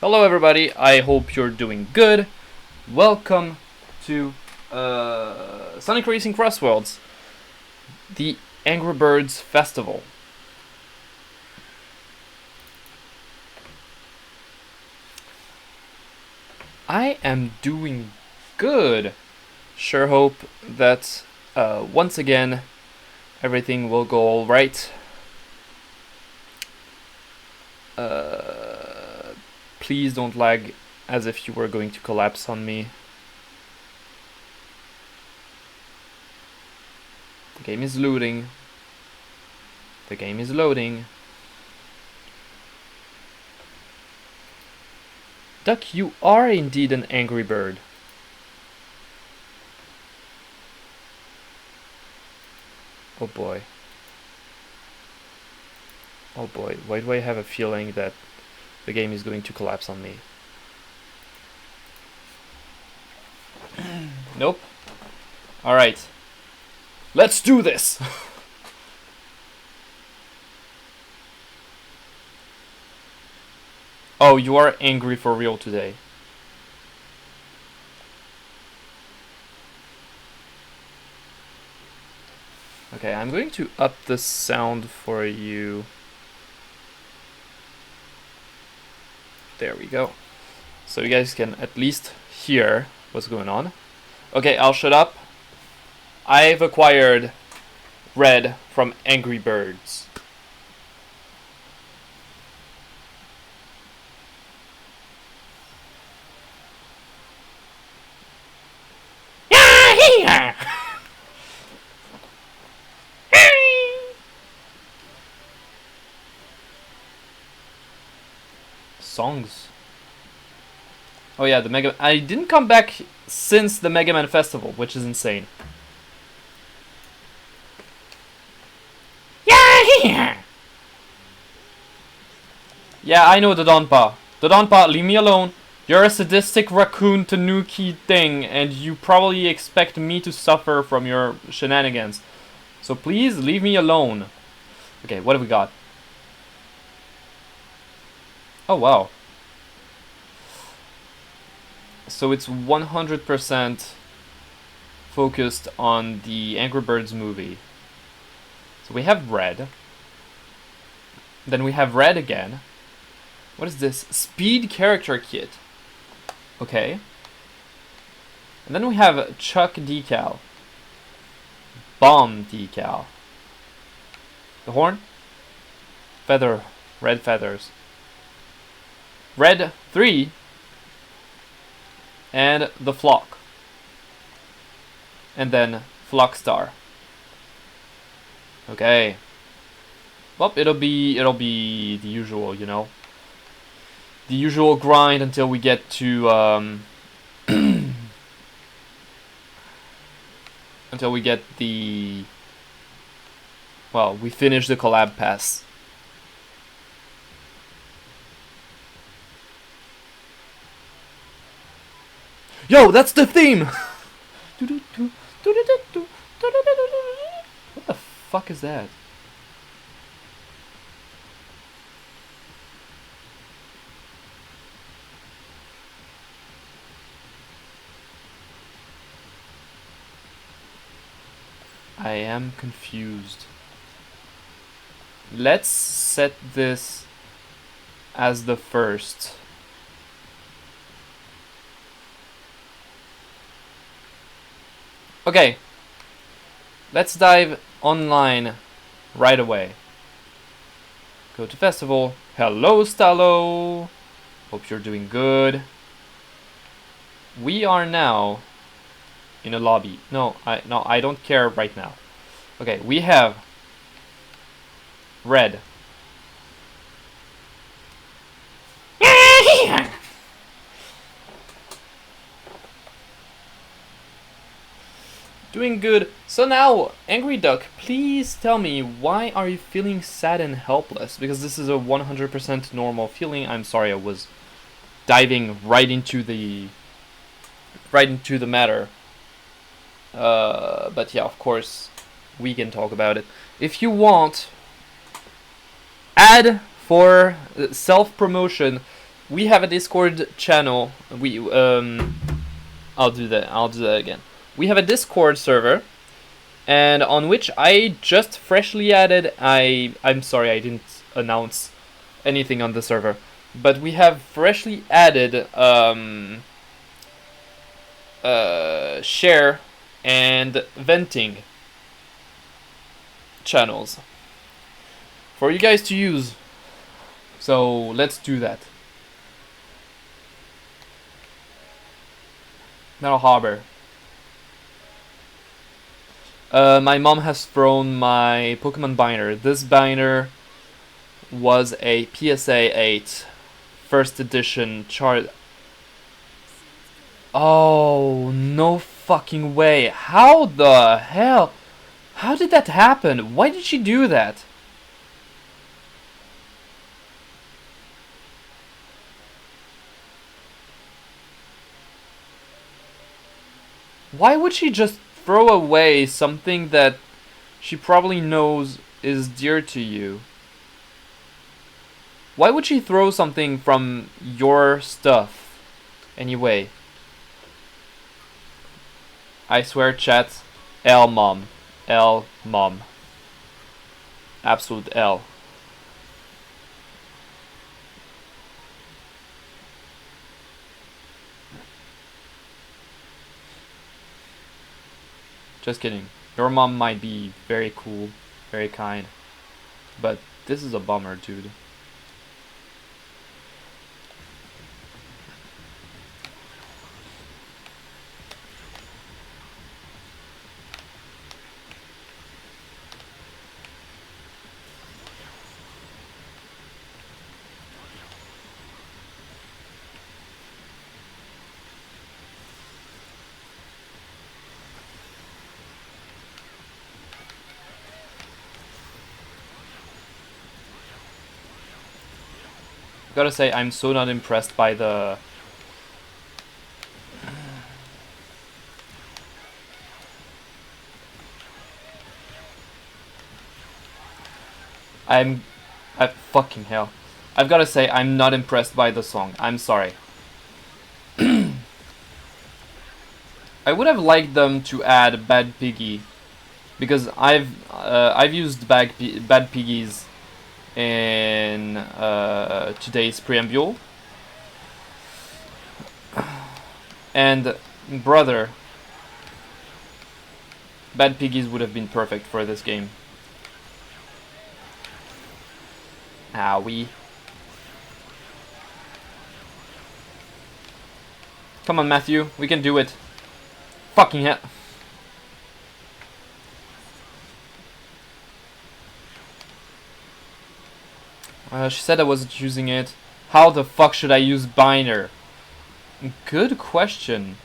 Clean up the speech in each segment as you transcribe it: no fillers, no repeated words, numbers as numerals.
Hello everybody, I hope you're doing good. Welcome to Sonic Racing CrossWorlds, the Angry Birds Festival. I am doing good. Sure hope that once again everything will go alright. Please don't lag as if you were going to collapse on me. The game is loading. The game is loading. Duck, you are indeed an angry bird. Oh boy. Oh boy, why do I have a feeling that the game is going to collapse on me? Nope. Alright. Let's do this! Oh, you are angry for real today. Okay, I'm going to up the sound for you. There we go. So you guys can at least hear what's going on. Okay, I'll shut up. I've acquired Red from Angry Birds. Songs. Oh yeah, the Megaman. I didn't come back since the Megaman festival, which is insane. Yeah, I know the Donpa. The Donpa, leave me alone. You're a sadistic raccoon tanuki thing, and you probably expect me to suffer from your shenanigans. So please leave me alone. Okay, what have we got? Oh wow. So it's 100% focused on the Angry Birds movie. So we have Red. Then we have Red again. What is this? Speed character kit. Okay. And then we have Chuck decal. Bomb decal. The horn? Feather. Red feathers. Red 3. And the flock. And then Flock Star. Okay. Well, it'll be the usual, you know. The usual grind until we get to until we get the, well, we finish the collab pass. Yo, that's the theme. What the fuck is that? I am confused. Let's set this as the first. Okay. Let's dive online right away. Go to festival. Hello, Stallo. Hope you're doing good. We are now in a lobby. No, I don't care right now. Okay, we have Red. Doing good. So now, Angry Duck, please tell me, why are you feeling sad and helpless? Because this is a 100% normal feeling. I'm sorry, I was diving right into the matter. But yeah, of course, we can talk about it. If you want, ad for self-promotion, we have a Discord channel. I'll do that again. We have a Discord server, and on which I just freshly added. I'm sorry, I didn't announce anything on the server, but we have freshly added share and venting channels for you guys to use. So let's do that. Metal Harbor. My mom has thrown my Pokemon binder. This binder was a PSA 8 first edition chart. Oh, no fucking way. How the hell? How did that happen? Why did she do that? Why would she just throw away something that she probably knows is dear to you? Why would she throw something from your stuff? Anyway. I swear, chat. L mom. L mom. Absolute L. Just kidding. Your mom might be very cool, very kind, but this is a bummer, dude. Gotta say, I'm so not impressed by the fucking hell. I've gotta say, I'm not impressed by the song. I'm sorry. I would have liked them to add Bad Piggy, because I've used Bad Piggies in today's pre-ambule, and brother, Bad Piggies would have been perfect for this game. Owie. Come on, Matthew, we can do it. Fucking hell. She said I wasn't using it. How the fuck should I use binder? Good question.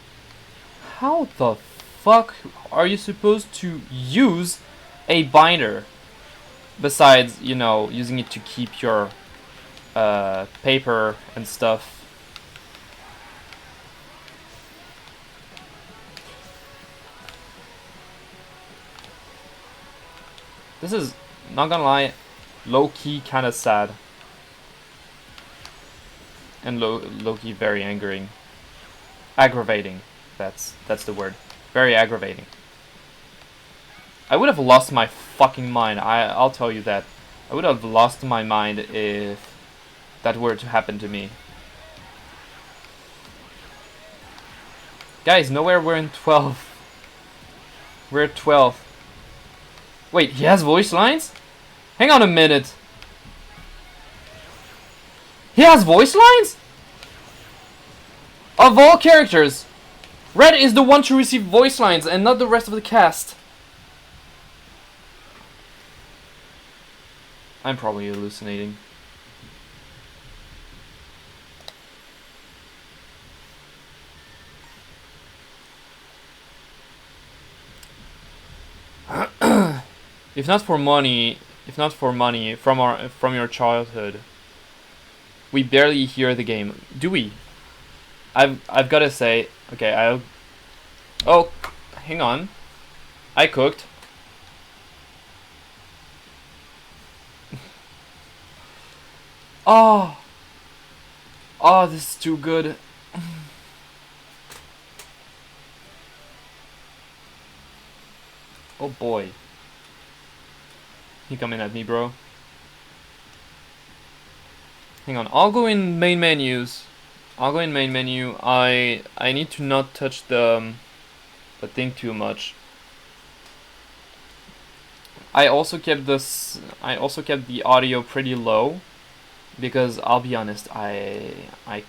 How the fuck are you supposed to use a binder? Besides, you know, using it to keep your paper and stuff. This is, not gonna lie, low-key kinda sad. And low-key very angering. Aggravating. That's the word. Very aggravating. I would have lost my fucking mind. I'll tell you that. I would have lost my mind if that were to happen to me. Guys, nowhere we're in 12. We're at 12. Wait, he has voice lines? Hang on a minute. He has voice lines? Of all characters, Red is the one to receive voice lines and not the rest of the cast. I'm probably hallucinating. If not for money from your childhood, we barely hear the game, do we? I've got to say, okay, oh, hang on, I cooked. Oh, Oh, this is too good. Oh boy. He coming at me, bro. Hang on, I'll go in main menus. I'll go in main menu. I need to not touch the thing too much. I also kept the audio pretty low because I'll be honest, yeah.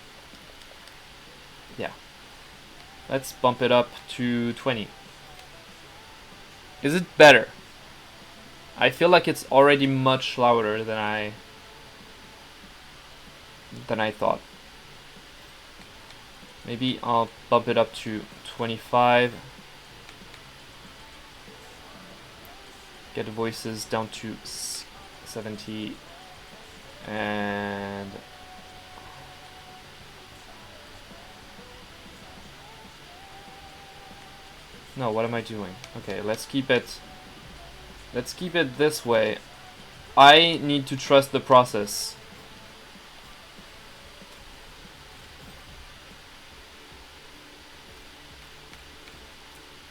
Let's bump it up to 20. Is it better? I feel like it's already much louder than I thought. Maybe I'll bump it up to 25. Get the voices down to 70. And no, what am I doing? Okay, let's keep it this way. I need to trust the process.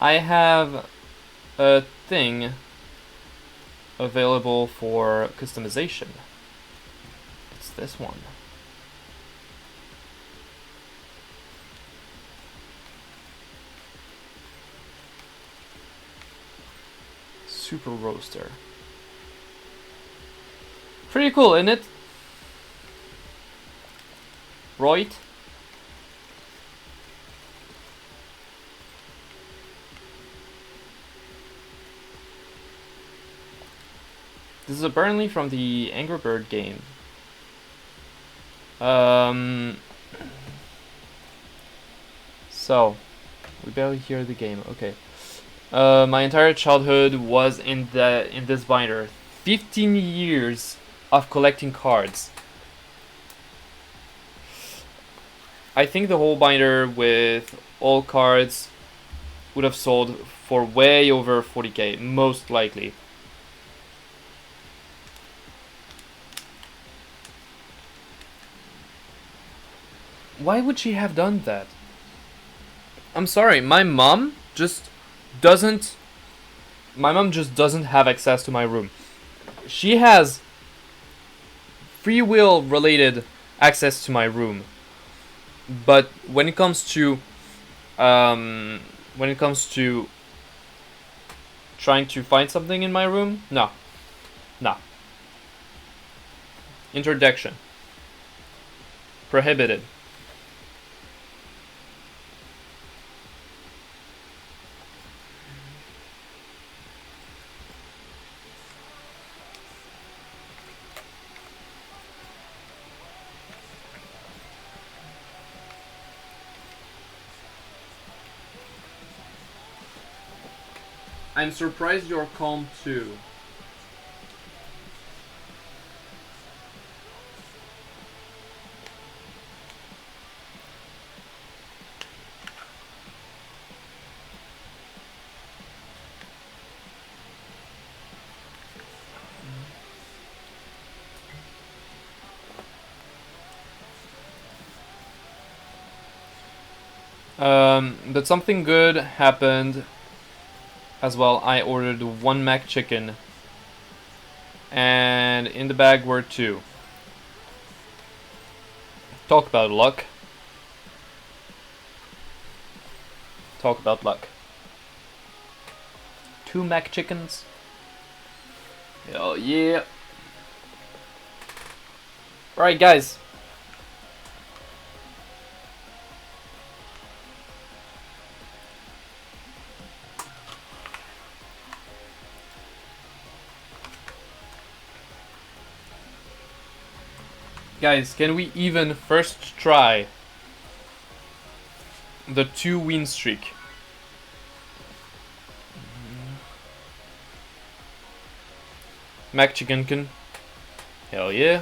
I have a thing available for customization. It's this one. Super roaster. Pretty cool, isn't it? Right? This is apparently from the Angry Bird game. So, we barely hear the game. Okay. My entire childhood was in this binder. 15 years of collecting cards. I think the whole binder with all cards would have sold for way over 40k, most likely. Why would she have done that? I'm sorry, my mom just doesn't have access to my room. She has free will related access to my room. But when it comes to trying to find something in my room, no. Interdiction. Prohibited. I'm surprised you're calm too. But something good happened as well. I ordered 1 mac chicken, and in the bag were 2. Talk about luck. Talk about luck. 2 mac chickens. Hell yeah. Alright, guys. Guys, can we even first try the 2 win streak? Mac chickenkin. Hell yeah.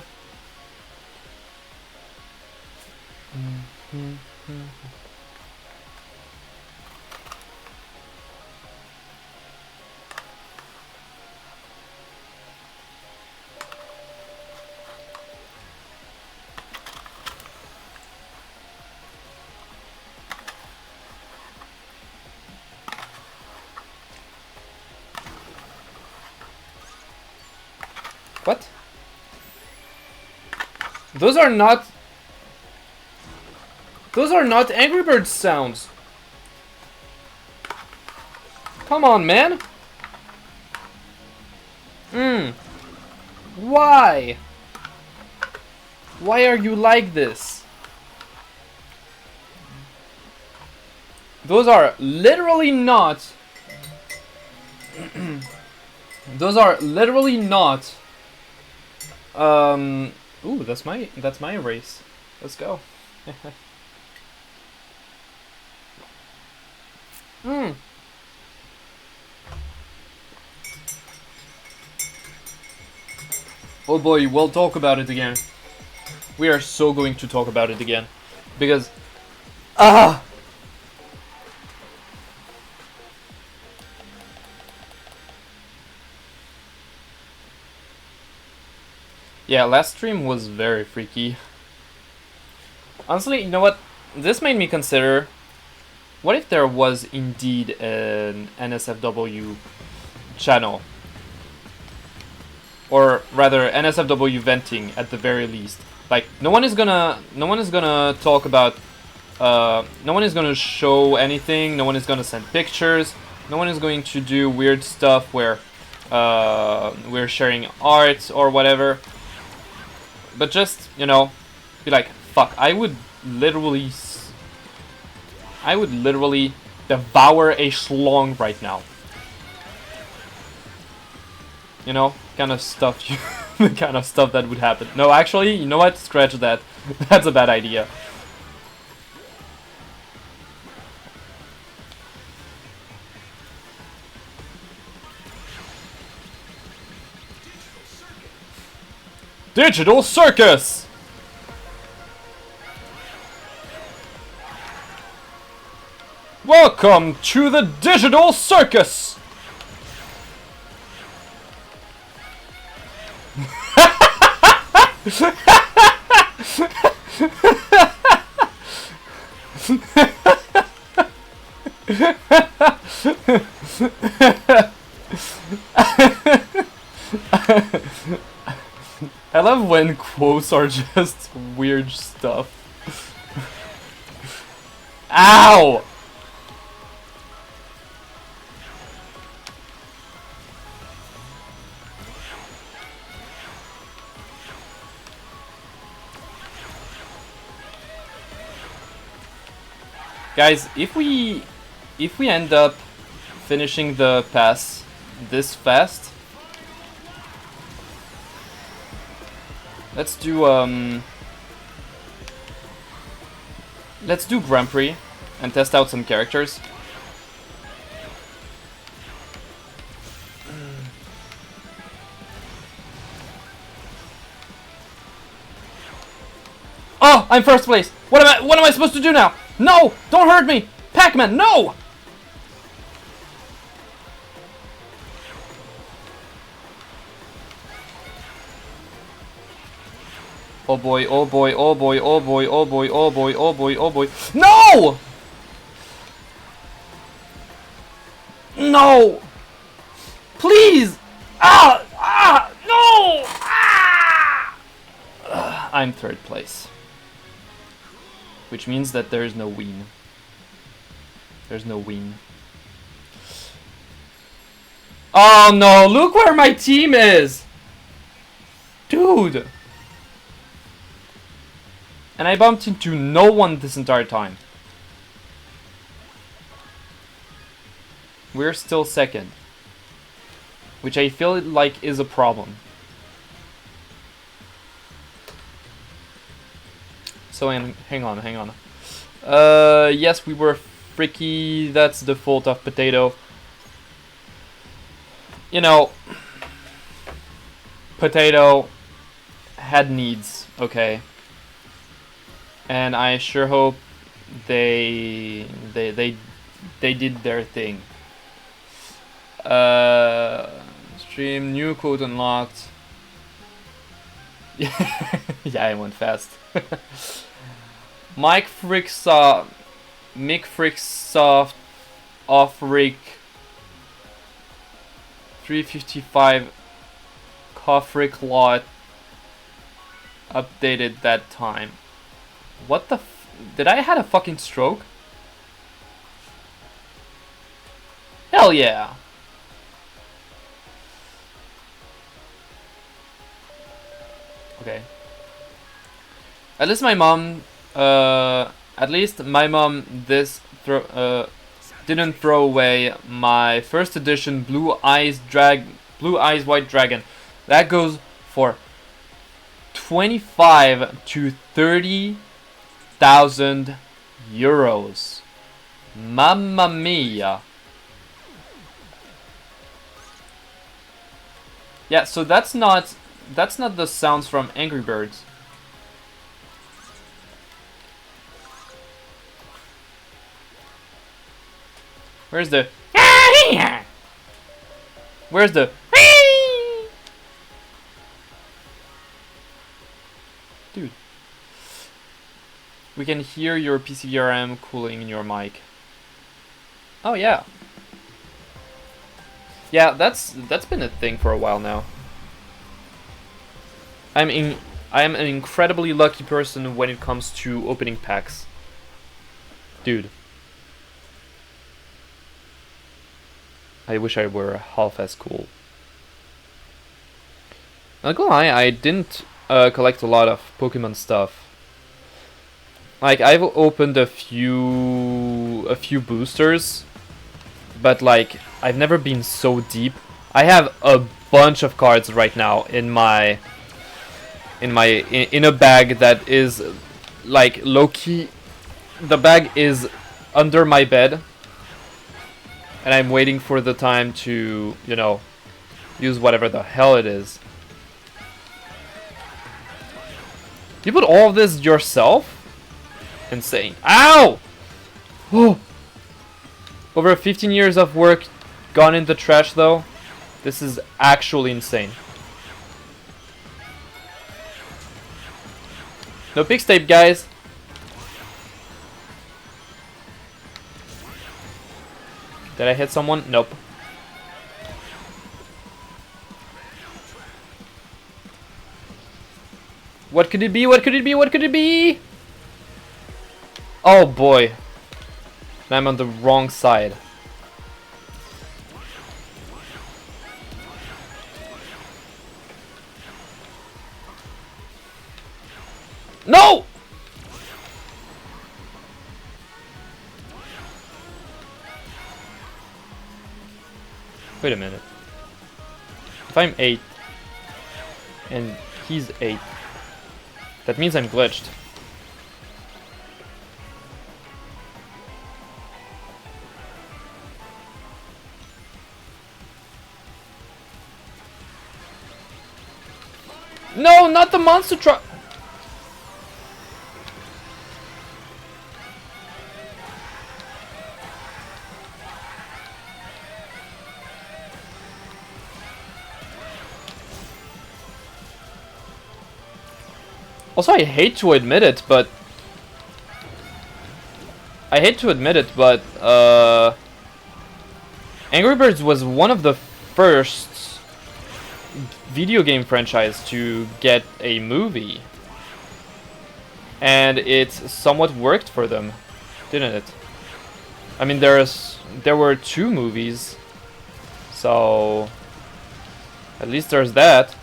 What? Those are not Angry Birds sounds. Come on, man. Why? Why are you like this? Those are literally not. Those are literally not. Ooh, that's my erase. Let's go. Oh boy, we'll talk about it again. We are so going to talk about it again. Because... Yeah, last stream was very freaky. Honestly, you know what? This made me consider... What if there was indeed an NSFW channel? Or rather, NSFW venting at the very least. Like, no one is gonna talk about... no one is gonna show anything, no one is gonna send pictures, no one is going to do weird stuff where we're sharing art or whatever. But just, you know, be like, fuck, I would literally devour a schlong right now. You know, kind of stuff the kind of stuff that would happen. No, actually, you know what? Scratch that. That's a bad idea. Digital Circus! Welcome to the Digital Circus! I love when quotes are just weird stuff. Ow! Guys, if we end up finishing the pass this fast, let's do Grand Prix and test out some characters. Oh, I'm first place. What am I supposed to do now? No! Don't hurt me! Pac-Man, no! Oh boy, oh boy, oh boy, oh boy, oh boy, oh boy, oh boy, oh boy. No! No! Please! No! I'm third place. Which means that there's no win. There's no win. Oh no, look where my team is! Dude! And I bumped into no one this entire time. We're still second. Which I feel like is a problem. So hang on. Yes, we were freaky. That's the fault of Potato. You know, Potato had needs, okay? And I sure hope they did their thing. Stream new code unlocked. Yeah, I went fast. Mick Fricksoft off rig 355 Kofric Law updated that time. What the f- Did I had a fucking stroke? Hell yeah! Okay. At least my mom, didn't throw away my first edition Blue Eyes White Dragon. That goes for 25 to 30,000 euros. Mamma mia! Yeah, so that's not the sounds from Angry Birds. Where's the... Where's the... Dude. We can hear your PCVRM cooling in your mic. Oh yeah. Yeah, that's been a thing for a while now. I am an incredibly lucky person when it comes to opening packs. Dude. I wish I were half as cool. Not gonna lie, I didn't collect a lot of Pokemon stuff. Like, I've opened a few boosters, but like, I've never been so deep. I have a bunch of cards right now in a bag that is like low-key. The bag is under my bed. And I'm waiting for the time to, you know, use whatever the hell it is. You put all of this yourself? Insane. Ow! Oh! Over 15 years of work gone in the trash, though. This is actually insane. No pix tape, guys. Did I hit someone? Nope. What could it be? What could it be? What could it be? Oh boy. I'm on the wrong side. No! Wait a minute. If I'm 8 and he's 8, that means I'm glitched. No, not the monster truck! Also, I hate to admit it, but Angry Birds was one of the first video game franchise to get a movie, and it somewhat worked for them, didn't it? I mean, there were 2 movies, so at least there's that.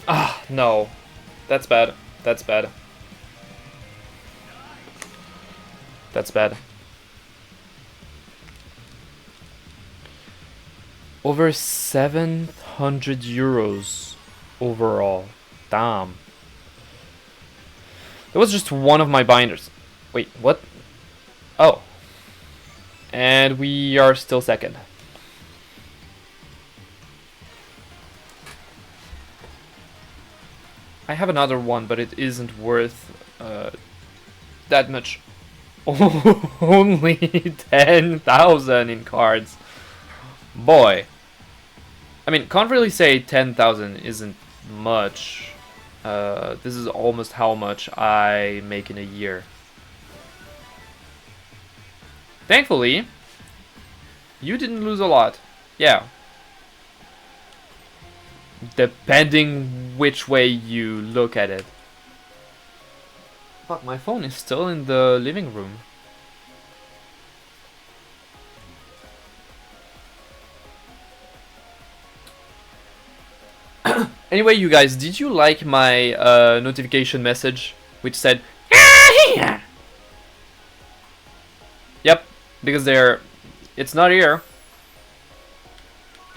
Ah, no. That's bad. That's bad. That's bad. Over 700 euros overall. Damn. That was just one of my binders. Wait, what? Oh. And we are still second. I have another one, but it isn't worth that much. Only 10,000 in cards. Boy. I mean, can't really say 10,000 isn't much. This is almost how much I make in a year. Thankfully, you didn't lose a lot. Yeah. Depending which way you look at it. Fuck, my phone is still in the living room. Anyway, you guys, did you like my notification message which said Yep, because it's not here.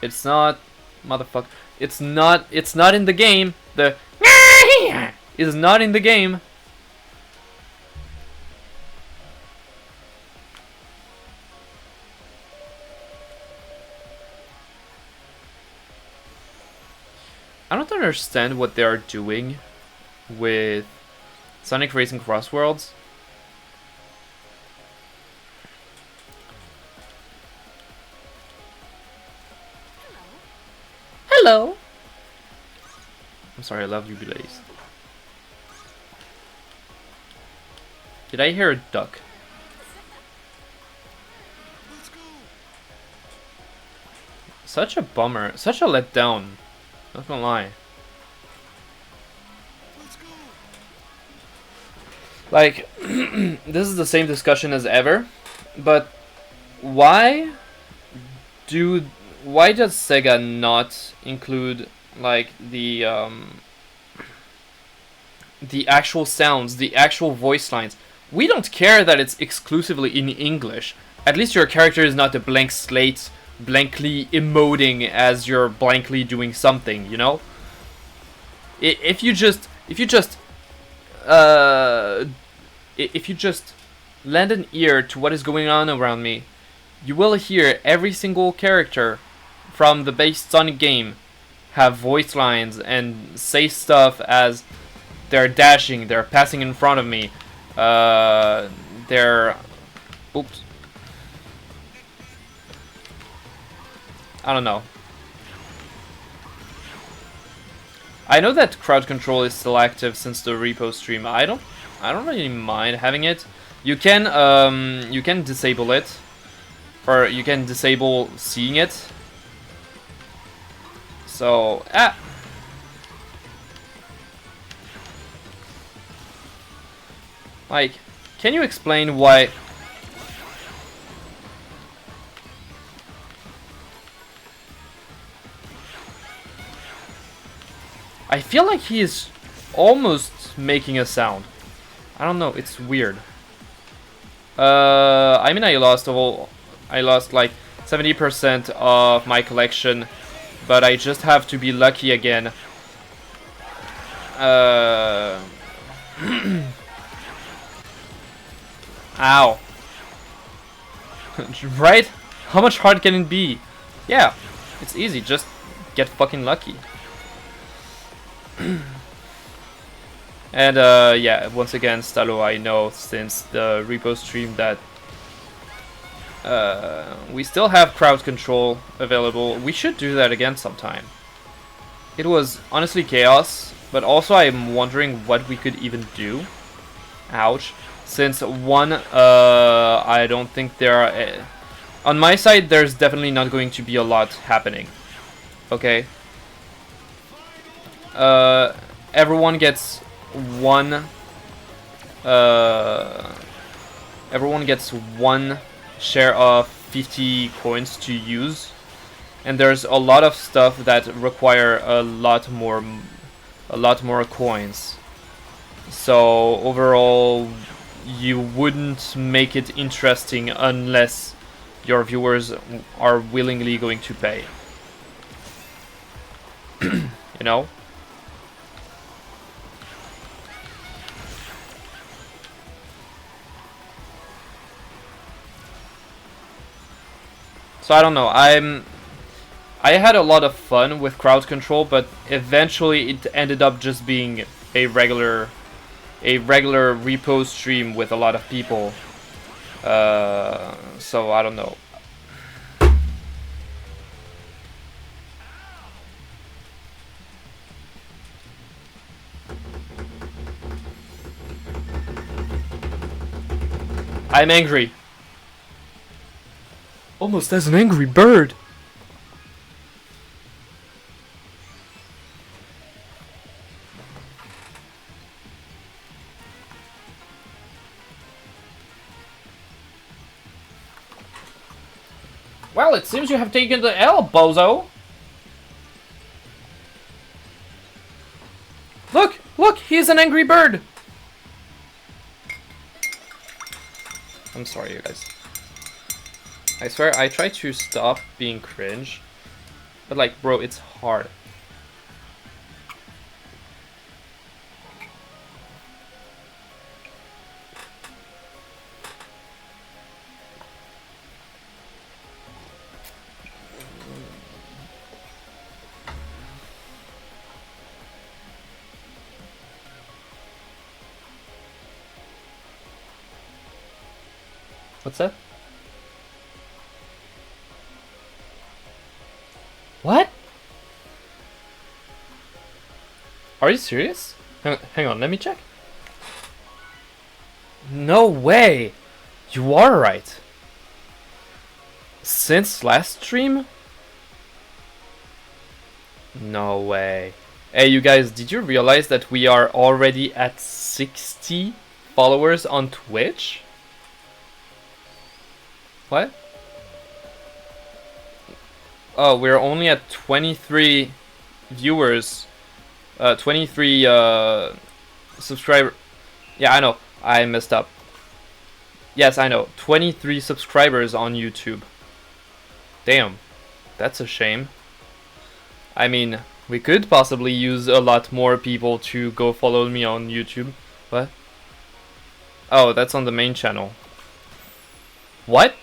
It's not, motherfucker. It's not in the game. The is not in the game. I don't understand what they are doing with Sonic Racing CrossWorlds. Hello. I'm sorry, I love you, Blaze. Did I hear a duck? Such a bummer, such a letdown. Not gonna lie. Like, this is the same discussion as ever, but why does Sega not include like the actual sounds, the actual voice lines? We don't care that it's exclusively in English. At least your character is not a blank slate, blankly emoting as you're blankly doing something, you know? If you just lend an ear to what is going on around me, you will hear every single character from the base Sonic game have voice lines and say stuff as they're dashing, they're passing in front of me, they're... Oops. I don't know. I know that crowd control is still active since the repo stream. I don't really mind having it. You can disable it, or you can disable seeing it. So like, can you explain why? I feel like he is almost making a sound. I don't know, it's weird. I mean, I lost like 70% of my collection, but I just have to be lucky again. Ow. Right? How much hard can it be? Yeah, it's easy, just get fucking lucky. And yeah, once again, Stalo, I know since the repo stream that we still have crowd control available. We should do that again sometime. It was honestly chaos, but also I'm wondering what we could even do. Ouch. Since one, I don't think there are... on my side, there's definitely not going to be a lot happening. Okay? Everyone gets one share of 50 coins to use, and there's a lot of stuff that require a lot more coins. So overall, you wouldn't make it interesting unless your viewers are willingly going to pay. You know? So I don't know. I had a lot of fun with crowd control, but eventually it ended up just being a regular repo stream with a lot of people. So I don't know. I'm angry. Almost as an angry bird. Well, it seems you have taken the L, bozo. Look! Look! He's an angry bird! I'm sorry, you guys. I swear, I try to stop being cringe. But like, bro, it's hard. What's that? What? Are you serious? Hang on, let me check. No way! You are right. Since last stream? No way. Hey, you guys, did you realize that we are already at 60 followers on Twitch? What? Oh, we're only at 23 viewers. 23 subscriber. Yeah, I know. I messed up. Yes, I know. 23 subscribers on YouTube. Damn. That's a shame. I mean, we could possibly use a lot more people to go follow me on YouTube. What? Oh, that's on the main channel. What?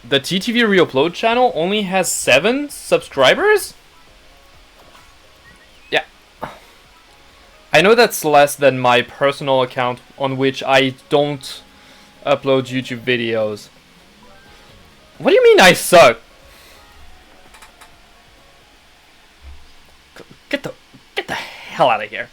The TTV Reupload channel only has 7 subscribers? Yeah. I know that's less than my personal account on which I don't upload YouTube videos. What do you mean I suck? Get the hell out of here.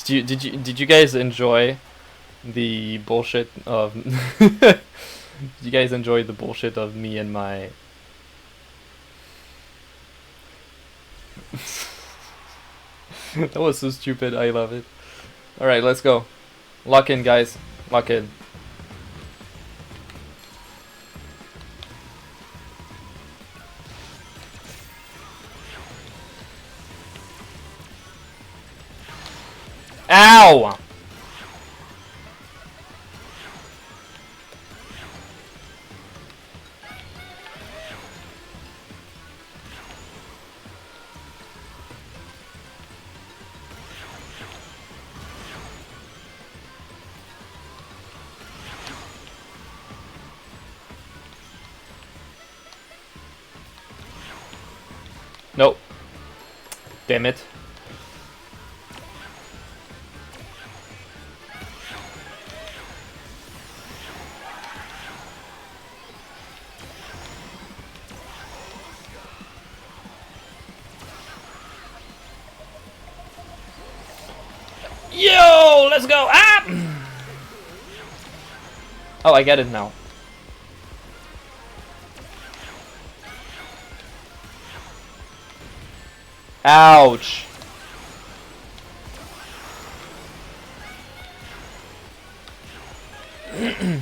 Did you guys enjoy the bullshit of did you guys enjoy the bullshit of me and my that was so stupid, I love it. Alright, let's go. Lock in, guys. Lock in. Ow! Nope. Damn it. Yo, let's go. Ah! Oh, I get it now. Ouch. I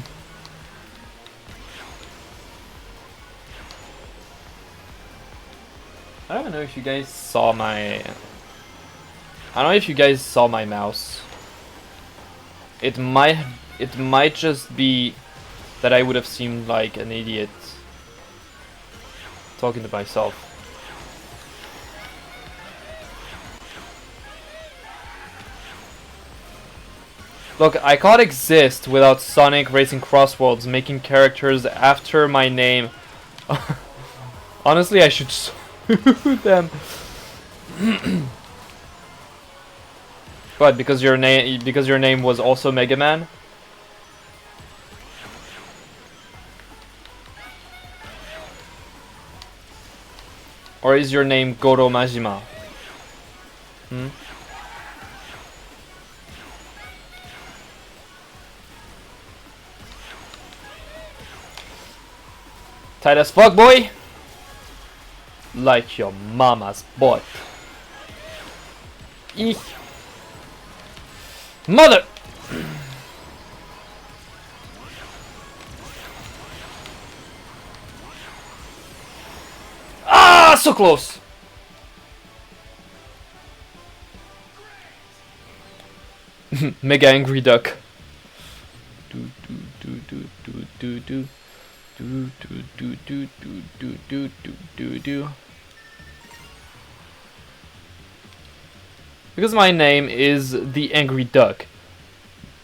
don't know if you guys saw my... I don't know if you guys saw my mouse. It might just be that I would have seemed like an idiot talking to myself. Look, I can't exist without Sonic racing CrossWorlds, making characters after my name. Honestly, I should sue them. But because your name was also Megaman? Or is your name Goro Majima? Hmm? Tight as fuck, boy! Like your mama's butt. Eek. Mother! Ah, so close! Mega angry duck. Do do do do do do do. Do do do do do do do do do do. Because my name is the Angry Duck.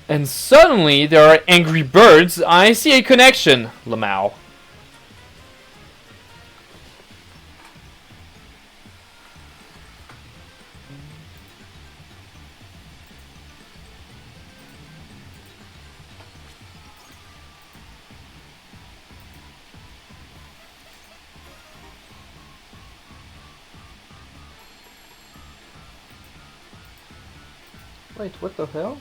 And suddenly there are angry birds, I see a connection, Lamau. Wait, what the hell?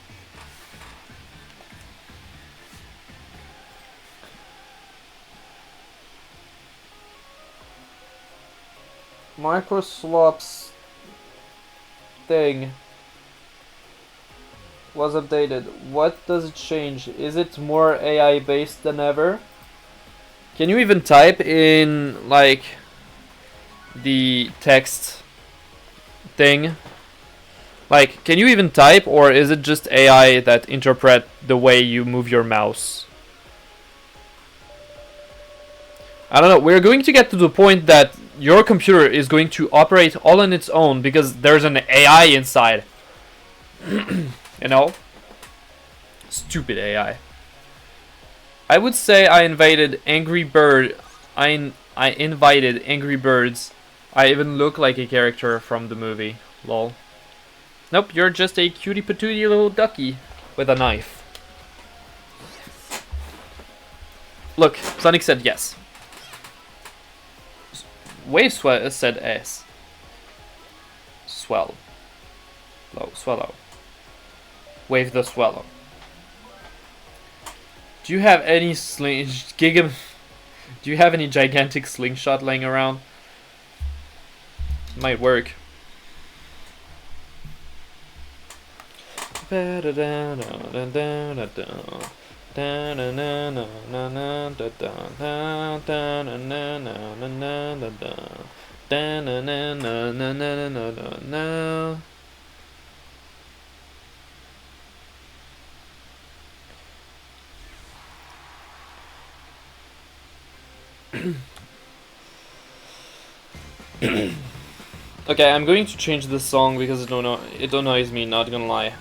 Microslop's thing was updated. What does it change? Is it more AI based than ever? Can you even type in like the text thing? Like, can you even type, or is it just AI that interpret the way you move your mouse? I don't know. We're going to get to the point that your computer is going to operate all on its own because there's an AI inside. You know? Stupid AI. I would say I invited Angry Bird. I invited Angry Birds. I even look like a character from the movie. Lol. Nope, you're just a cutie patootie little ducky with a knife. Look, Sonic said yes. Wave said S. Swell. Low, swallow. Wave the swallow. Do you have any Do you have any gigantic slingshot laying around? Might work. Okay, I'm going to change this song because it annoys me, not gonna lie.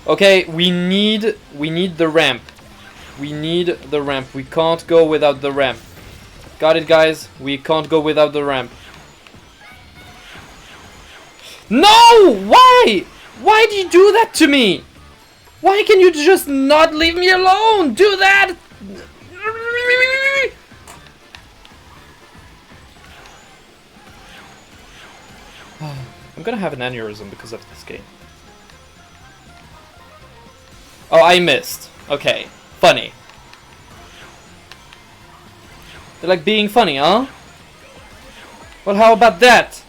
Okay, we need the ramp. We need the ramp. We can't go without the ramp. Got it, guys? We can't go without the ramp. No! Why? Why do you do that to me? Why can you just not leave me alone? Do that! I'm gonna have an aneurysm because of this game. Oh, I missed. Okay, funny. They like being funny, huh? Well, how about that?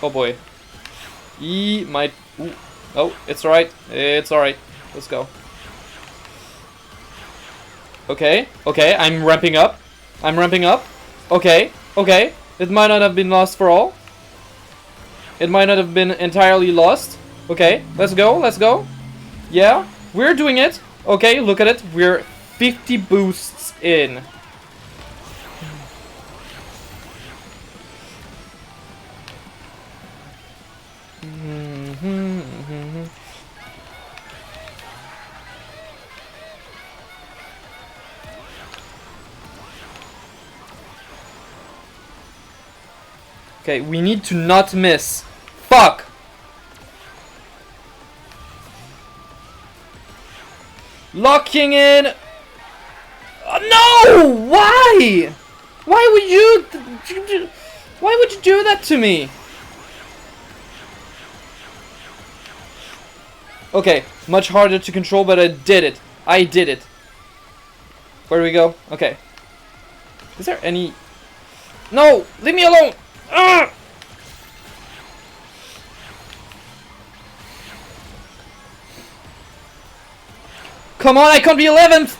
Oh boy. He might... Ooh. Oh, it's alright. It's alright. Let's go. Okay, okay, I'm ramping up. I'm ramping up. Okay, okay. It might not have been lost for all. It might not have been entirely lost. Okay, let's go, let's go. Yeah, we're doing it. Okay, look at it. We're 50 boosts in. Okay, we need to not miss. Fuck! Locking in! No! Why? Why would you... Why would you do that to me? Okay, much harder to control, but I did it. I did it. Where do we go? Okay. Is there any... No! Leave me alone! Ugh! Come on, I can't be 11th!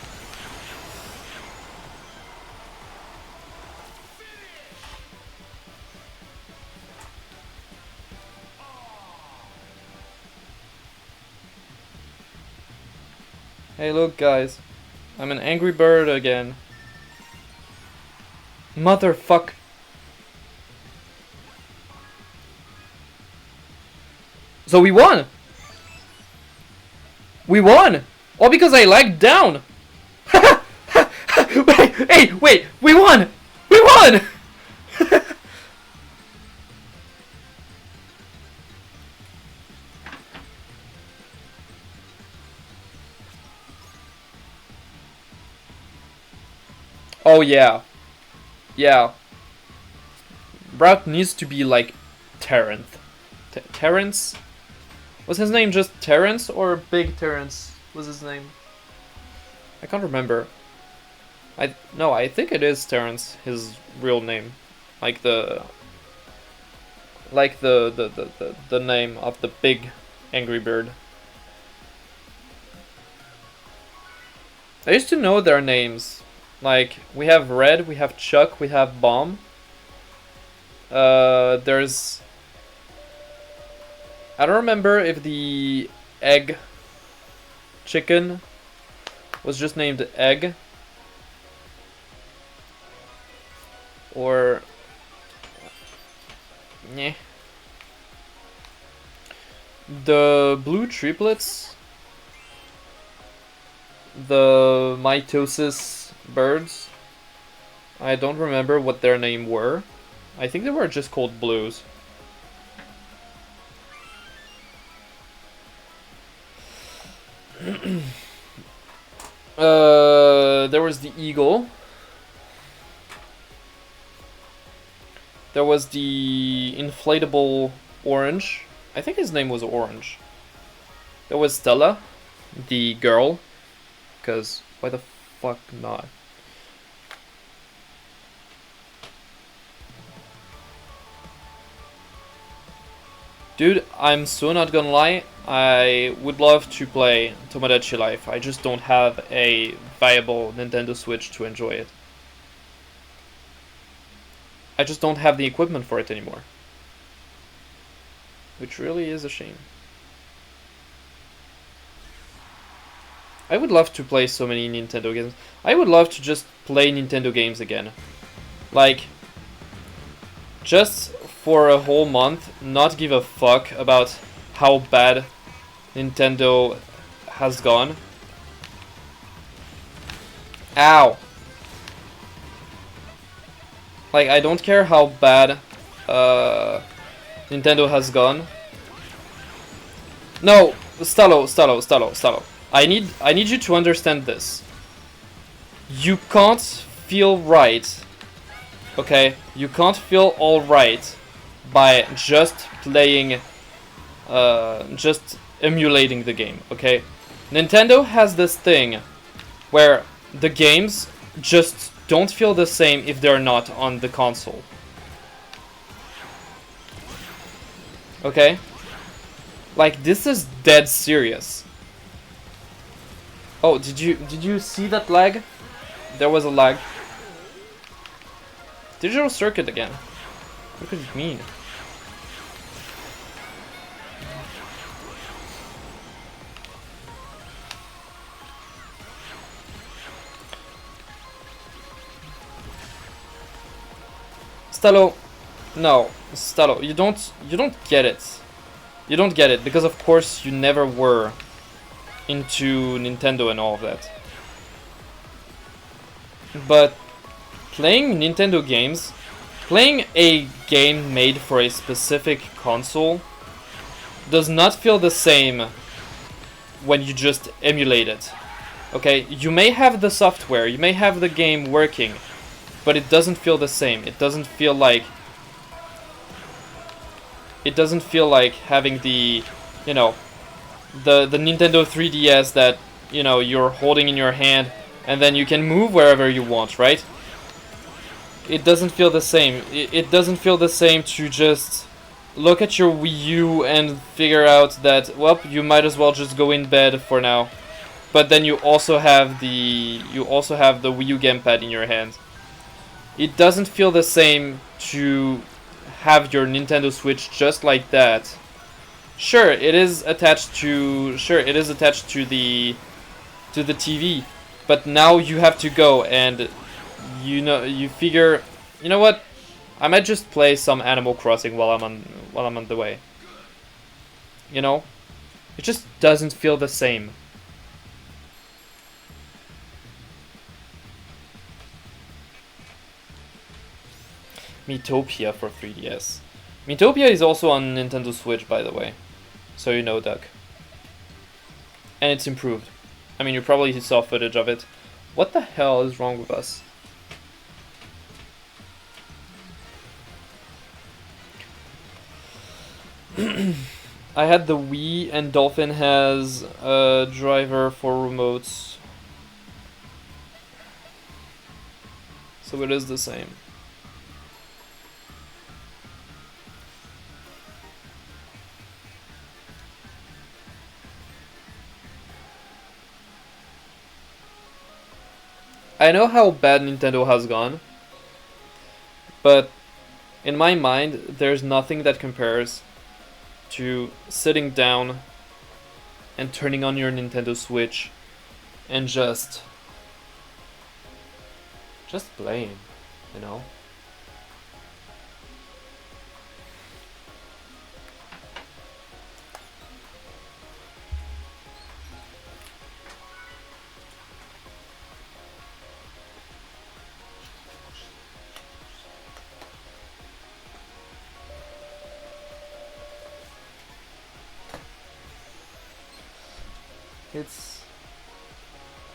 Hey, look, guys. I'm an angry bird again. Motherfuck. So we won! We won! All because I lagged down! Wait, hey, wait! We won! We won! Oh yeah. Yeah. Route needs to be like Terrence. Terrence? Was his name just Terrence or Big Terrence was his name? I can't remember. No, I think it is Terrence, his real name. Like the name of the big angry bird. I used to know their names. Like, we have Red, we have Chuck, we have Bomb. There's... I don't remember if the egg chicken was just named Egg. Or... Nyeh. The blue triplets, the mitosis birds, I don't remember what their name were. I think they were just called blues. There was the eagle. There was the inflatable orange. I think his name was Orange. There was Stella, the girl. Because why the fuck not? Dude, I'm so not gonna lie, I would love to play Tomodachi Life. I just don't have a viable Nintendo Switch to enjoy it. I just don't have the equipment for it anymore. Which really is a shame. I would love to play so many Nintendo games. I would love to just play Nintendo games again. Like, just for a whole month, not give a fuck about how bad Nintendo has gone. Ow! Like, I don't care how bad Nintendo has gone. No, Stalo. I need you to understand this. You can't feel right. Okay? You can't feel alright by just playing, just emulating the game, okay? Nintendo has this thing where the games just don't feel the same if they're not on the console. Okay? Like, this is dead serious. Oh, did you see that lag? there was a lag. Digital circuit again. What could it mean? Stalo, no, Stalo, you don't get it. You don't get it because of course you never were into Nintendo and all of that. But playing Nintendo games, playing a game made for a specific console does not feel the same when you just emulate it. Okay, you may have the software, you may have the game working, but it doesn't feel the same. It doesn't feel like having the, you know, the Nintendo 3DS that, you know, you're holding in your hand and then you can move wherever you want, right? It doesn't feel the same. It doesn't feel the same to just look at your Wii U and figure out that, well, you might as well just go in bed for now. But then you also have the Wii U gamepad in your hand. It doesn't feel the same to have your Nintendo Switch just like that. Sure, it is attached to the TV, but now you have to go and you figure, you know what? I might just play some Animal Crossing while I'm on the way. You know? It just doesn't feel the same. Miitopia for 3DS. Miitopia is also on Nintendo Switch, by the way. So you know, Duck. And it's improved. I mean, you probably saw footage of it. What the hell is wrong with us? I had the Wii, and Dolphin has a driver for remotes. So it is the same. I know how bad Nintendo has gone, but in my mind, there's nothing that compares to sitting down and turning on your Nintendo Switch and just playing, you know?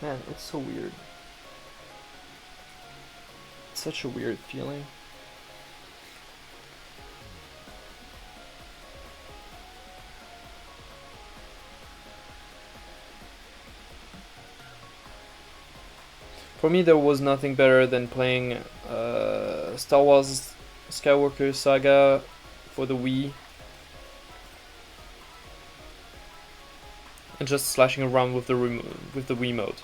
Man, it's so weird. It's such a weird feeling. For me, there was nothing better than playing Star Wars Skywalker Saga for the Wii. And just slashing around with the Wiimote.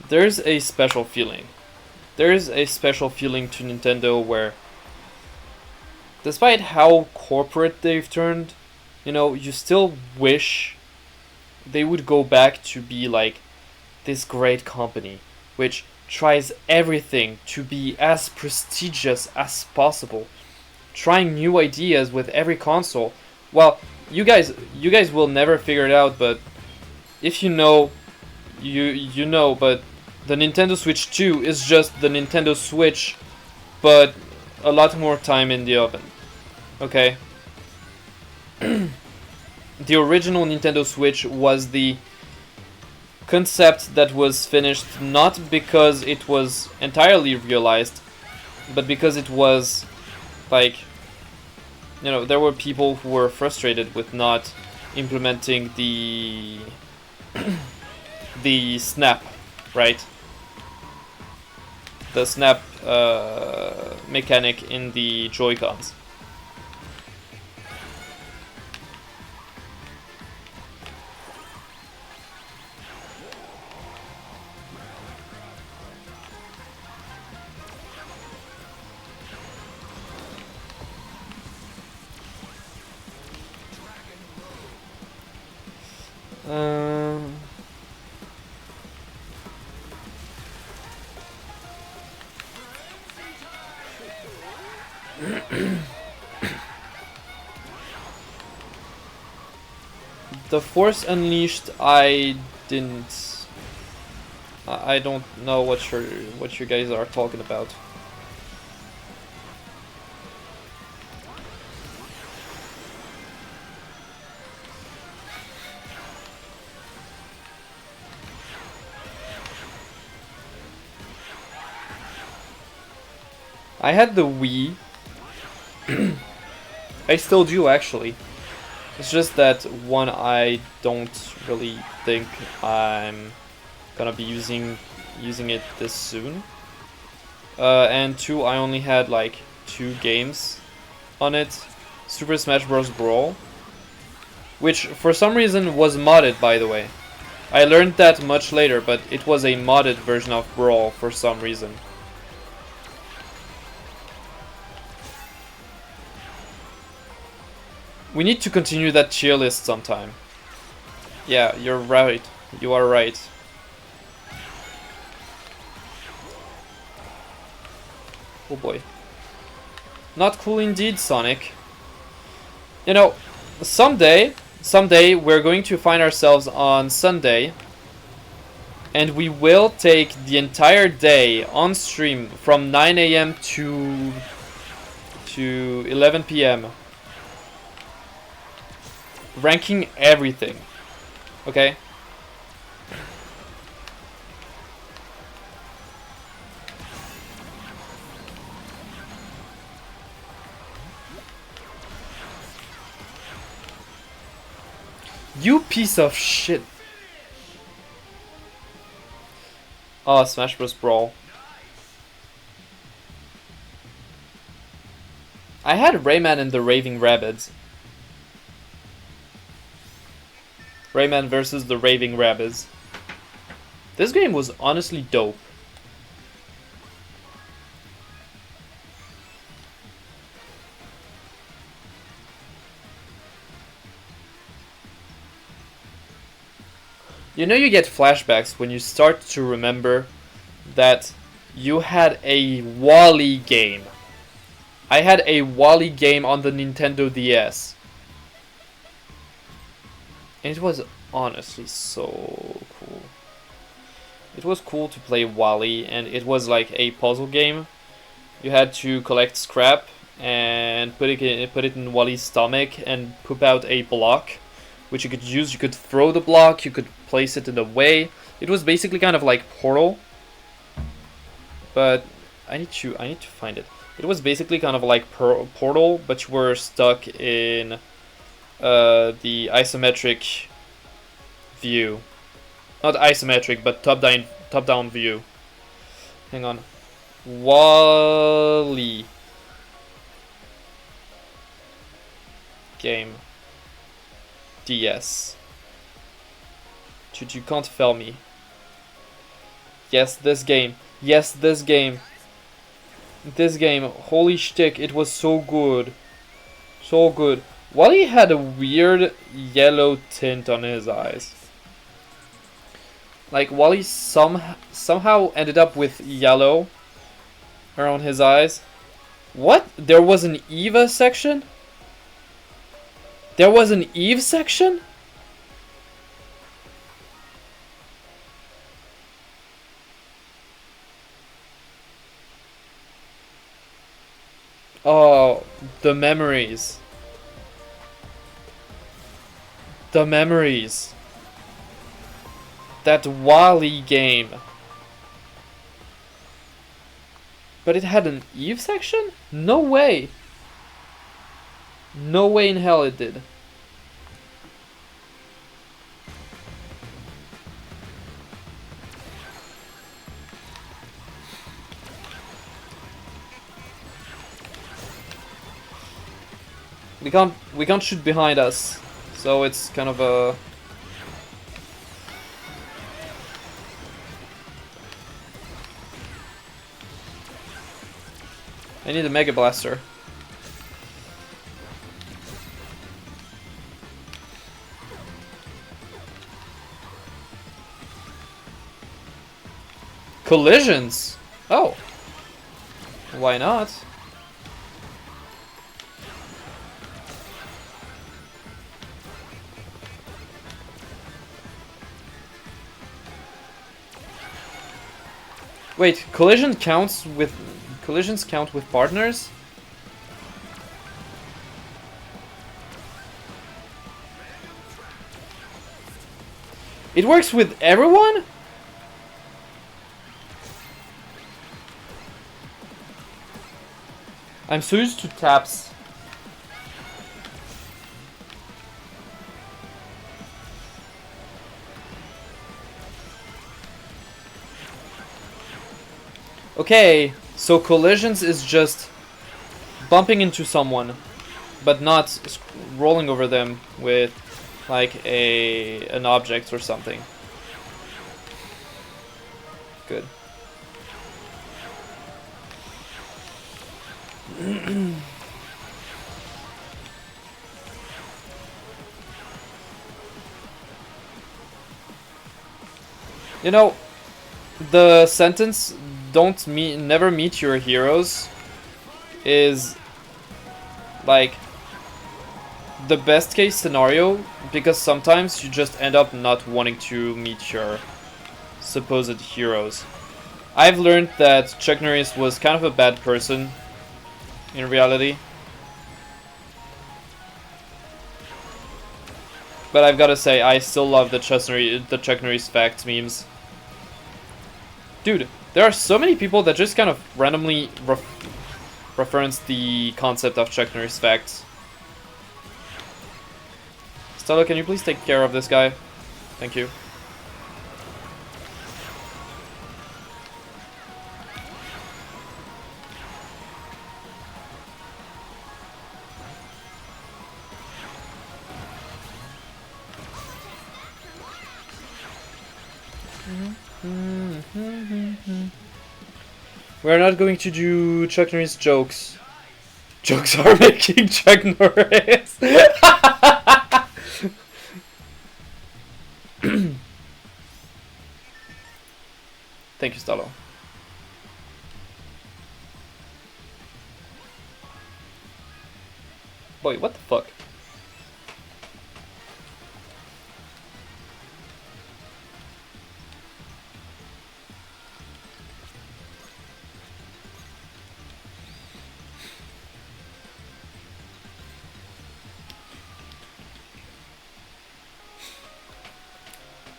There's a special feeling. There's a special feeling to Nintendo where, despite how corporate they've turned, you know, you still wish they would go back to be like this great company which tries everything to be as prestigious as possible, trying new ideas with every console. Well, you guys will never figure it out, but if you know, you know, but the Nintendo Switch 2 is just the Nintendo Switch, but a lot more time in the oven. Okay? The original Nintendo Switch was the concept that was finished not because it was entirely realized, but because it was, like, you know, there were people who were frustrated with not implementing the the snap, right? The snap mechanic in the Joy-Cons. The Force Unleashed, I didn't. I don't know what you guys are talking about. I had the Wii. I still do, actually. It's just that one, I don't really think I'm gonna be using it this soon. And two, I only had like 2 games on it. Super Smash Bros. Brawl, which for some reason was modded, by the way. I learned that much later, but it was a modded version of Brawl for some reason. We need to continue that tier list sometime. Yeah, you're right. You are right. Oh boy. Not cool indeed, Sonic. You know, someday we're going to find ourselves on Sunday, and we will take the entire day on stream from 9 AM to 11 PM. Ranking everything. Okay? You piece of shit. Oh, Smash Bros. Brawl. I had Rayman and the Raving Rabbids. Rayman versus the Raving Rabbids. This game was honestly dope. You know, you get flashbacks when you start to remember that you had a Wall-E game. I had a Wall-E game on the Nintendo DS. And it was honestly so cool. It was cool to play Wall-E, and it was like a puzzle game. You had to collect scrap and put it in Wall-E's stomach and poop out a block, which you could use. You could throw the block, you could place it in a way. It was basically kind of like Portal, but I need to find it. It was basically kind of like Portal, but you were stuck in the isometric view. Not isometric, but top down view. Hang on. Wall-E game. DS. Dude, you can't fail me. Yes, this game. Yes, this game. This game. Holy shtick, it was so good. So good. Wall-E had a weird yellow tint on his eyes. Like, Wall-E somehow ended up with yellow around his eyes. What? There was an Eva section? There was an Eve section? Oh, the memories. The memories. That Wall-E game. But it had an Eve section? No way. No way in hell it did. we can't shoot behind us, so it's kind of a. I need a Mega Blaster. Collisions? Oh. Why not? Wait, collisions count with partners? It works with everyone? I'm so used to taps. Okay, so collisions is just bumping into someone, but not rolling over them with like an object or something. Good. You know, the sentence never meet your heroes is like the best case scenario, because sometimes you just end up not wanting to meet your supposed heroes. I've learned that Chuck Norris was kind of a bad person in reality. But I've gotta say, I still love the Chuck Norris facts memes. Dude, there are so many people that just kind of randomly reference the concept of Chuck Norris facts. Stella, can you please take care of this guy? Thank you. We're not going to do Chuck Norris jokes. Jokes are making Chuck Norris. Thank you, Stalo. Boy, what the fuck?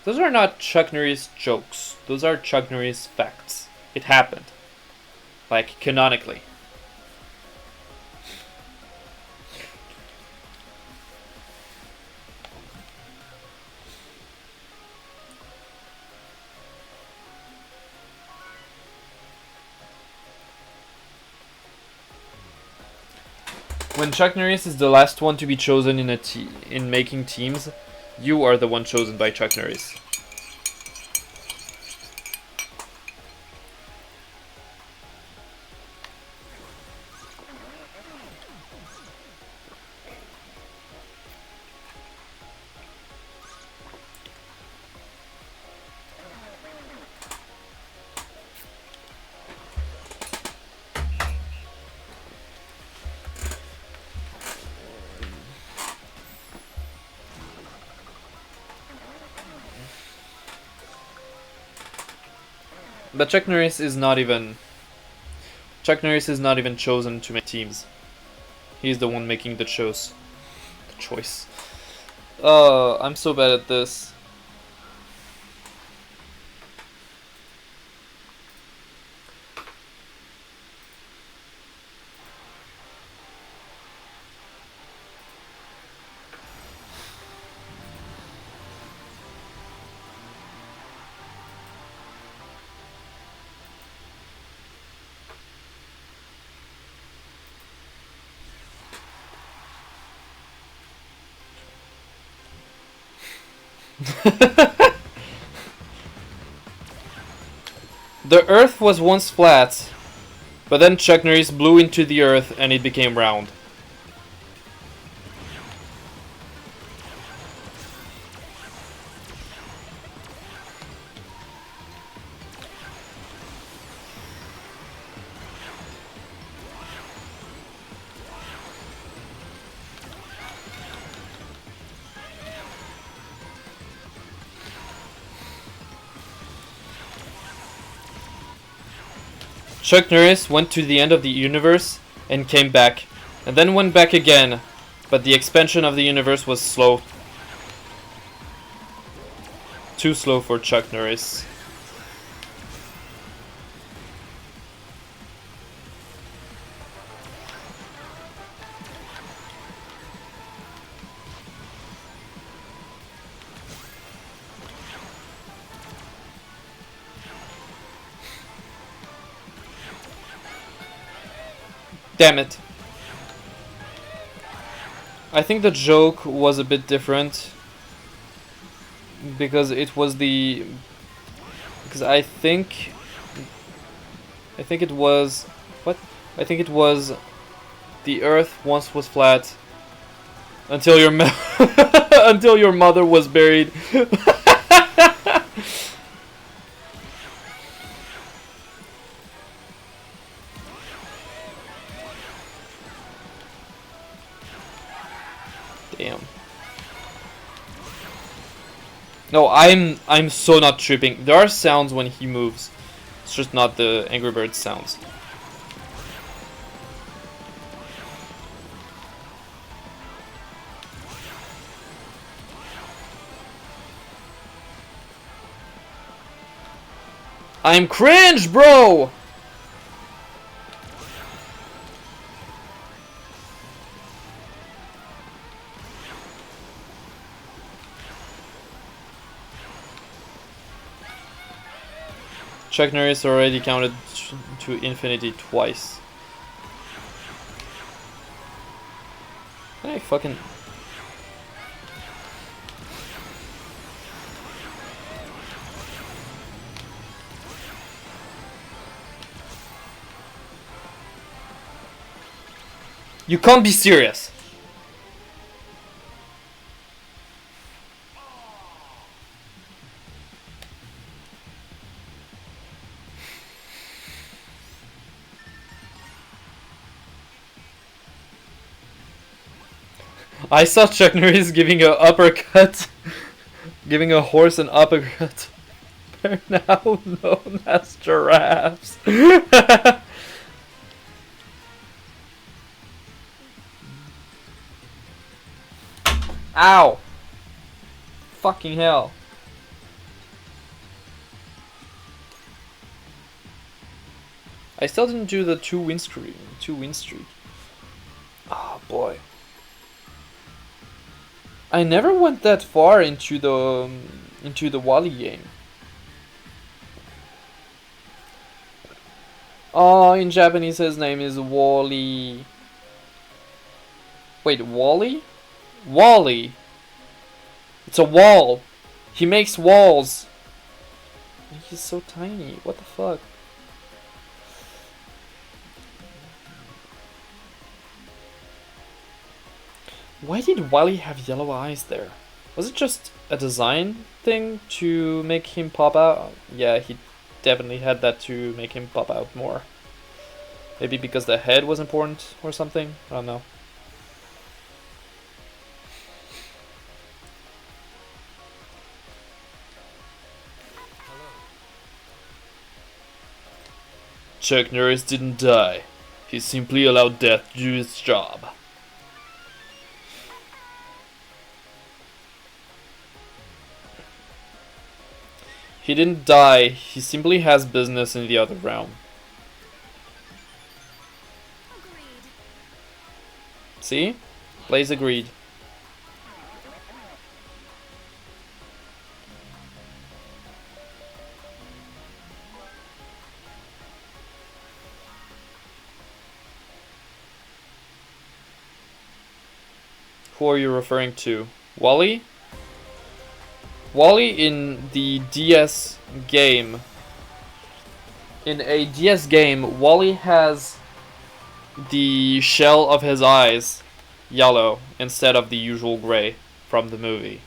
Those are not Chuck Norris jokes. Those are Chuck Norris facts. It happened. Like, canonically. When Chuck Norris is the last one to be chosen in making teams, you are the one chosen by Chuck Norris. But Chuck Norris is not even chosen to make teams. He's the one making the choice. I'm so bad at this. The Earth was once flat, but then Chuck Norris blew into the Earth and it became round. Chuck Norris went to the end of the universe and came back, and then went back again, but the expansion of the universe was slow. Too slow for Chuck Norris. Damn it. I think the joke was a bit different. Because it was the... Because I think it was... What? I think it was... The Earth once was flat. Until your until your mother was buried. Damn. No, I'm so not tripping. There are sounds when he moves. It's just not the Angry Birds sounds. I'm cringe, bro! Chuck Norris already counted to infinity twice. I fucking... You can't be serious! I saw Chuck Norris giving an uppercut, giving a horse an uppercut. They're now known as giraffes. Ow! Fucking hell. I still didn't do the two win streak. Oh boy. I never went that far into the Wally game. Oh, in Japanese his name is Wally. Wait, Wally? Wally. It's a wall. He makes walls. He's so tiny. What the fuck? Why did Wally have yellow eyes there? Was it just a design thing to make him pop out? Yeah, he definitely had that to make him pop out more. Maybe because the head was important or something? I don't know. Chuck Norris didn't die. He simply allowed death to do its job. He didn't die, he simply has business in the other realm. Agreed. See? Blaze agreed. Who are you referring to? Wally? Wally in the DS game. In a DS game, Wally has the shell of his eyes yellow instead of the usual gray from the movie.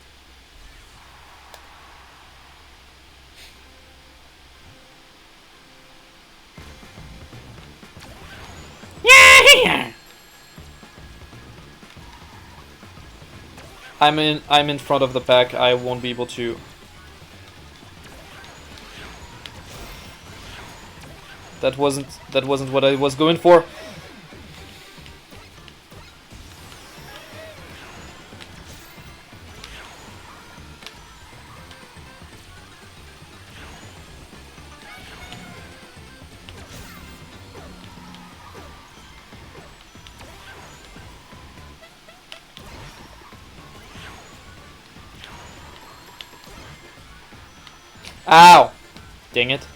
Yeah! I'm in front of the pack. I won't be able to. That wasn't what I was going for. Ow! Dang it.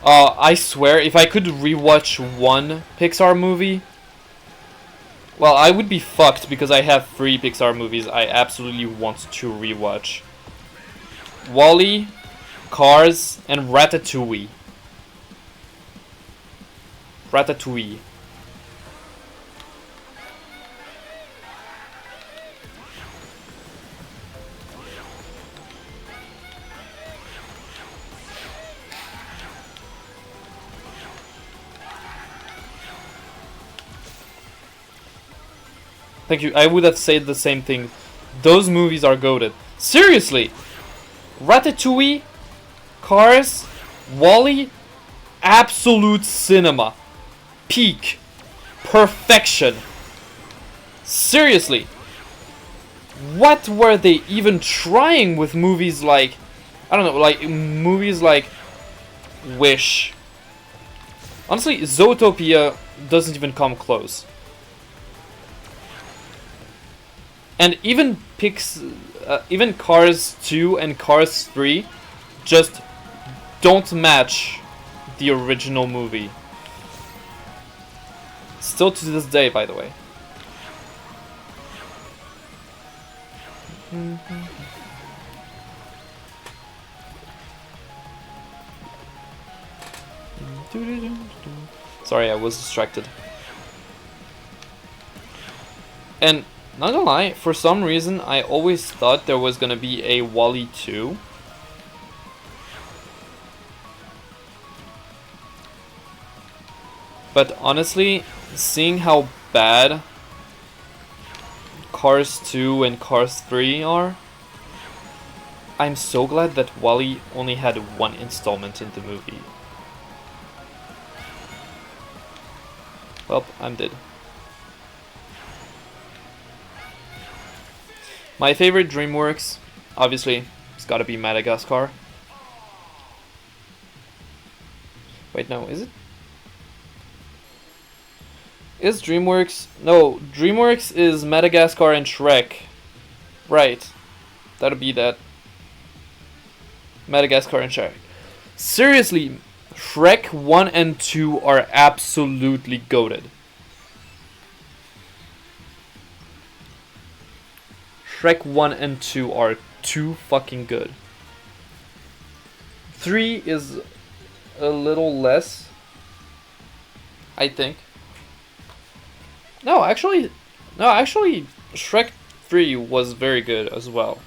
I swear, if I could rewatch one Pixar movie, well, I would be fucked because I have 3 Pixar movies I absolutely want to rewatch. WALL-E, Cars, and Ratatouille. Ratatouille. Thank you. I would have said the same thing. Those movies are goated. Seriously! Ratatouille, Cars, WALL-E, absolute cinema. Peak. Perfection. Seriously. What were they even trying with movies like... I don't know, like movies like Wish. Honestly, Zootopia doesn't even come close. And even even Cars 2 and Cars 3 just don't match the original movie. Still to this day, by the way. Sorry, I was distracted. And not gonna lie, for some reason I always thought there was gonna be a WALL-E 2. But honestly, seeing how bad Cars 2 and Cars 3 are, I'm so glad that WALL-E only had 1 installment in the movie. Well, I'm dead. My favorite DreamWorks, obviously, it's gotta be Madagascar. Wait, no, is it? Is DreamWorks? No, DreamWorks is Madagascar and Shrek. Right. That'll be that. Madagascar and Shrek. Seriously, Shrek 1 and 2 are absolutely goated. Shrek 1 and 2 are too fucking good. 3 is a little less, I think. No, actually, Shrek 3 was very good as well.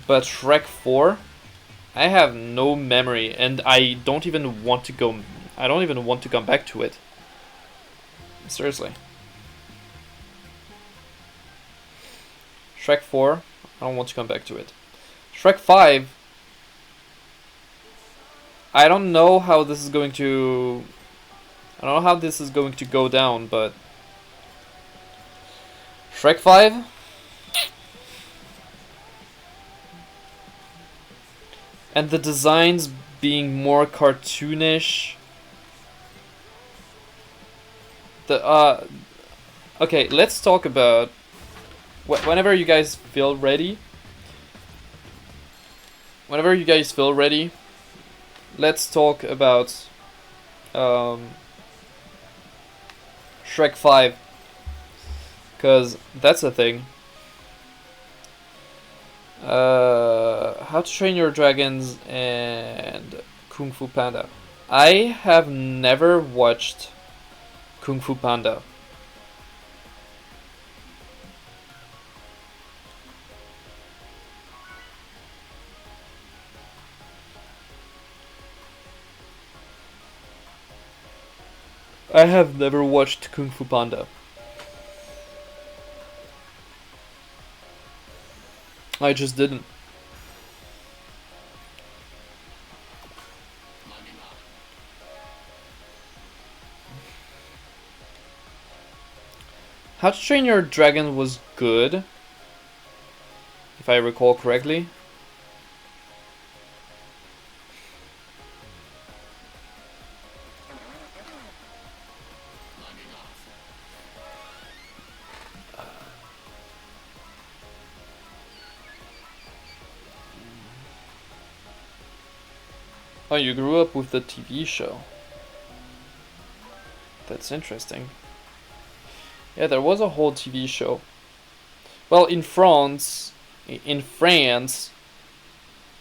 But Shrek 4, I have no memory, and I don't even want to go. I don't even want to come back to it. Seriously. Shrek 4, I don't want to come back to it. Shrek 5, I don't know how this is going to... I don't know how this is going to go down, but... Shrek 5... and the designs being more cartoonish. Okay, let's talk about... Whenever you guys feel ready, let's talk about Shrek 5, because that's a thing. How to Train Your Dragons and Kung Fu Panda. I have never watched Kung Fu Panda. I have never watched Kung Fu Panda. I just didn't. How to Train Your Dragon was good, if I recall correctly. Oh, you grew up with the TV show. That's interesting. Yeah, there was a whole TV show. Well, in France,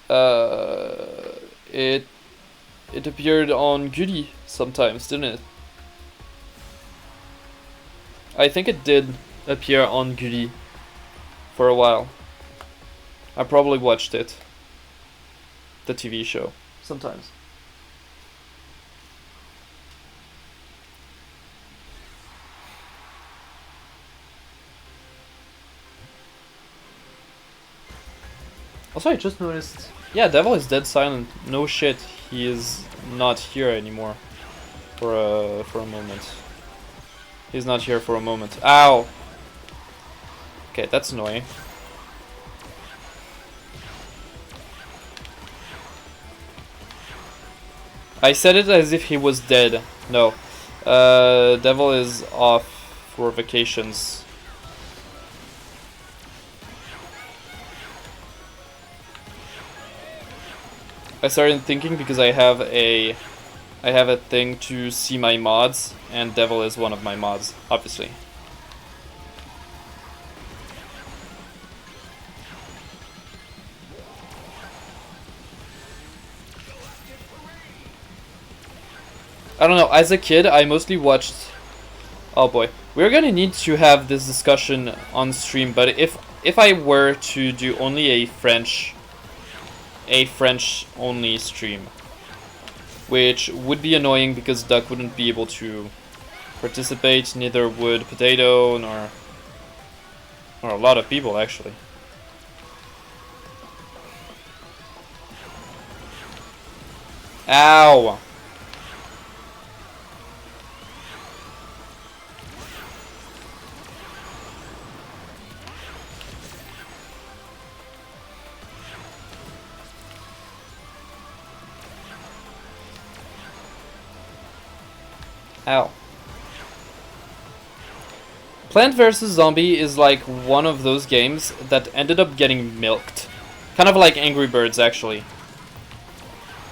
it appeared on Gulli sometimes, didn't it? I think it did appear on Gulli for a while. I probably watched it, the TV show, sometimes. Also, I just noticed, yeah, Devil is dead silent. No shit, he is not here anymore for a moment. He's not here for a moment. Ow! Okay, that's annoying. I said it as if he was dead. No. Devil is off for vacations. I started thinking because I have a thing to see my mods, and Devil is one of my mods, obviously. I don't know, as a kid I mostly watched... Oh boy. We're gonna need to have this discussion on stream, but if I were to do only a French only stream, which would be annoying because Duck wouldn't be able to participate, neither would Potato, nor a lot of people actually. Ow! Ow. Plant vs. Zombie is like one of those games that ended up getting milked. Kind of like Angry Birds, actually.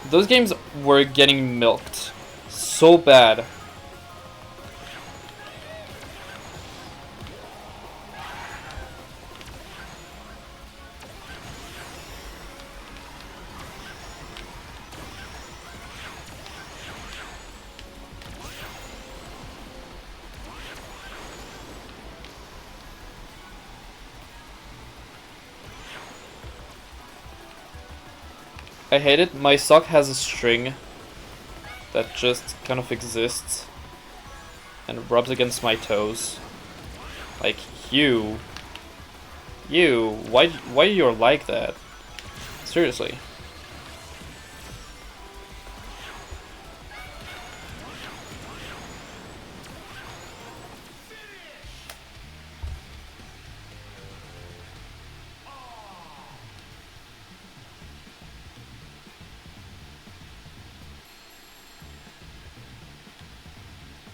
Those games were getting milked so bad. I hate it. My sock has a string that just kind of exists and rubs against my toes. Like, you, why you're like that? Seriously.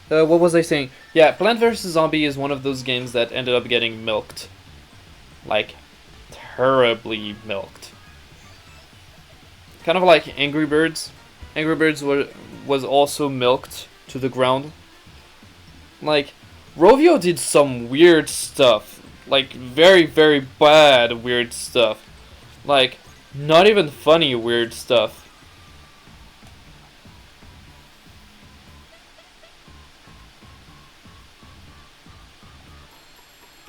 What was I saying? Yeah, Plant vs. Zombie is one of those games that ended up getting milked. Like, terribly milked. Kind of like Angry Birds. Angry Birds was also milked to the ground. Like, Rovio did some weird stuff. Like, very, very bad weird stuff. Like, not even funny weird stuff.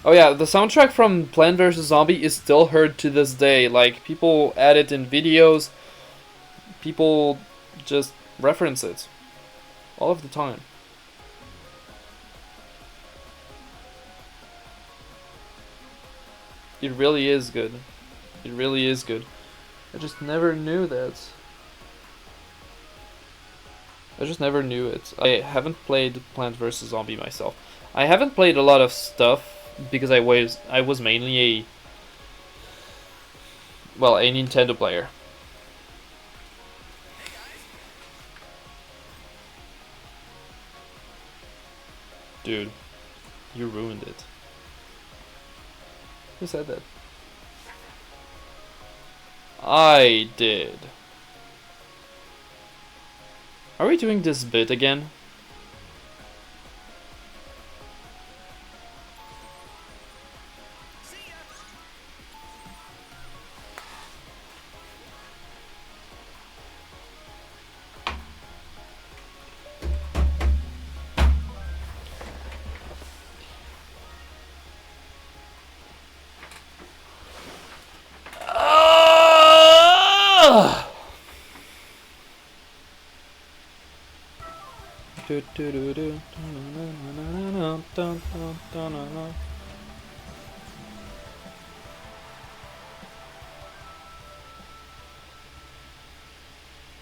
Oh yeah, the soundtrack from Plant vs. Zombie is still heard to this day. Like, people add it in videos, people just reference it all of the time. It really is good. It really is good. I just never knew that. I just never knew it. I haven't played Plant vs. Zombie myself. I haven't played a lot of stuff because I was mainly a Nintendo player. Dude, you ruined it. Who said that? I did. Are we doing this bit again?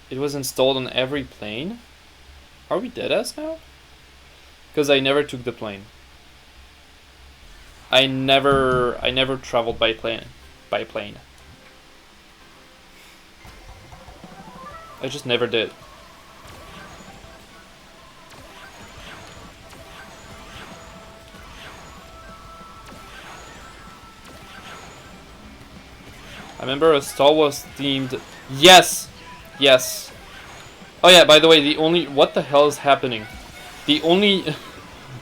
It was installed on every plane? Are we deadass now? Because I never took the plane. I never traveled by plane. I just never did. I remember a Star Wars themed. Yes! Yes. Oh yeah, by the way, the only. What the hell is happening? The only.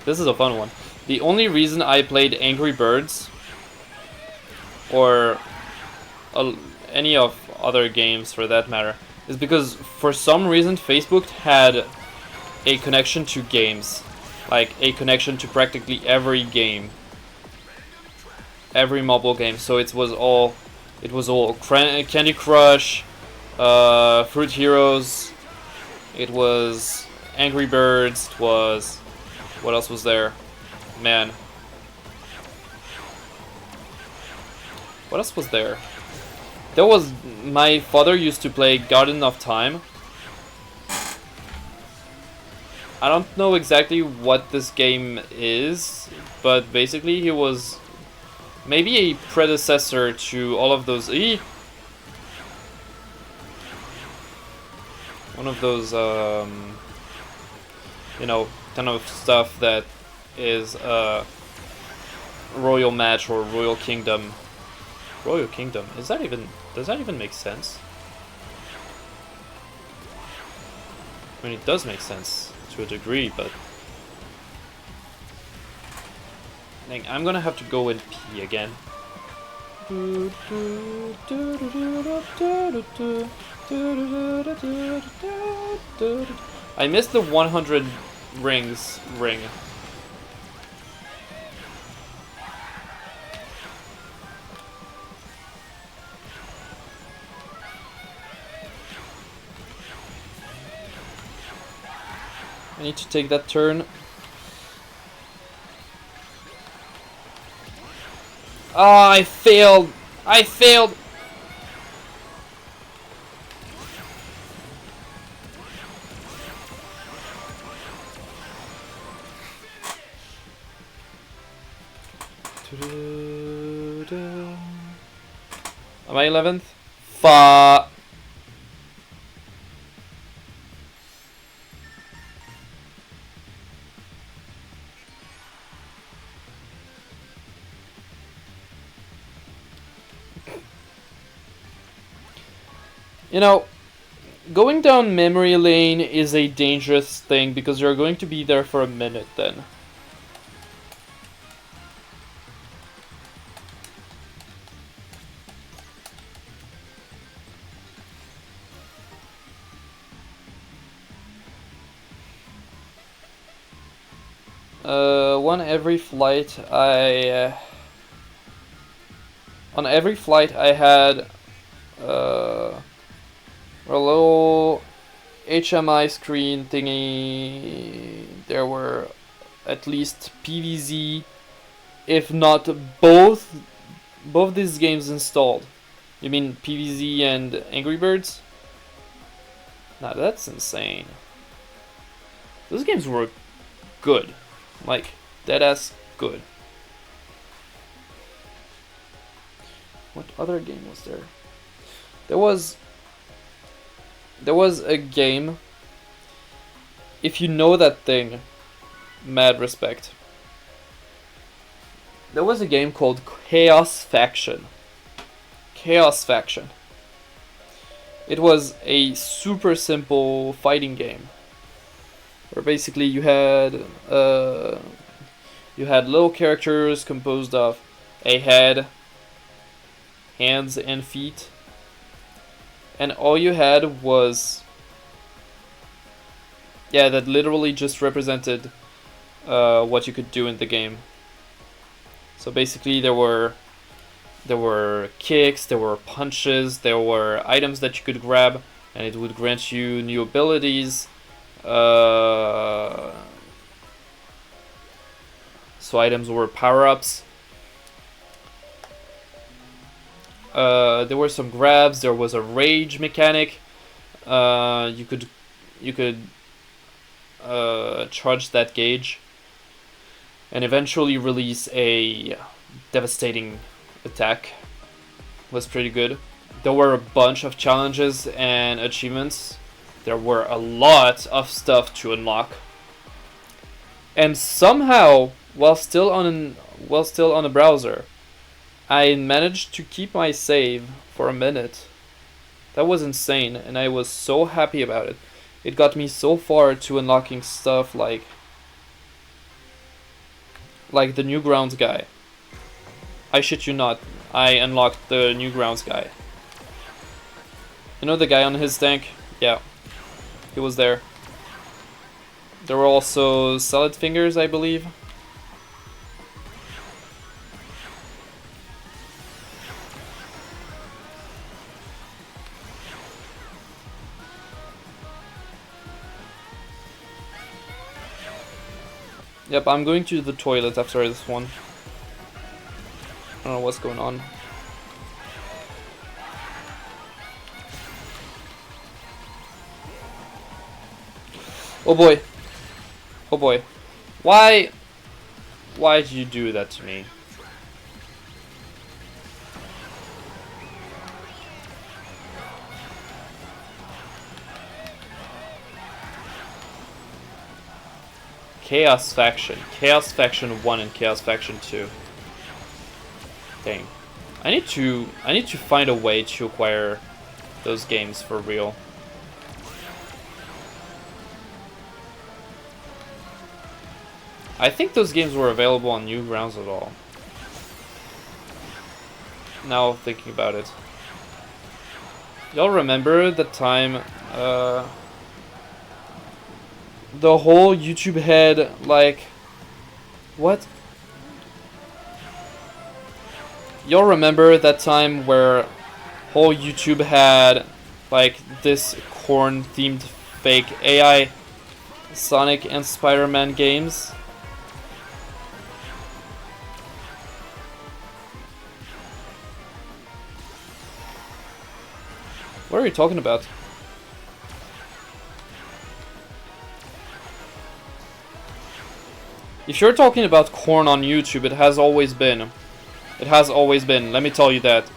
This is a fun one. The only reason I played Angry Birds, or any of other games for that matter, is because for some reason Facebook had a connection to games. Like a connection to practically every game. Every mobile game. So it was all Candy Crush, Fruit Heroes, it was Angry Birds, it was... What else was there? Man. What else was there? There was... My father used to play Garden of Time. I don't know exactly what this game is, but basically he was maybe a predecessor to all of those... One of those, you know, kind of stuff that is Royal Match or Royal Kingdom. Royal Kingdom, does that even make sense? I mean, it does make sense to a degree, but... Dang, I'm gonna have to go and pee again. I missed the 100 rings ring. I need to take that turn. Ah, I failed! I failed! Am I 11th? Fuck. You know, going down memory lane is a dangerous thing because you're going to be there for a minute then. On every flight I had a little HMI screen thingy. There were at least PVZ, if not both these games installed. You mean PVZ and Angry Birds? Now that's insane. Those games were good. Like, deadass good. What other game was there? There was a game. If you know that thing, mad respect. There was a game called Chaos Faction. Chaos Faction. It was a super simple fighting game, where basically you had little characters composed of a head, hands and feet, and all you had was, yeah, that literally just represented what you could do in the game. So basically there were kicks, there were punches, there were items that you could grab and it would grant you new abilities. So items were power-ups. There were some grabs, there was a rage mechanic. You could charge that gauge and eventually release a devastating attack. Was pretty good. There were a bunch of challenges and achievements. There were a lot of stuff to unlock. And somehow, while still on a browser, I managed to keep my save for a minute. That was insane, and I was so happy about it. It got me so far to unlocking stuff like the Newgrounds guy. I shit you not, I unlocked the Newgrounds guy. You know the guy on his tank? Yeah, he was there. There were also salad fingers, I believe. Yep, I'm going to the toilet after this one. I don't know what's going on. Oh boy. Oh boy. Why did you do that to me? Chaos Faction 1 and Chaos Faction 2. Dang. I need to find a way to acquire those games for real. I think those games were available on Newgrounds at all. Now thinking about it. Y'all remember the time the whole YouTube had like what? Y'all remember that time where whole YouTube had like this corn themed fake AI Sonic and Spider-Man games? What are you talking about? If you're talking about corn on YouTube, it has always been. It has always been, let me tell you that.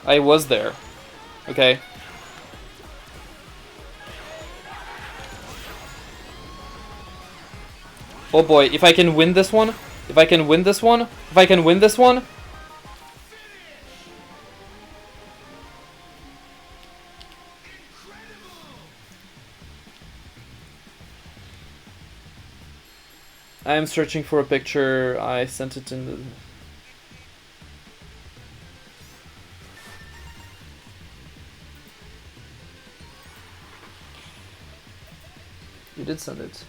I was there. Okay? Oh boy, if I can win this one, if I can win this one, if I can win this one. I am searching for a picture. I sent it in the... did send it.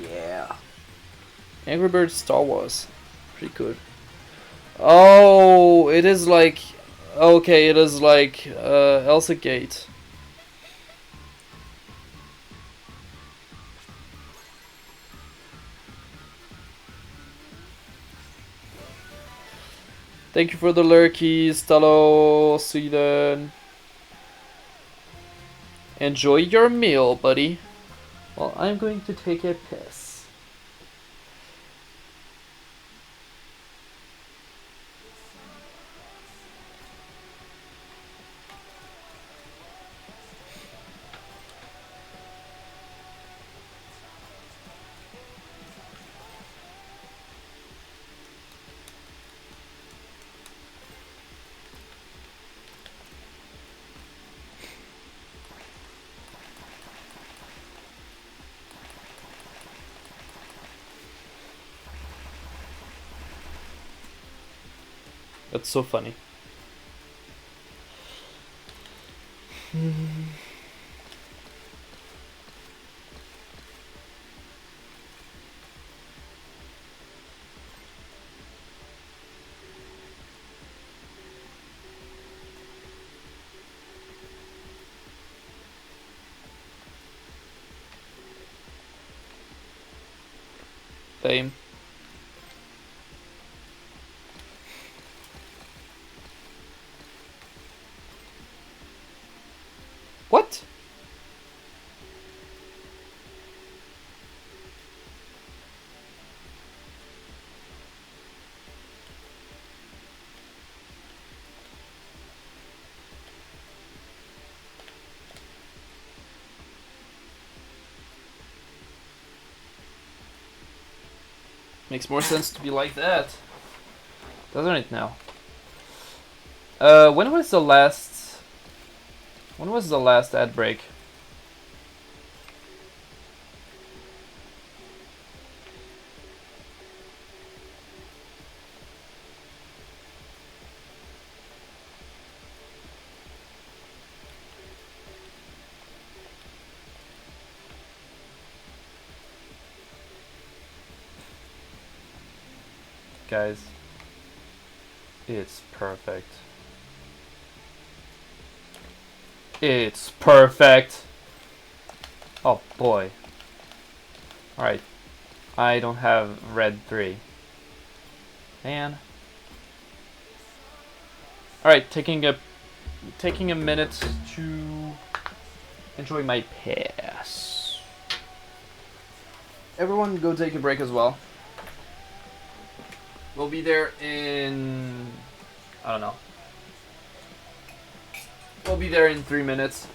Yeah. Angry Birds Star Wars. Pretty good. Oh, it is like... Okay, it is like Elsa Gate. Thank you for the lurkies, Talo, Sweden. Enjoy your meal, buddy. Well, I'm going to take a piss. That's so funny. Same. What? Makes more sense to be like that, doesn't it now? When was the last ad break? Guys, it's perfect. It's perfect. Oh boy. Alright. I don't have red 3. Man. Alright, taking a minute to enjoy my pass. Everyone go take a break as well. We'll be there in... I don't know. We'll be there in 3 minutes.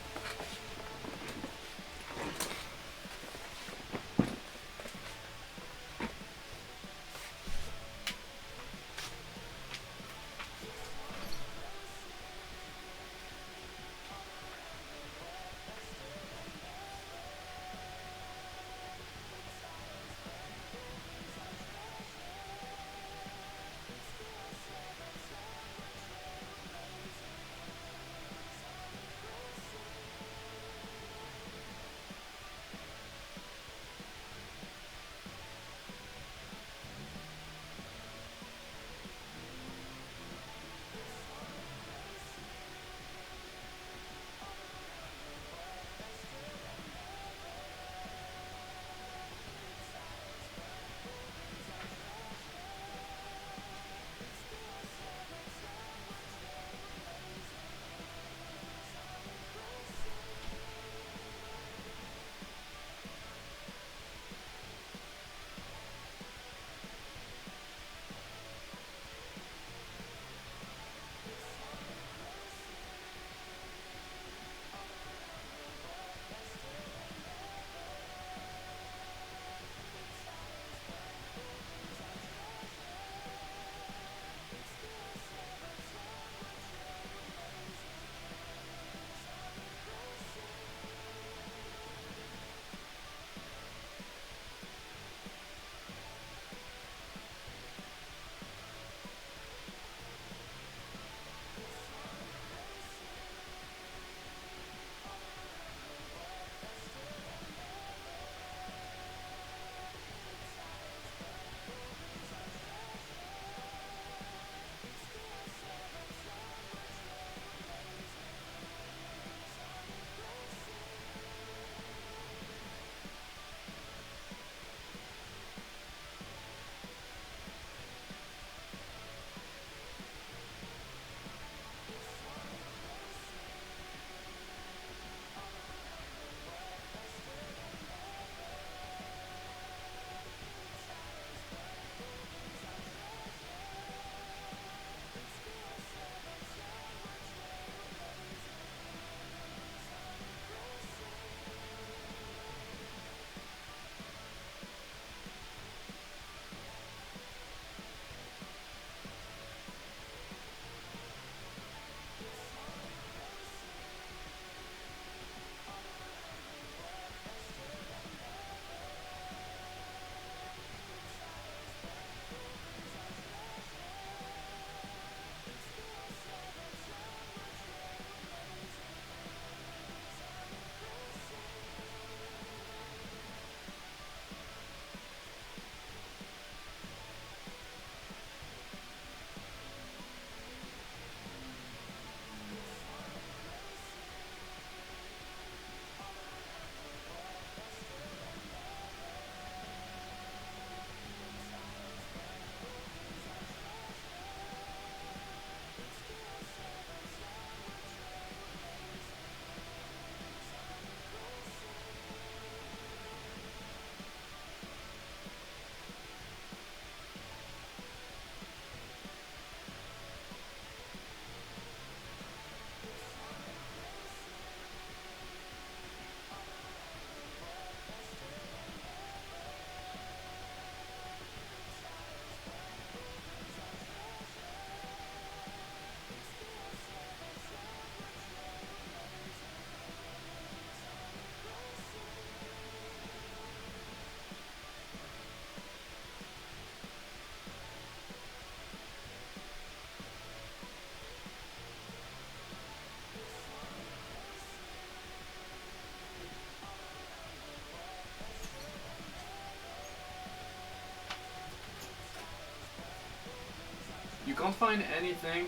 can't find anything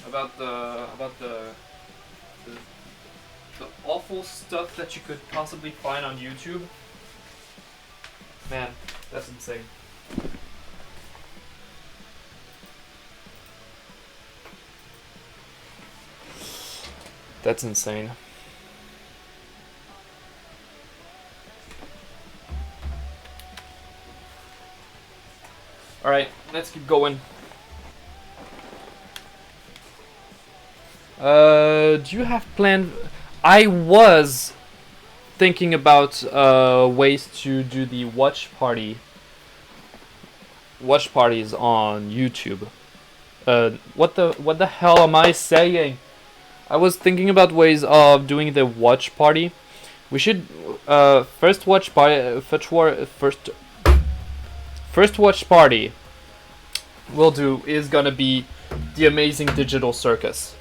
about the awful stuff that you could possibly find on YouTube, man, that's insane. That's insane. Alright, let's keep going. Do you have planned... I was thinking about ways to do the watch parties on YouTube. What the hell am I saying? I was thinking about ways of doing the watch party. We should first watch party we'll do is gonna be the Amazing Digital Circus.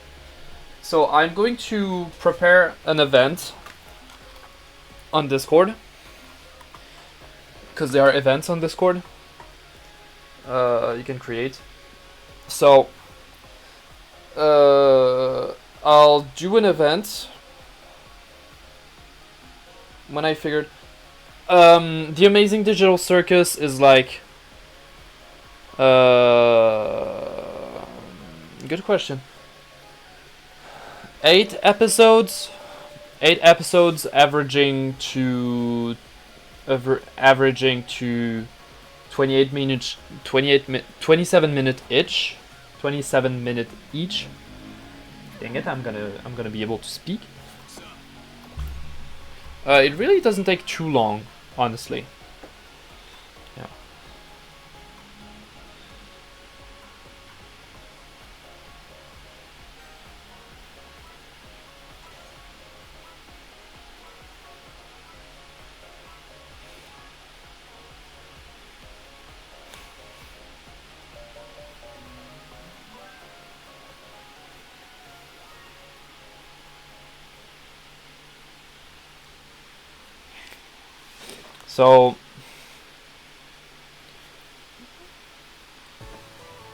So I'm going to prepare an event on Discord, because there are events on Discord you can create. So I'll do an event when I figured the Amazing Digital Circus is like good question. 8 episodes averaging to 27 minutes each. 27 minutes each. Dang it, I'm gonna be able to speak. It really doesn't take too long, honestly. Yeah.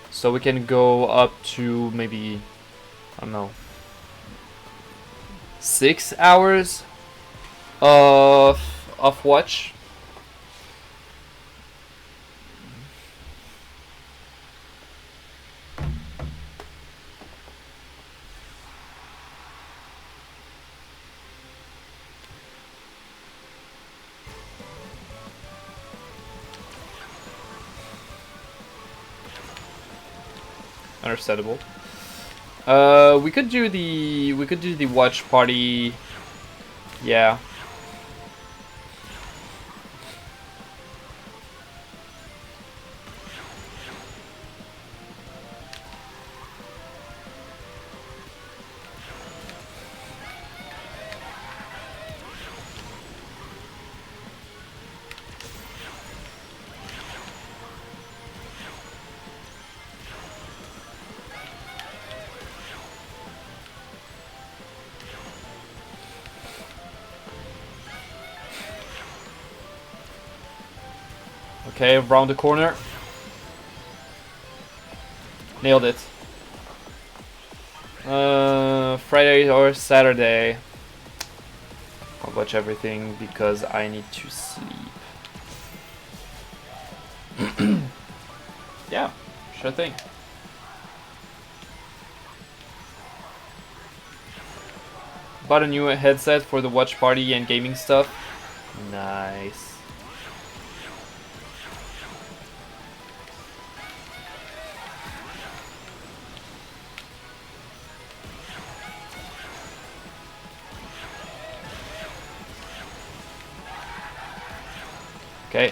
So we can go up to maybe, I don't know, 6 hours of watch. Understandable. We could do the watch party. Yeah. Okay, around the corner. Nailed it. Friday or Saturday. I'll watch everything because I need to sleep. Yeah, sure thing. Bought a new headset for the watch party and gaming stuff. Nice. Okay.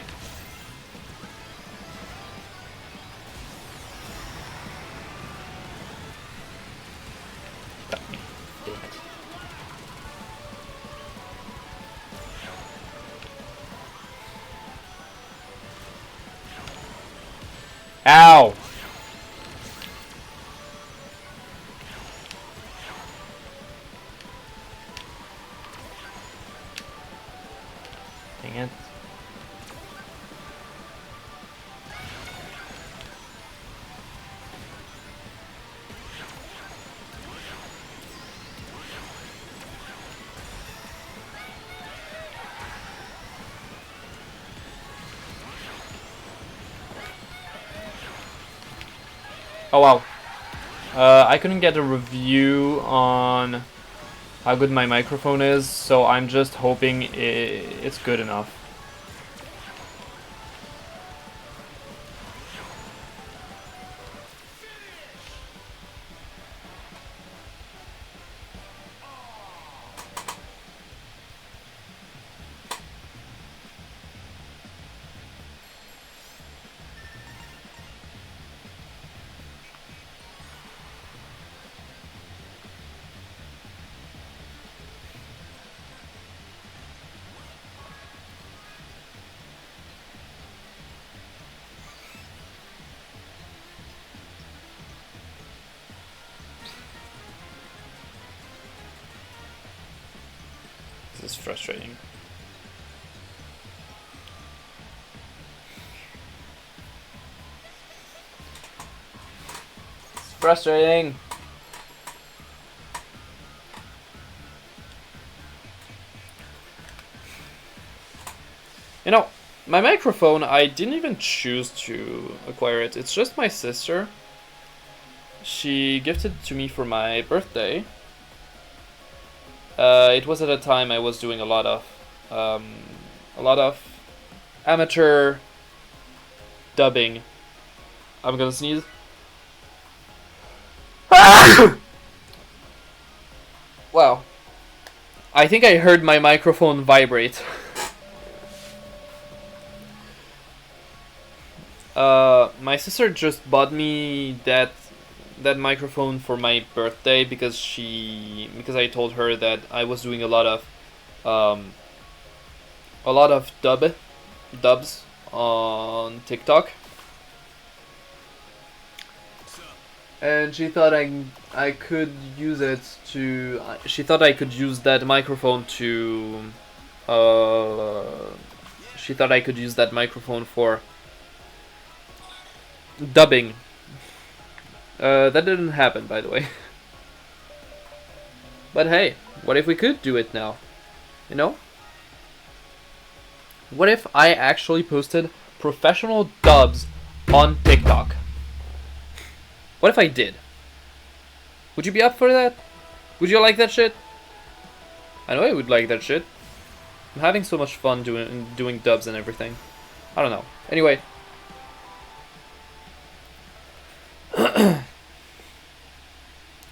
Got me. Damn it. Ow! Dang it. Oh wow. I couldn't get a review on how good my microphone is, so I'm just hoping it's good enough. This is frustrating. It's frustrating. You know, my microphone, I didn't even choose to acquire it. It's just my sister. She gifted it to me for my birthday. It was at a time I was doing a lot of amateur dubbing. I'm gonna sneeze. Wow. I think I heard my microphone vibrate. My sister just bought me that microphone for my birthday because I told her that I was doing a lot of dubs on TikTok, and she thought I could use it to. She thought I could use that microphone to. She thought I could use that microphone for dubbing. That didn't happen, by the way. But hey, what if we could do it now? You know? What if I actually posted professional dubs on TikTok? What if I did? Would you be up for that? Would you like that shit? I know I would like that shit. I'm having so much fun doing dubs and everything. I don't know. Anyway.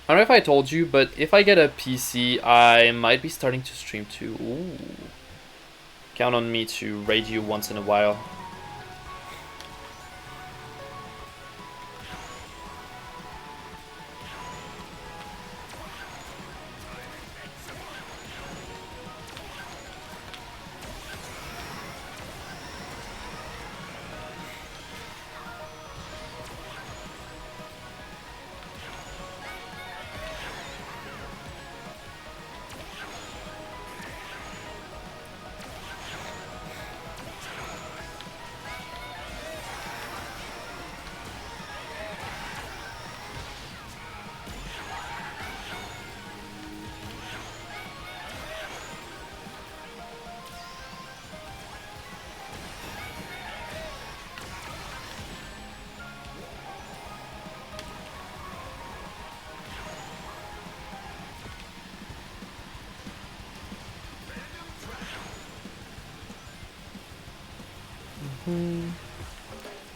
I don't know if I told you, but if I get a PC, I might be starting to stream too. Ooh. Count on me to raid you once in a while.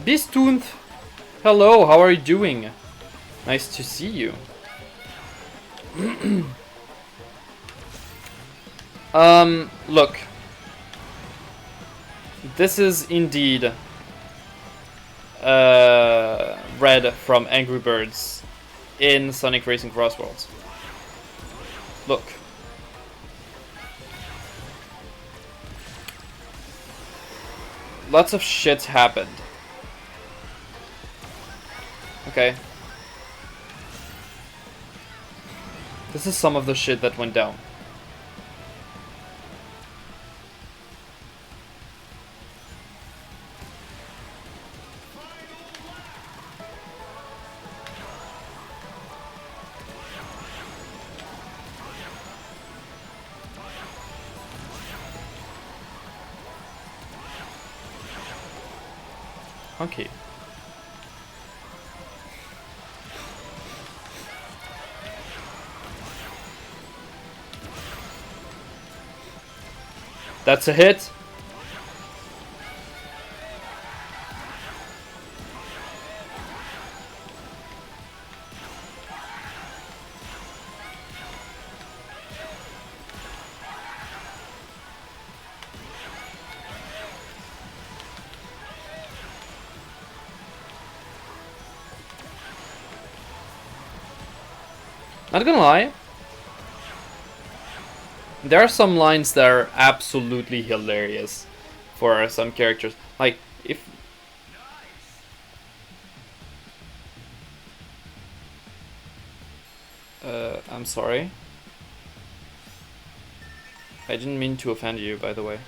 Beastooth! Hello, how are you doing? Nice to see you. Look. This is indeed Red from Angry Birds in Sonic Racing CrossWorlds. Look. Lots of shit happened. Okay. This is some of the shit that went down. Okay. That's a hit. Not gonna lie, there are some lines that are absolutely hilarious for some characters. Like, if... I'm sorry. I didn't mean to offend you, by the way.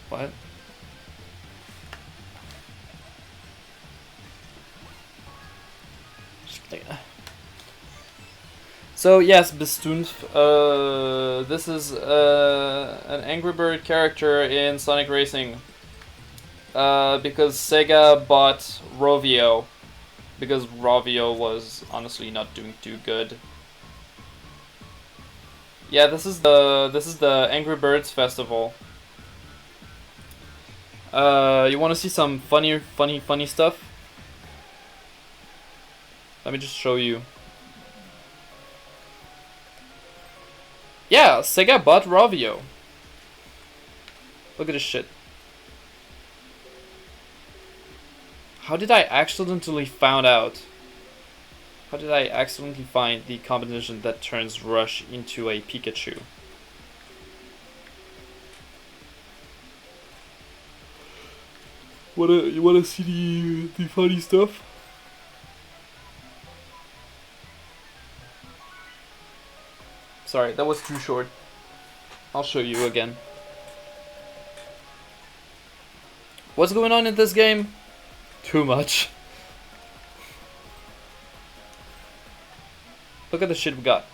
What? So yes, Bestumpf, this is an Angry Bird character in Sonic Racing. Because Sega bought Rovio, because Rovio was honestly not doing too good. Yeah, this is the Angry Birds Festival. You want to see some funny stuff? Let me just show you. Yeah, Sega bought Rovio. Look at this shit. How did I accidentally find out? How did I accidentally find the combination that turns Rush into a Pikachu? You wanna see the funny stuff? Sorry, that was too short. I'll show you again. What's going on in this game? Too much. Look at the shit we got.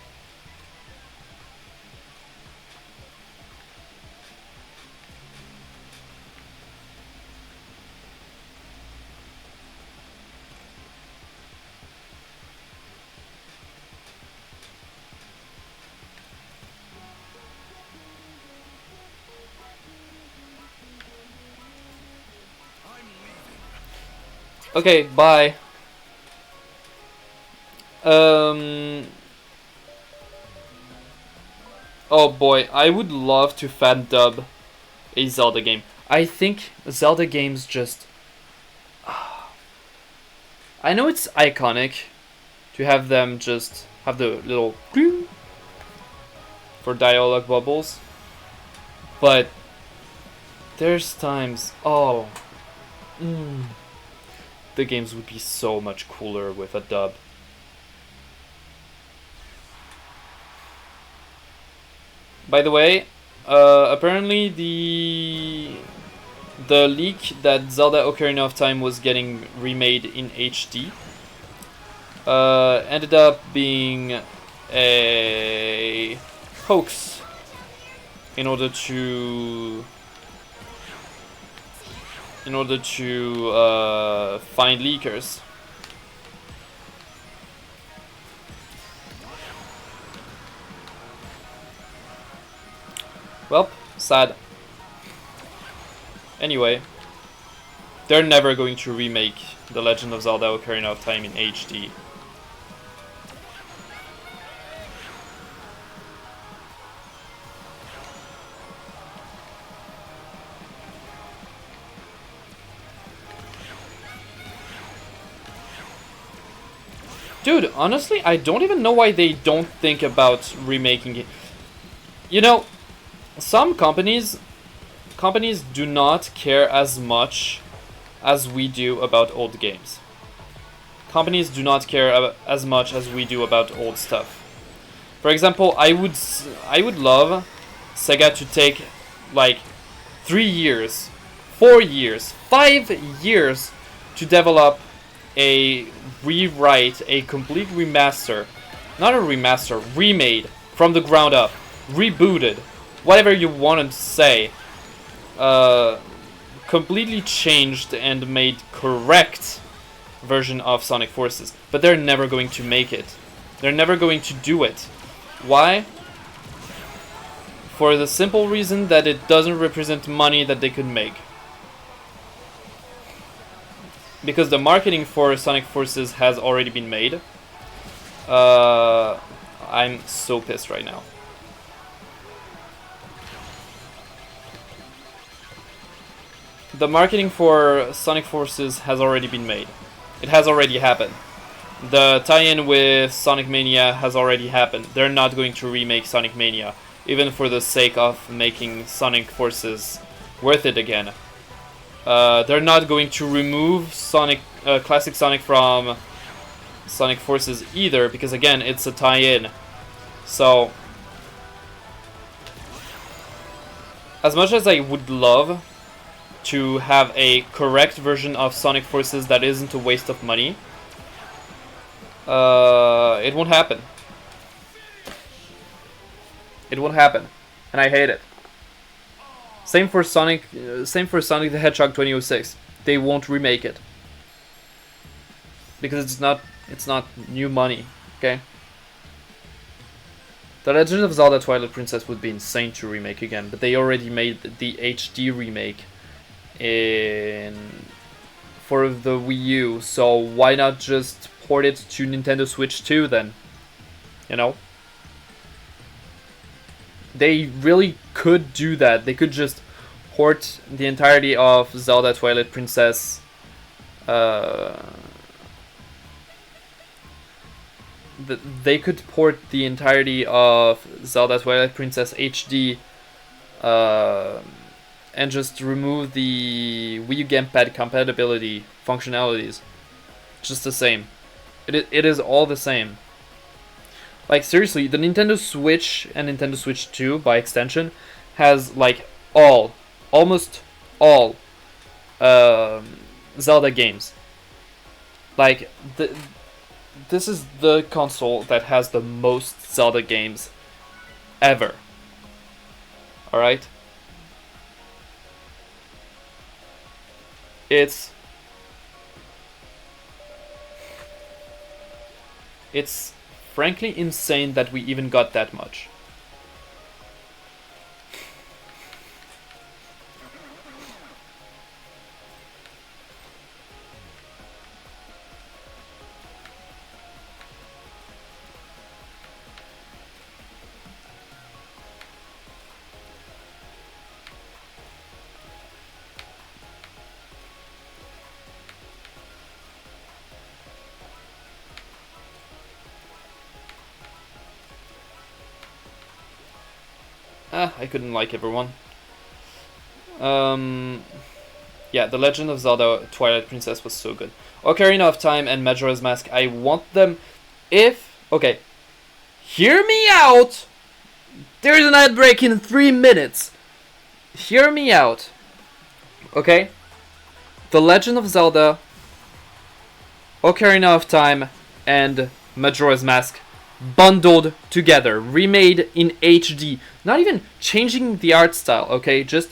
Okay, bye. Oh boy, I would love to fan dub a Zelda game. I think Zelda games just... I know it's iconic to have them just have the little for dialogue bubbles, but there's times... Oh... The games would be so much cooler with a dub. By the way, apparently the leak that Zelda Ocarina of Time was getting remade in HD ended up being a hoax in order to find leakers. Well, sad. Anyway, they're never going to remake The Legend of Zelda Ocarina of Time in HD. Dude, honestly, I don't even know why they don't think about remaking it. You know, some companies do not care as much as we do about old games. Companies do not care as much as we do about old stuff. For example, I would love Sega to take like 3 years, 4 years, 5 years to develop a rewrite, a complete remaster, not a remaster, remade from the ground up, rebooted, whatever you want to say, completely changed and made correct version of Sonic Forces. But they're never going to make it. They're never going to do it. Why? For the simple reason that it doesn't represent money that they could make. Because the marketing for Sonic Forces has already been made. I'm so pissed right now. The marketing for Sonic Forces has already been made. It has already happened. The tie-in with Sonic Mania has already happened. They're not going to remake Sonic Mania, even for the sake of making Sonic Forces worth it again. They're not going to remove Classic Sonic from Sonic Forces either, because again, it's a tie-in. So, as much as I would love to have a correct version of Sonic Forces that isn't a waste of money, it won't happen. It won't happen, and I hate it. Same for Sonic the Hedgehog 2006. They won't remake it because it's not new money. Okay. The Legend of Zelda Twilight Princess would be insane to remake again, but they already made the HD remake for the Wii U, so why not just port it to Nintendo Switch 2 then? You know? They really could do that. They could just port the entirety of Zelda Twilight Princess they could port the entirety of Zelda Twilight Princess HD and just remove the Wii U Gamepad compatibility functionalities. Just the same. It is all the same. Like, seriously, the Nintendo Switch and Nintendo Switch 2, by extension, has, like, almost all Zelda games. Like, this is the console that has the most Zelda games ever. Alright? It's frankly insane that we even got that much. I couldn't like everyone. Yeah, The Legend of Zelda Twilight Princess was so good. Ocarina of Time and Majora's Mask, I want them okay, hear me out! There's an ad break in 3 minutes! Hear me out. Okay? The Legend of Zelda, Ocarina of Time, and Majora's Mask bundled together, remade in HD, not even changing the art style, okay, just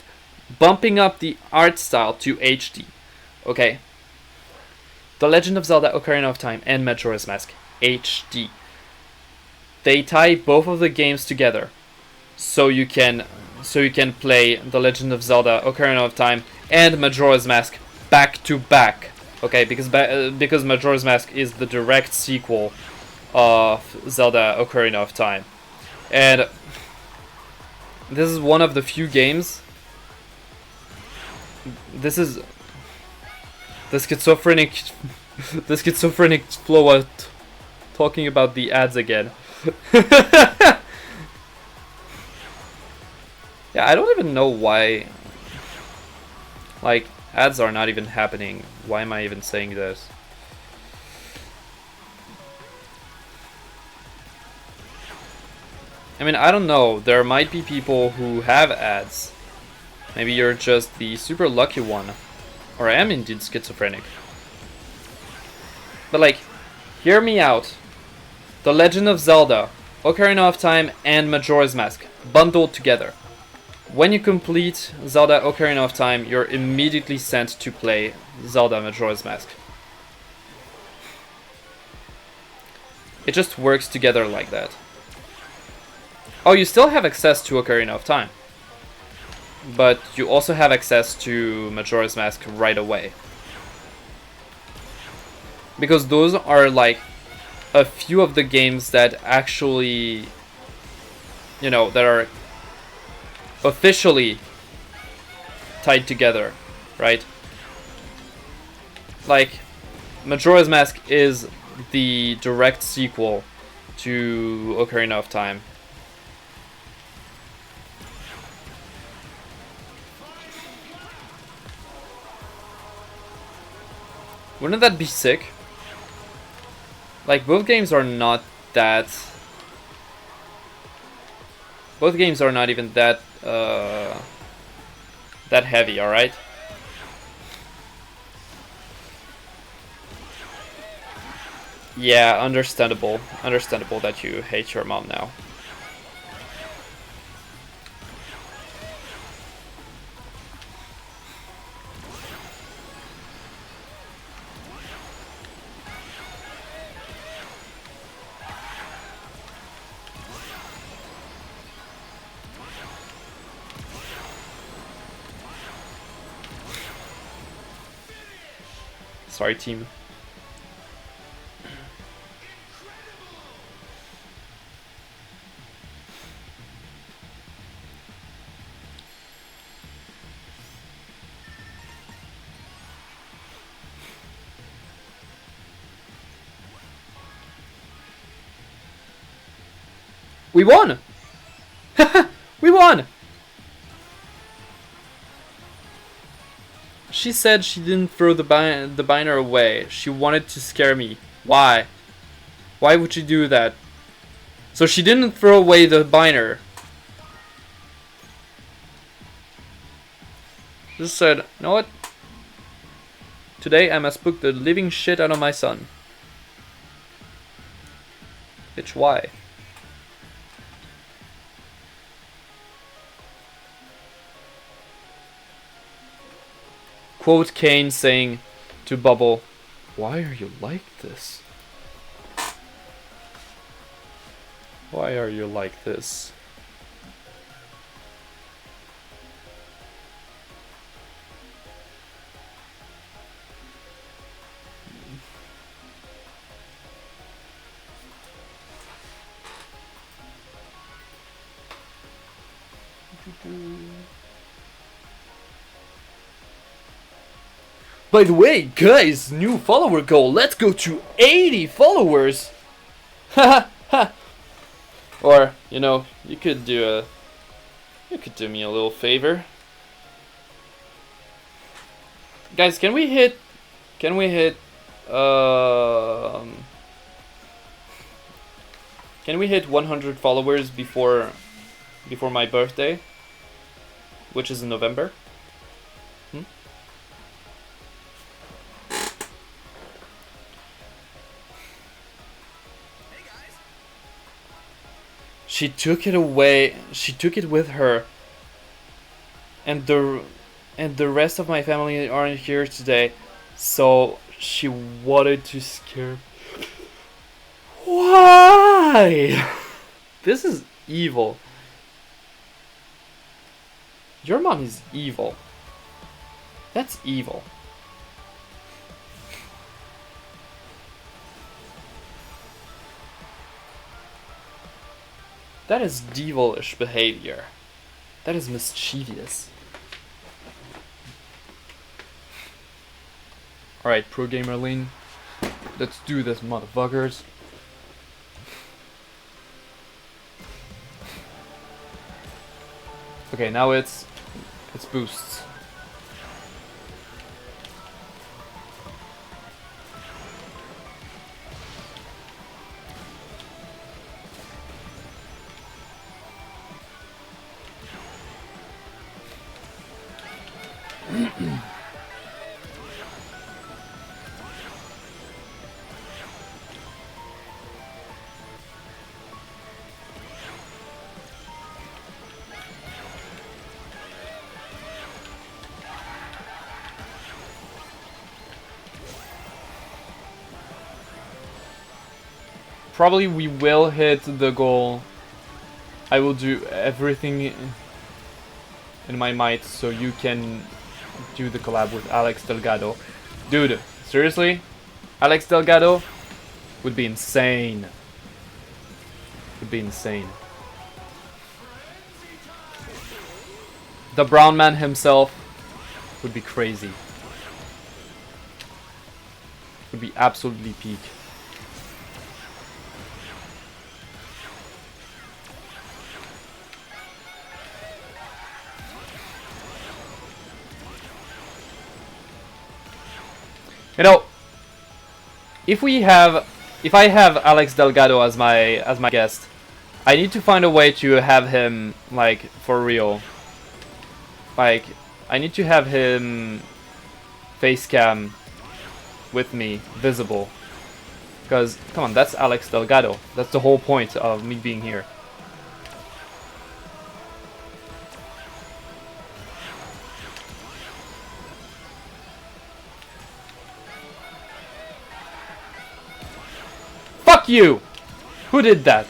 bumping up the art style to HD, okay. The Legend of Zelda Ocarina of Time and Majora's Mask HD. They tie both of the games together, so you can play The Legend of Zelda Ocarina of Time and Majora's Mask back to back, okay, because Majora's Mask is the direct sequel of Zelda Ocarina of Time. And this is one of the few games. This is the schizophrenic Flowa talking about the ads again. Yeah, I don't even know why, like, ads are not even happening. Why am I even saying this? I mean, I don't know. There might be people who have ads. Maybe you're just the super lucky one. Or I am indeed schizophrenic. But, like, hear me out. The Legend of Zelda, Ocarina of Time, and Majora's Mask bundled together. When you complete Zelda Ocarina of Time, you're immediately sent to play Zelda Majora's Mask. It just works together like that. Oh, you still have access to Ocarina of Time. But you also have access to Majora's Mask right away. Because those are like a few of the games that actually, you know, that are officially tied together, right? Like, Majora's Mask is the direct sequel to Ocarina of Time. Wouldn't that be sick? Like, both games are not that... Both games are not even that, that heavy, alright? Yeah, understandable. Understandable that you hate your mom now. Sorry, team. We won! We won! She said she didn't throw the binder away. She wanted to scare me. Why? Why would she do that? So she didn't throw away the binder. Just said, you know what? Today I must spook the living shit out of my son. Bitch, why? Quote Kane saying to Bubble, "Why are you like this? Why are you like this?" By the way, guys, new follower goal. Let's go to 80 followers. Haha. Or, you know, you could do me a little favor. Guys, can we hit 100 followers before my birthday, which is in November? She took it away. She took it with her. And the rest of my family aren't here today, so she wanted to scare. Why? This is evil. Your mom is evil. That's evil. That is devilish behavior. That is mischievous. Alright, Pro Gamer Lean. Let's do this, motherfuckers. Okay, now it's boosts. Probably we will hit the goal I will do everything in my might so you can do the collab with Alex Delgado. Dude, seriously? Alex Delgado would be insane. Would be insane. The brown man himself would be crazy. Would be absolutely peak. You know, if I have Alex Delgado as my guest, I need to find a way to have him like for real. Like, I need to have him face cam with me, visible. Because, come on, that's Alex Delgado. That's the whole point of me being here. Fuck you! Who did that?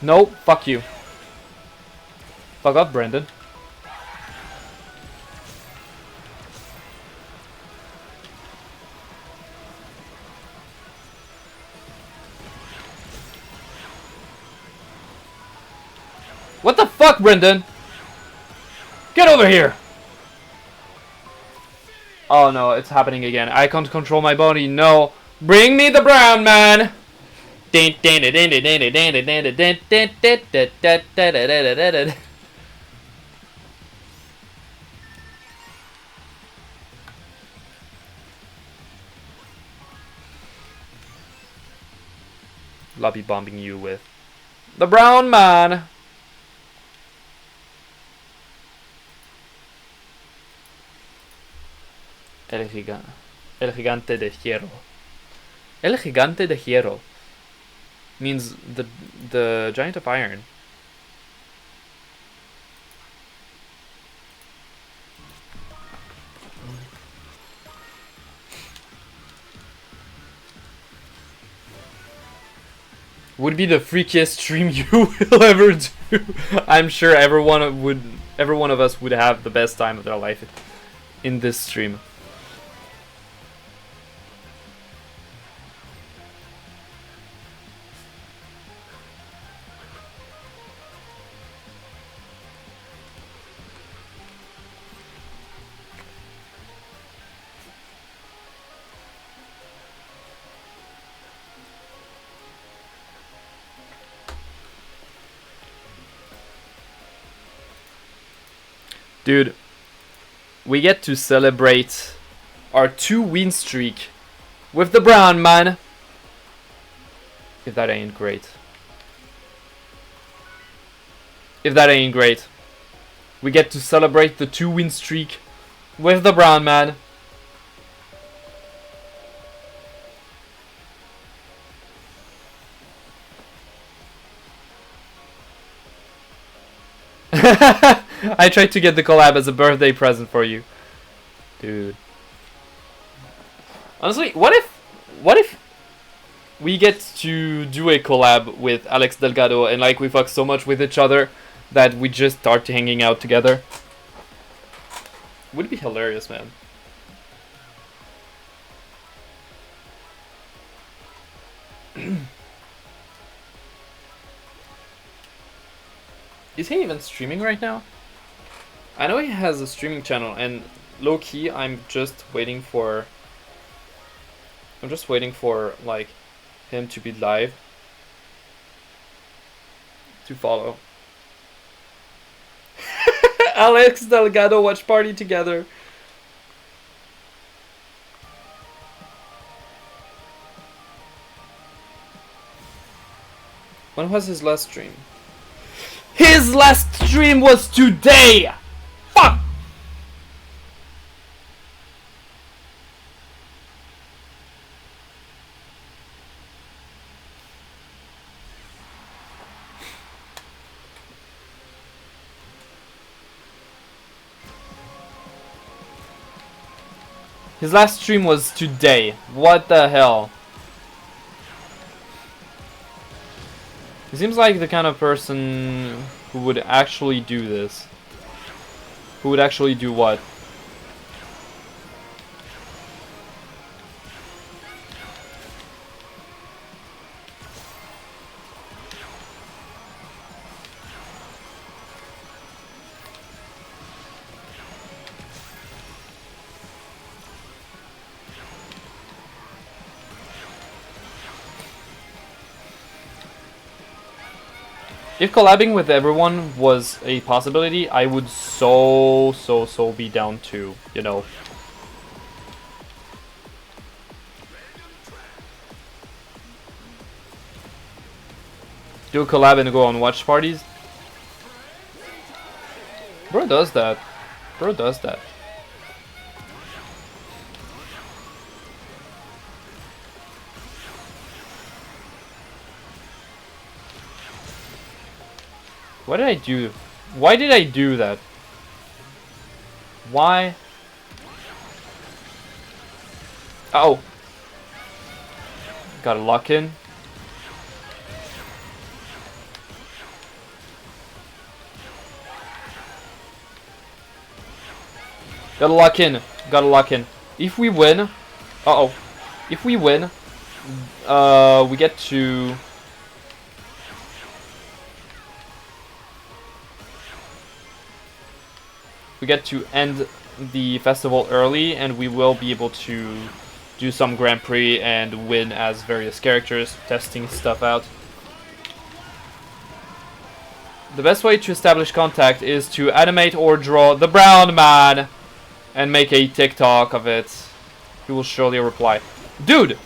No, fuck you. Fuck off, Brendan. What the fuck, Brendan? Get over here! Oh no, it's happening again. I can't control my body. No. Bring me the brown man! Lobby bombing you with the brown man. El gigante de hierro. El gigante de hierro means the giant of iron. Would be the freakiest stream you will ever do. I'm sure every one of us would have the best time of their life in this stream. Dude, we get to celebrate our 2-win streak with the brown man. If that ain't great. If that ain't great. We get to celebrate the 2-win streak with the brown man. I tried to get the collab as a birthday present for you. Dude. Honestly, what if we get to do a collab with Alex Delgado and like we fuck so much with each other that we just start hanging out together? Would be hilarious, man. Is he even streaming right now? I know he has a streaming channel, and low-key, I'm just waiting for like him to be live to follow. Alex Delgado watch party together. When was his last stream? His last stream was today! Fuck! His last stream was today. What the hell? He seems like the kind of person who would actually do this. Who would actually do what? If collabing with everyone was a possibility, I would so be down to, you know. Do a collab and go on watch parties? Bro does that. Bro does that. What did I do? Why did I do that? Why? Oh. Gotta lock in. Gotta lock in. Gotta lock in. If we win... Uh-oh. If we win... we get to... We get to end the festival early, and we will be able to do some Grand Prix and win as various characters, testing stuff out. The best way to establish contact is to animate or draw the brown man and make a TikTok of it. He will surely reply. Dude!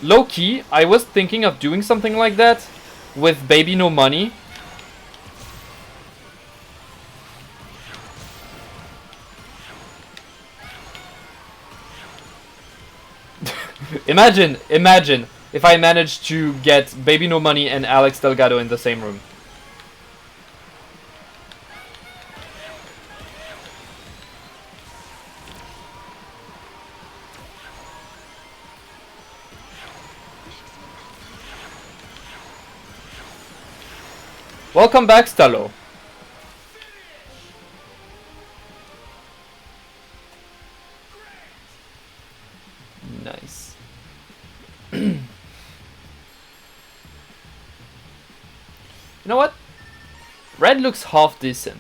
Low-key, I was thinking of doing something like that with Baby No Money. Imagine if I managed to get Baby No Money and Alex Delgado in the same room. Welcome back, Stalo. Nice. You know what? Red looks half decent.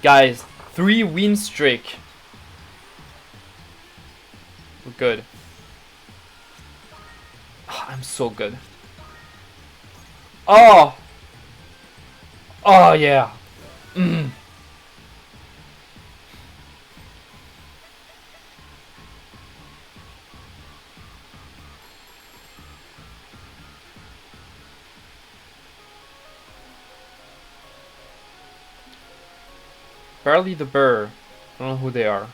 Guys, 3-win streak. We're good. Oh, I'm so good. Oh! Oh, yeah. Mm. Barley the Burr. I don't know who they are.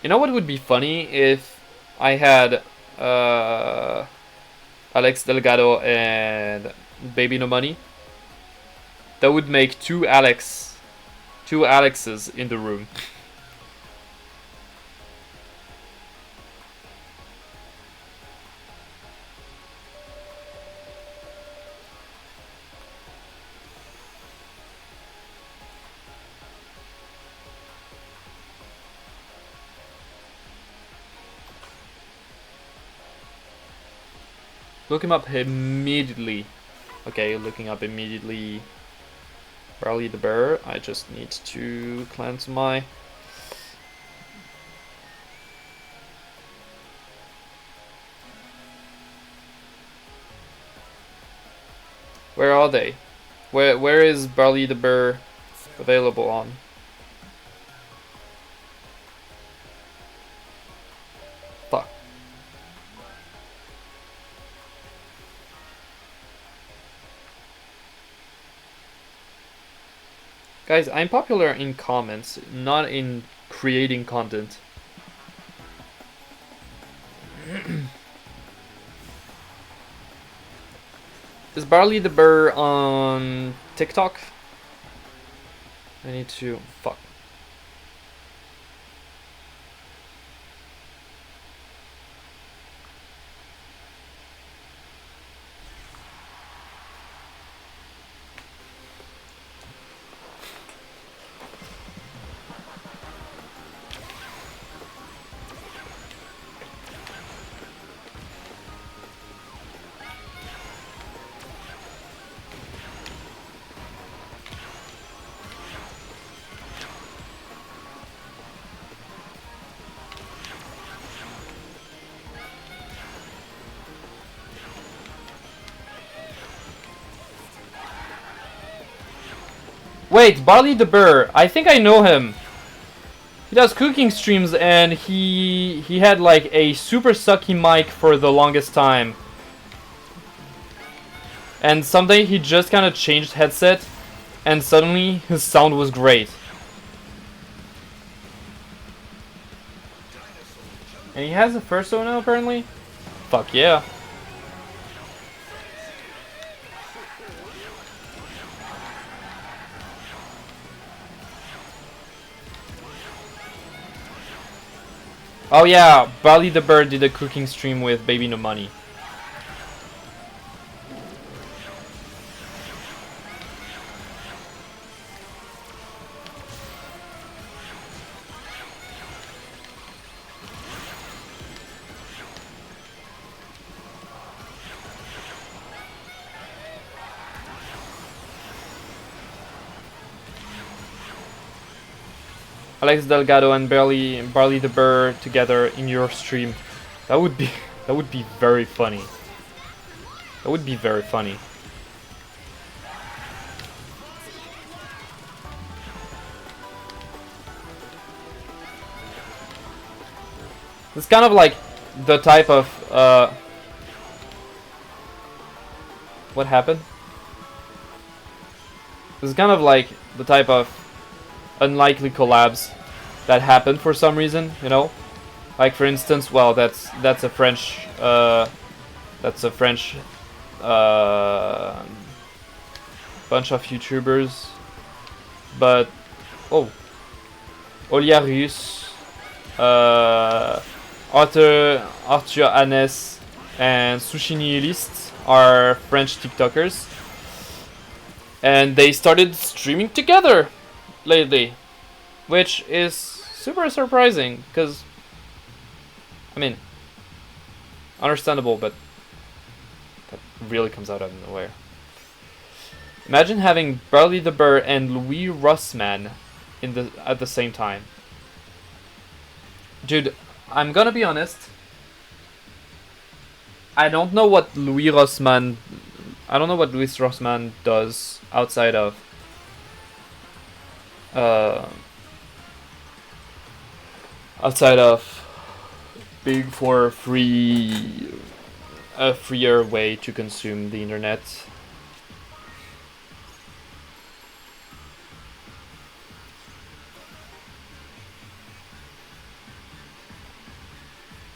You know what would be funny if I had Alex Delgado and Baby No Money? That would make two Alexes in the room. Look him up immediately. Okay, looking up immediately. Barley the Bear. I just need to cleanse my... Where are they? Where is Barley the Bear available on? Fuck. Guys, I'm popular in comments, not in creating content. Is Barley the Burr on TikTok? I need to... Fuck. Wait, Barley the Burr. I think I know him. He does cooking streams and he had like a super sucky mic for the longest time. And someday he just kind of changed headset and suddenly his sound was great. And he has a first now apparently? Fuck yeah. Oh yeah, Barley the Bird did a cooking stream with Baby No Money. Alex Delgado and Barley the Burr together in your stream. That would be very funny. That would be very funny. It's kind of like the type of what happened? It's kind of like the type of unlikely collabs that happen for some reason, you know, like for instance, well, that's a French bunch of YouTubers, but oh, Oliarius, Arthur Hannes, and Sushi Nihilist are French TikTokers, and they started streaming together lately, which is super surprising because, I mean, understandable, but that really comes out of nowhere. Imagine having Barley the Burr and Louis Rossmann at the same time. Dude, I'm gonna be honest. I don't know what Louis Rossmann does outside of being for a freer way to consume the internet.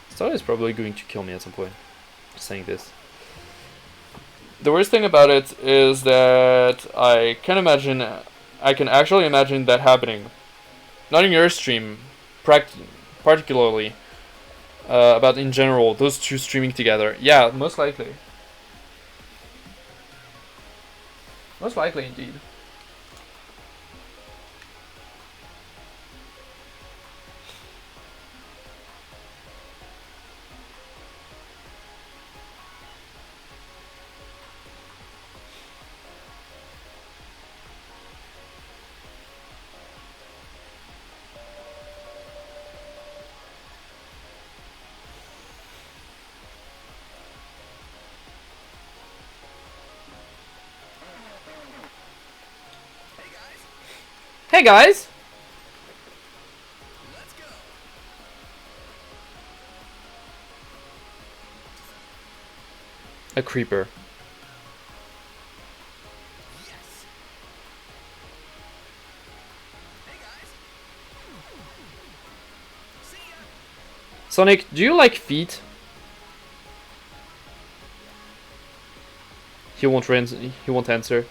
Star is probably going to kill me at some point. Just saying this. The worst thing about it is that I can actually imagine that happening. Not in your stream, particularly, but in general, those two streaming together. Yeah, most likely. Most likely, indeed. Hey guys! Let's go. A creeper. Yes. Hey guys. See ya. Sonic, do you like feet? He won't answer.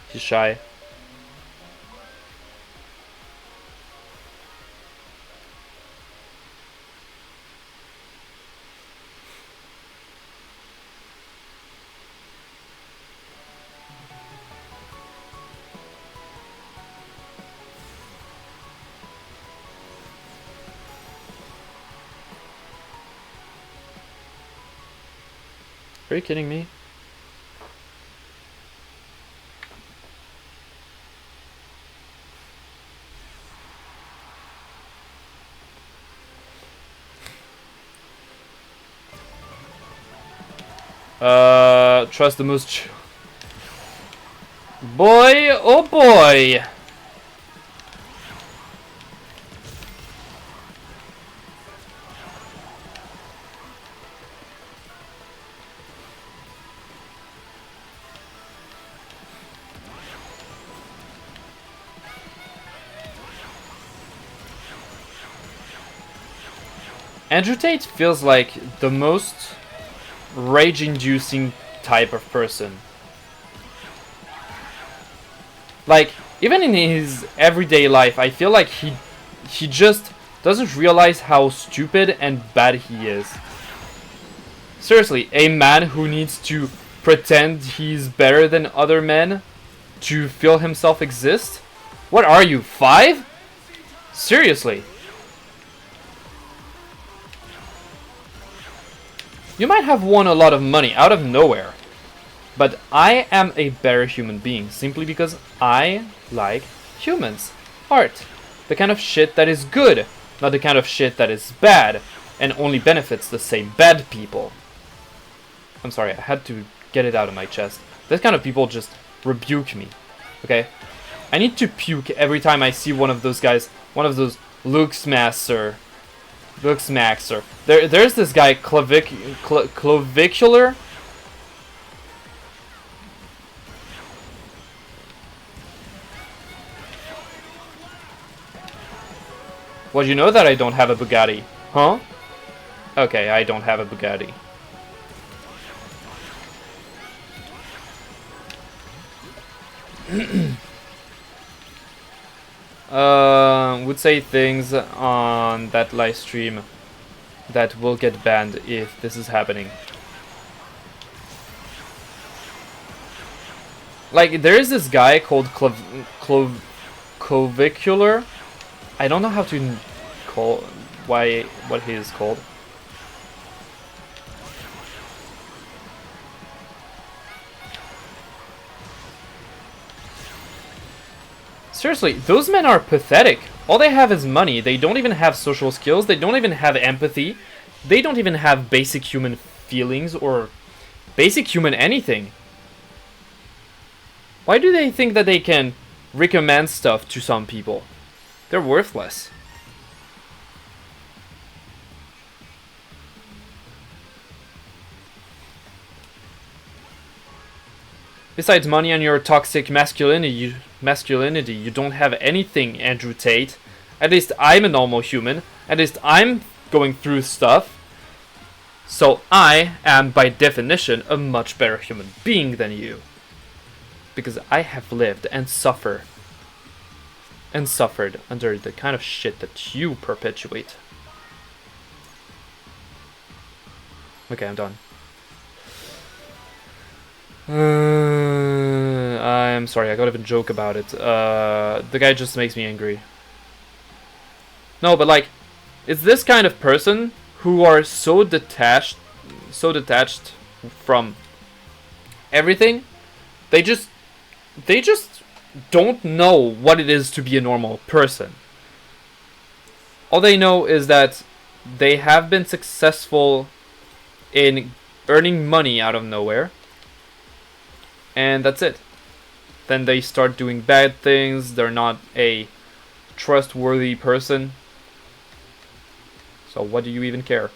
He's shy. Are you kidding me? Trust the most. Boy, oh boy! Andrew Tate feels like the most rage-inducing type of person. Like, even in his everyday life, I feel like he just doesn't realize how stupid and bad he is. Seriously, a man who needs to pretend he's better than other men to feel himself exist? What are you, 5? Seriously. You might have won a lot of money out of nowhere, but I am a better human being simply because I like humans. Art. The kind of shit that is good, not the kind of shit that is bad and only benefits the same bad people. I'm sorry, I had to get it out of my chest. This kind of people just rebuke me, okay? I need to puke every time I see one of those guys, one of those Luxmaxer. There's this guy, Clavicular. Well, you know that I don't have a Bugatti, huh? Okay, I don't have a Bugatti. Would say things on that live stream that will get banned if this is happening. Like, there is this guy called Clavicular. I don't know how to call what he is called. Seriously, those men are pathetic. All they have is money. They don't even have social skills. They don't even have empathy. They don't even have basic human feelings or basic human anything. Why do they think that they can recommend stuff to some people? They're worthless. Besides money and your toxic masculinity, you don't have anything, Andrew Tate. At least I'm a normal human. At least I'm going through stuff. So I am, by definition, a much better human being than you. Because I have lived and suffered under the kind of shit that you perpetuate. Okay, I'm done. I'm sorry, I can't even joke about it. The guy just makes me angry. No, but like, it's this kind of person who are so detached from everything. They just don't know what it is to be a normal person. All they know is that they have been successful in earning money out of nowhere. And that's it. Then they start doing bad things. They're not a trustworthy person. So what do you even care?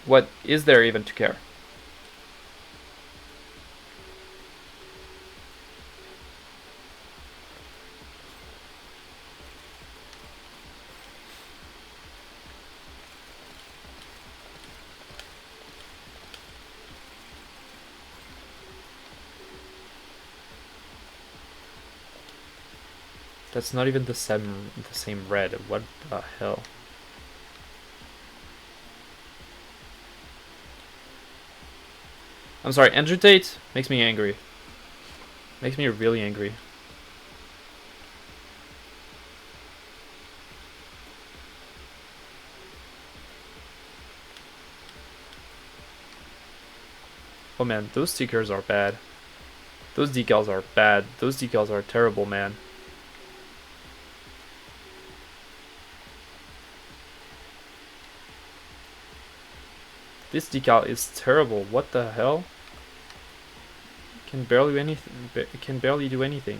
What is there even to care? That's not even the same red. What the hell? I'm sorry, agitate makes me angry. Makes me really angry. Oh man, those stickers are bad. Those decals are bad. Those decals are terrible, man. This decal is terrible. What the hell? Can barely do anything. Can barely do anything.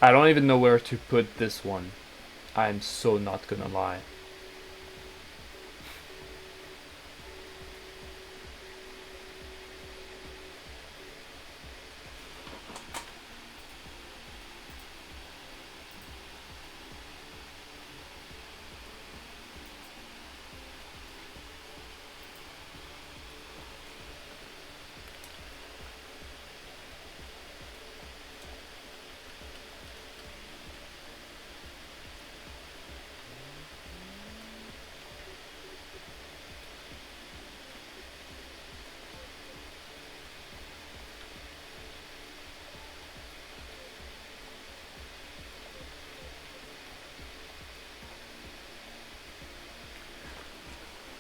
I don't even know where to put this one. I'm so not gonna lie.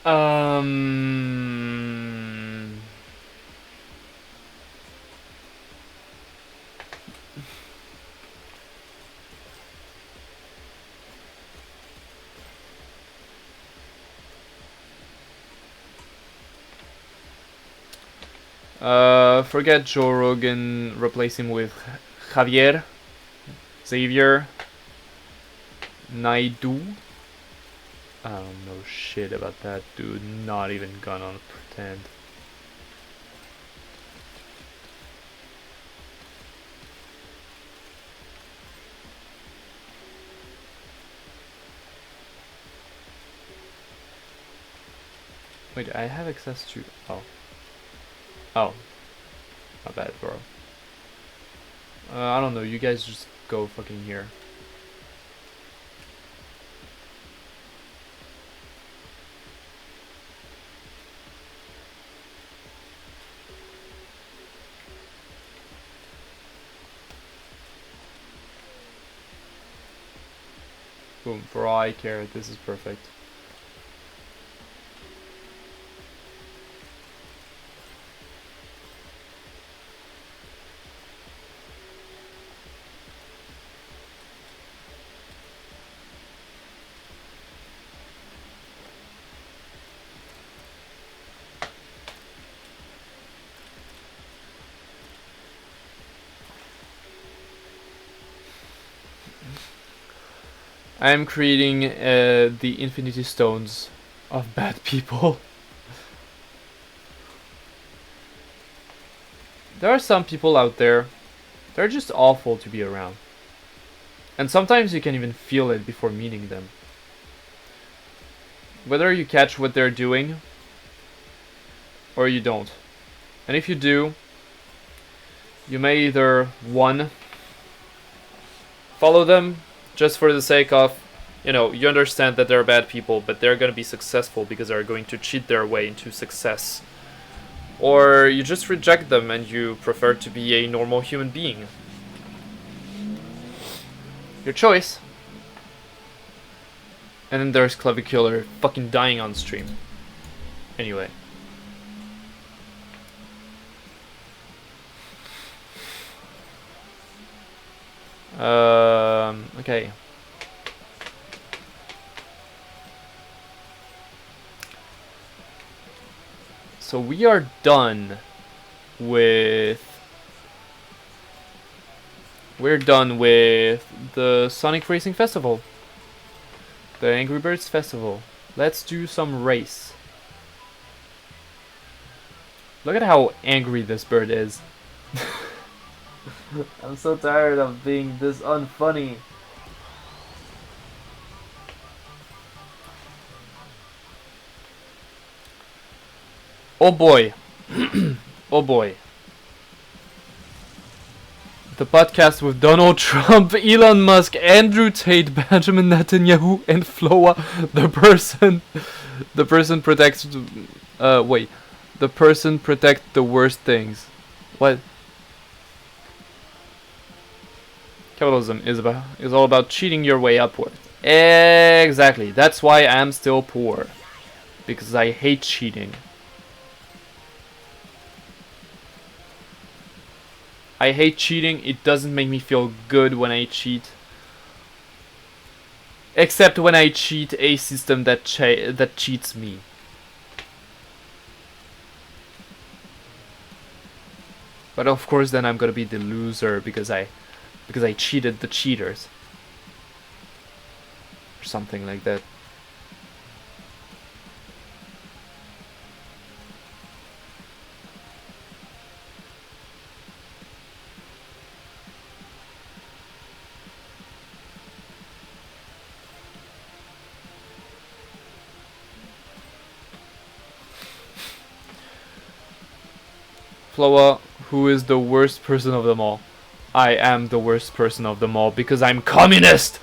Um... Forget Joe Rogan, replace him with Javier, Xavier, Naidu. I don't know shit about that dude, not even gonna pretend. Wait, I have access to... oh. Oh. Not bad, bro. I don't know, you guys just go fucking here. Boom, for all I care, this is perfect. I am creating the Infinity Stones of bad people. There are some people out there, they're just awful to be around. And sometimes you can even feel it before meeting them. Whether you catch what they're doing, or you don't. And if you do, you may either, one, follow them, just for the sake of, you know, you understand that they're bad people, but they're going to be successful because they're going to cheat their way into success. Or you just reject them and you prefer to be a normal human being. Your choice. And then there's Clavicular fucking dying on stream. Anyway. Okay. So we are done with... We're done with the Sonic Racing Festival. The Angry Birds Festival. Let's do some race. Look at how angry this bird is. I'm so tired of being this unfunny. Oh boy. Oh boy. The podcast with Donald Trump, Elon Musk, Andrew Tate, Benjamin Netanyahu, and Flowa. The person protects. Wait. The person protects the worst things. What? Capitalism is all about cheating your way upward. Exactly. That's why I'm still poor, because I hate cheating. I hate cheating. It doesn't make me feel good when I cheat. Except when I cheat a system that cheats me. But of course then I'm gonna be the loser because I cheated the cheaters. Or something like that. Flowa, who is the worst person of them all? I am the worst person of them all because I'm communist!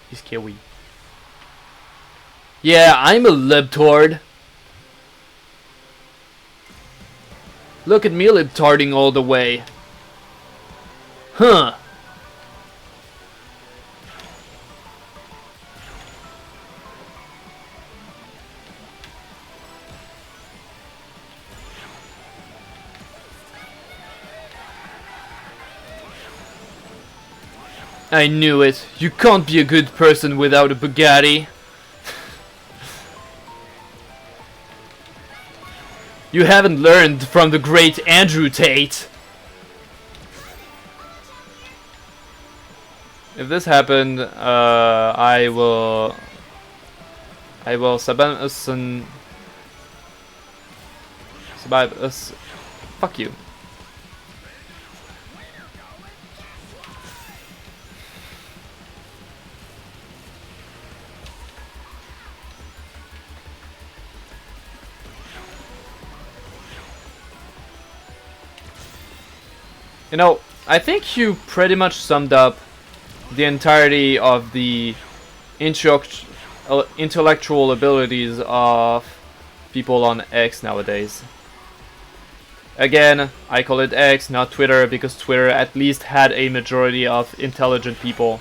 He's Kiwi. Yeah, I'm a libtard. Look at me libtarding all the way. Huh. I knew it. You can't be a good person without a Bugatti. You haven't learned from the great Andrew Tate. If this happened, I will survive us. Fuck you. You know, I think you pretty much summed up the entirety of the intellectual abilities of people on X nowadays. Again, I call it X, not Twitter, because Twitter at least had a majority of intelligent people.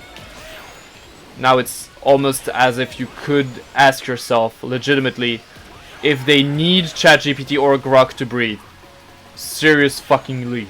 Now it's almost as if you could ask yourself, legitimately, if they need ChatGPT or Grok to breathe. Serious fuckingly.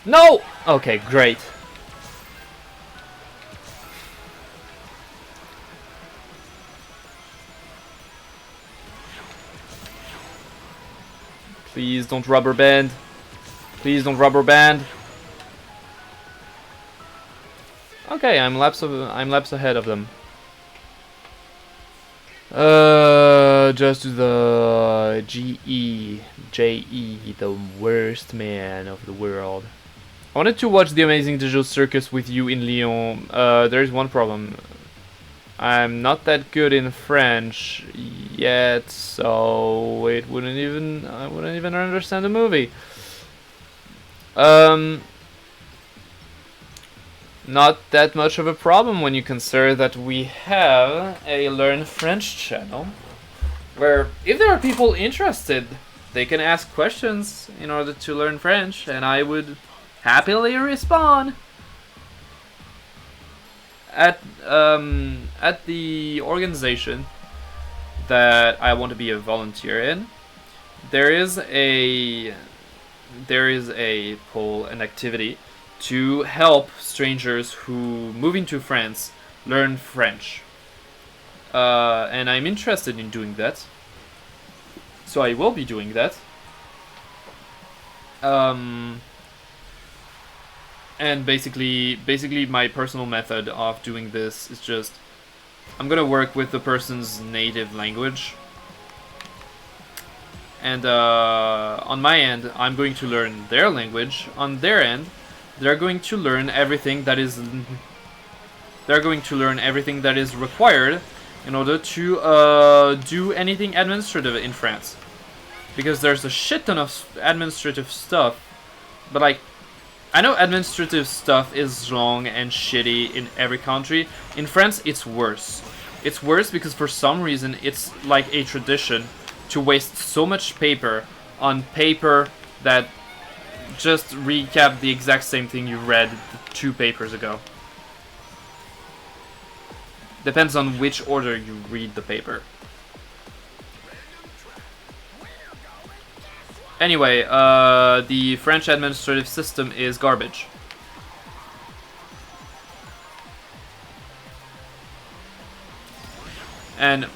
No! Okay, great. Please don't rubber band. Please don't rubber band. Okay, I'm laps ahead of them. Just to the JE, the worst man of the world. I wanted to watch the Amazing Digital Circus with you in Lyon. There's one problem. I'm not that good in French yet, so I wouldn't even understand the movie. Not that much of a problem when you consider that we have a Learn French channel, where if there are people interested, they can ask questions in order to learn French, and I would happily respond. At the organization that I want to be a volunteer in, there is a poll, an activity to help strangers who move into France learn French. And I'm interested in doing that. So I will be doing that. And basically my personal method of doing this is just, I'm gonna work with the person's native language. And on my end, I'm going to learn their language. On their end, they're going to learn everything that is required in order to do anything administrative in France. Because there's a shit ton of administrative stuff, but like, I know administrative stuff is wrong and shitty in every country. In France, it's worse. It's worse because for some reason, it's like a tradition to waste so much paper on paper that just recap the exact same thing you read 2 papers ago. Depends on which order you read the paper. Anyway, the French administrative system is garbage. And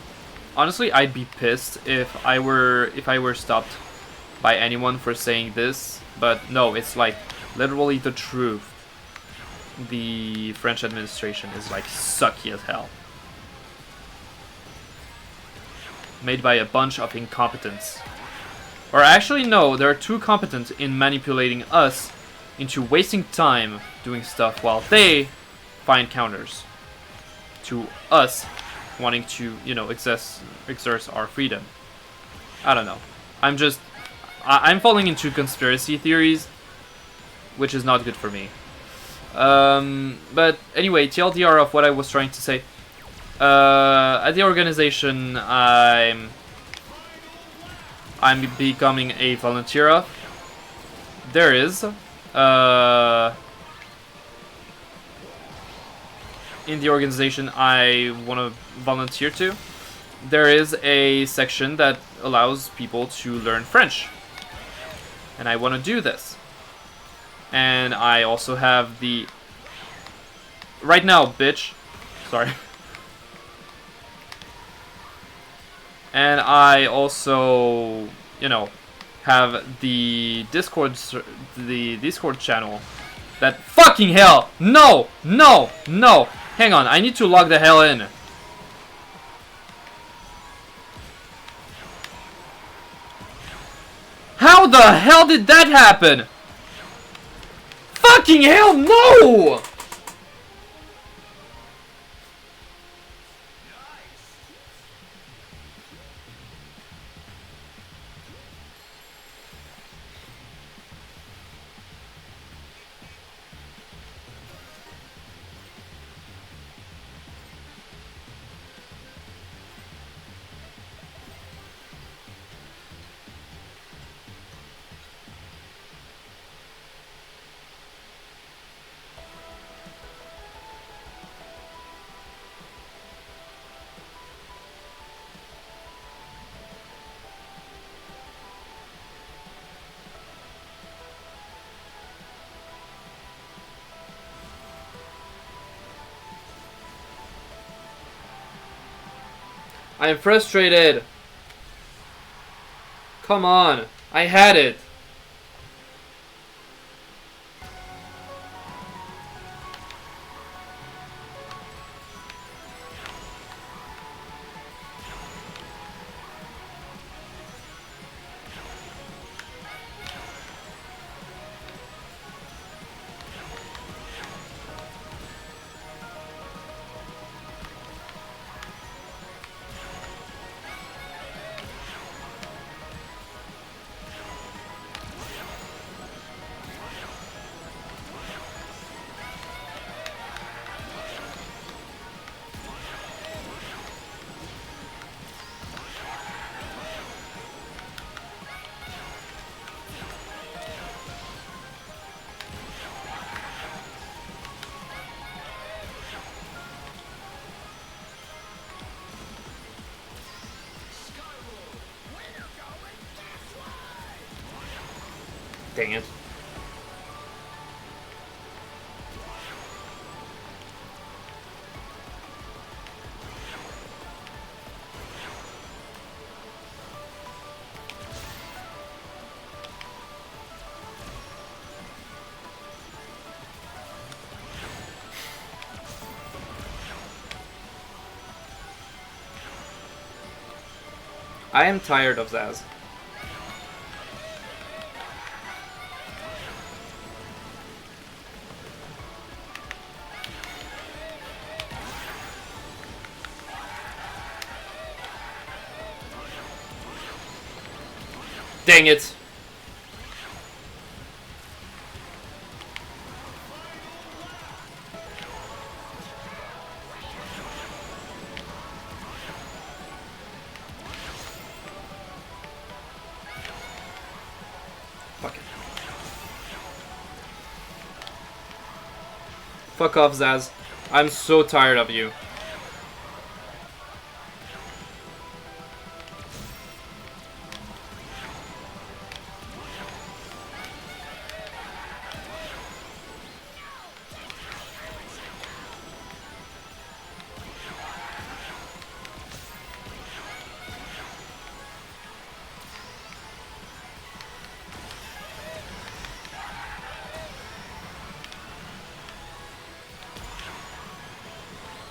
honestly, I'd be pissed if I were stopped by anyone for saying this, but no, it's like literally the truth. The French administration is like sucky as hell. Made by a bunch of incompetents. Or actually no, they're too competent in manipulating us into wasting time doing stuff while they find counters to us wanting to, you know, exert our freedom. I don't know. I'm falling into conspiracy theories, which is not good for me. But anyway, TLDR of what I was trying to say. At the organization I'm becoming a volunteer of, there is in the organization I want to volunteer to, there is a section that allows people to learn French. And I want to do this. And I also have the... Right now, bitch. Sorry. And I also, you know, have the Discord channel. That fucking hell! No! No! No! Hang on, I need to log the hell in. How the hell did that happen? Fucking hell, no! I'm frustrated. Come on. I had it. Dang it. I am tired of Zaz. Dang it! Fuck off, Zaz. I'm so tired of you.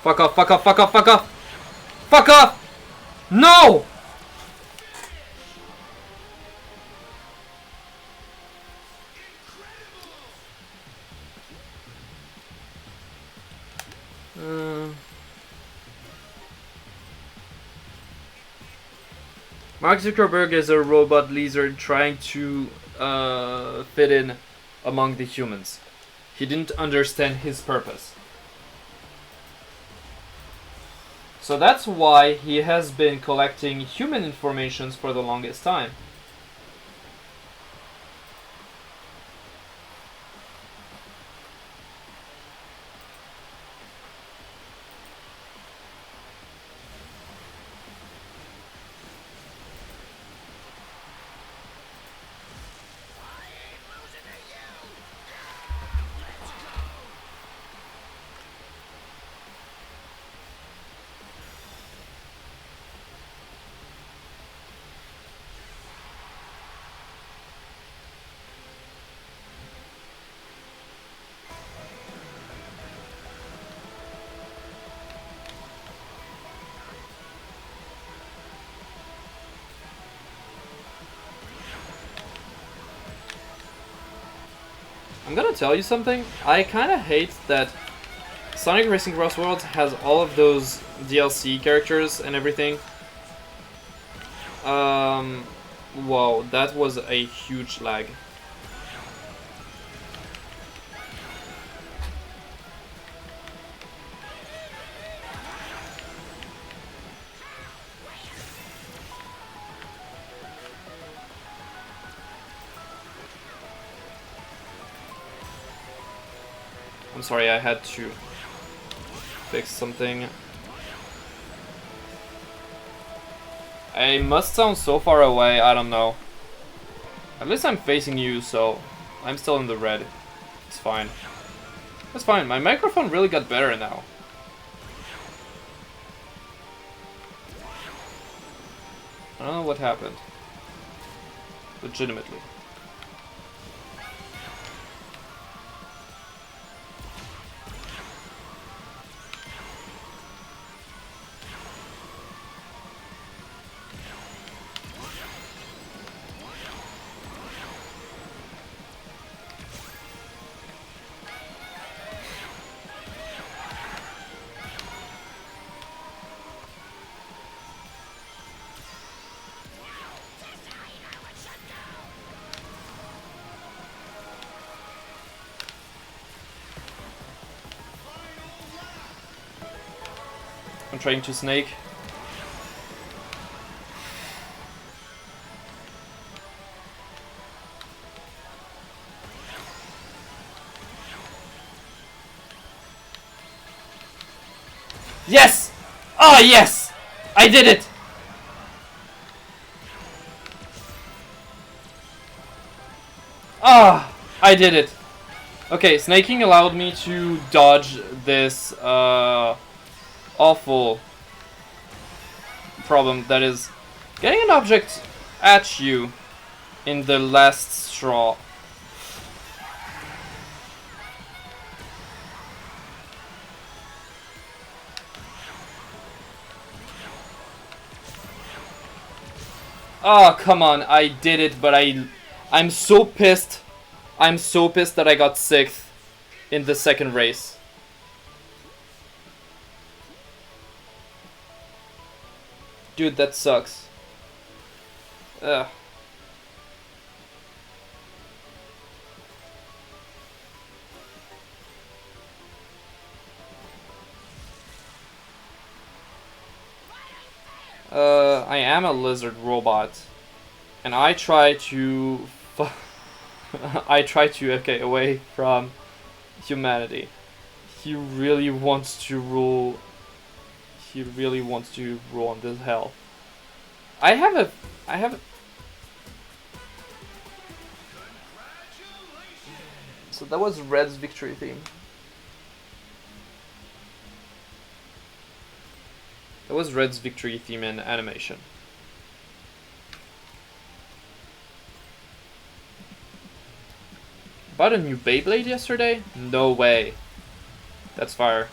Fuck off, fuck off, fuck off, fuck off! Fuck off! No! Mark Zuckerberg is a robot lizard trying to fit in among the humans. He didn't understand his purpose. So that's why he has been collecting human informations for the longest time. I'm gonna tell you something. I kind of hate that Sonic Racing CrossWorlds has all of those DLC characters and everything. Whoa, that was a huge lag. I'm sorry, I had to fix something. I must sound so far away, I don't know. At least I'm facing you, so I'm still in the red. It's fine. It's fine, my microphone really got better now. I don't know what happened. Legitimately. I'm trying to snake. Yes! Oh yes! I did it! Ah! I did it! Okay, snaking allowed me to dodge this awful problem that is getting an object at you in the last straw. Oh, come on, I did it, but I'm so pissed. I'm so pissed that I got 6th in the second race. Dude, that sucks. Ugh. I am a lizard robot, and I try to get away from humanity. He really wants to rule. He really wants to rule on this hell. I have a. So that was Red's victory theme. That was Red's victory theme in animation. Bought a new Beyblade yesterday? No way. That's fire.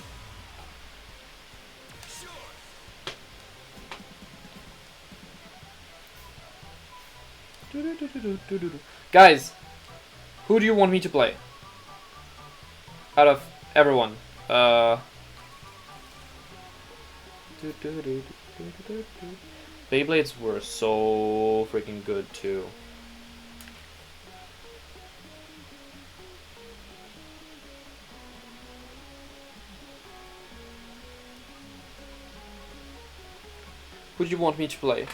Guys, who do you want me to play? Out of everyone. Beyblades were so freaking good too. Who do you want me to play?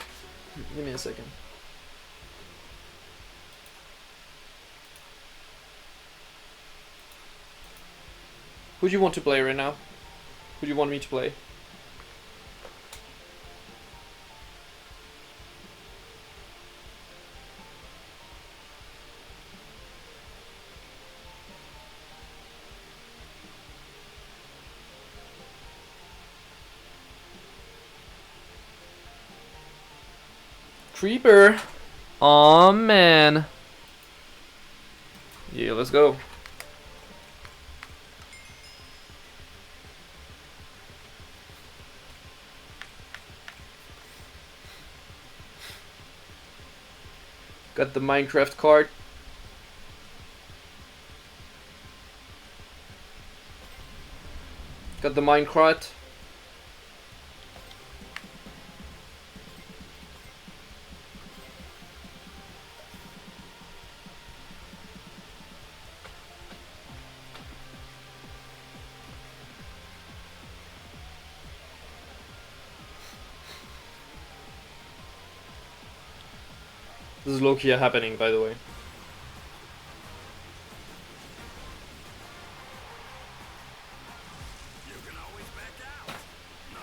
Give me a second. Who do you want to play right now? Who do you want me to play? Creeper. Aw, man. Yeah, let's go. Got the Minecraft card. Got the Minecraft. This is low-key happening, by the way. You can always back out. No?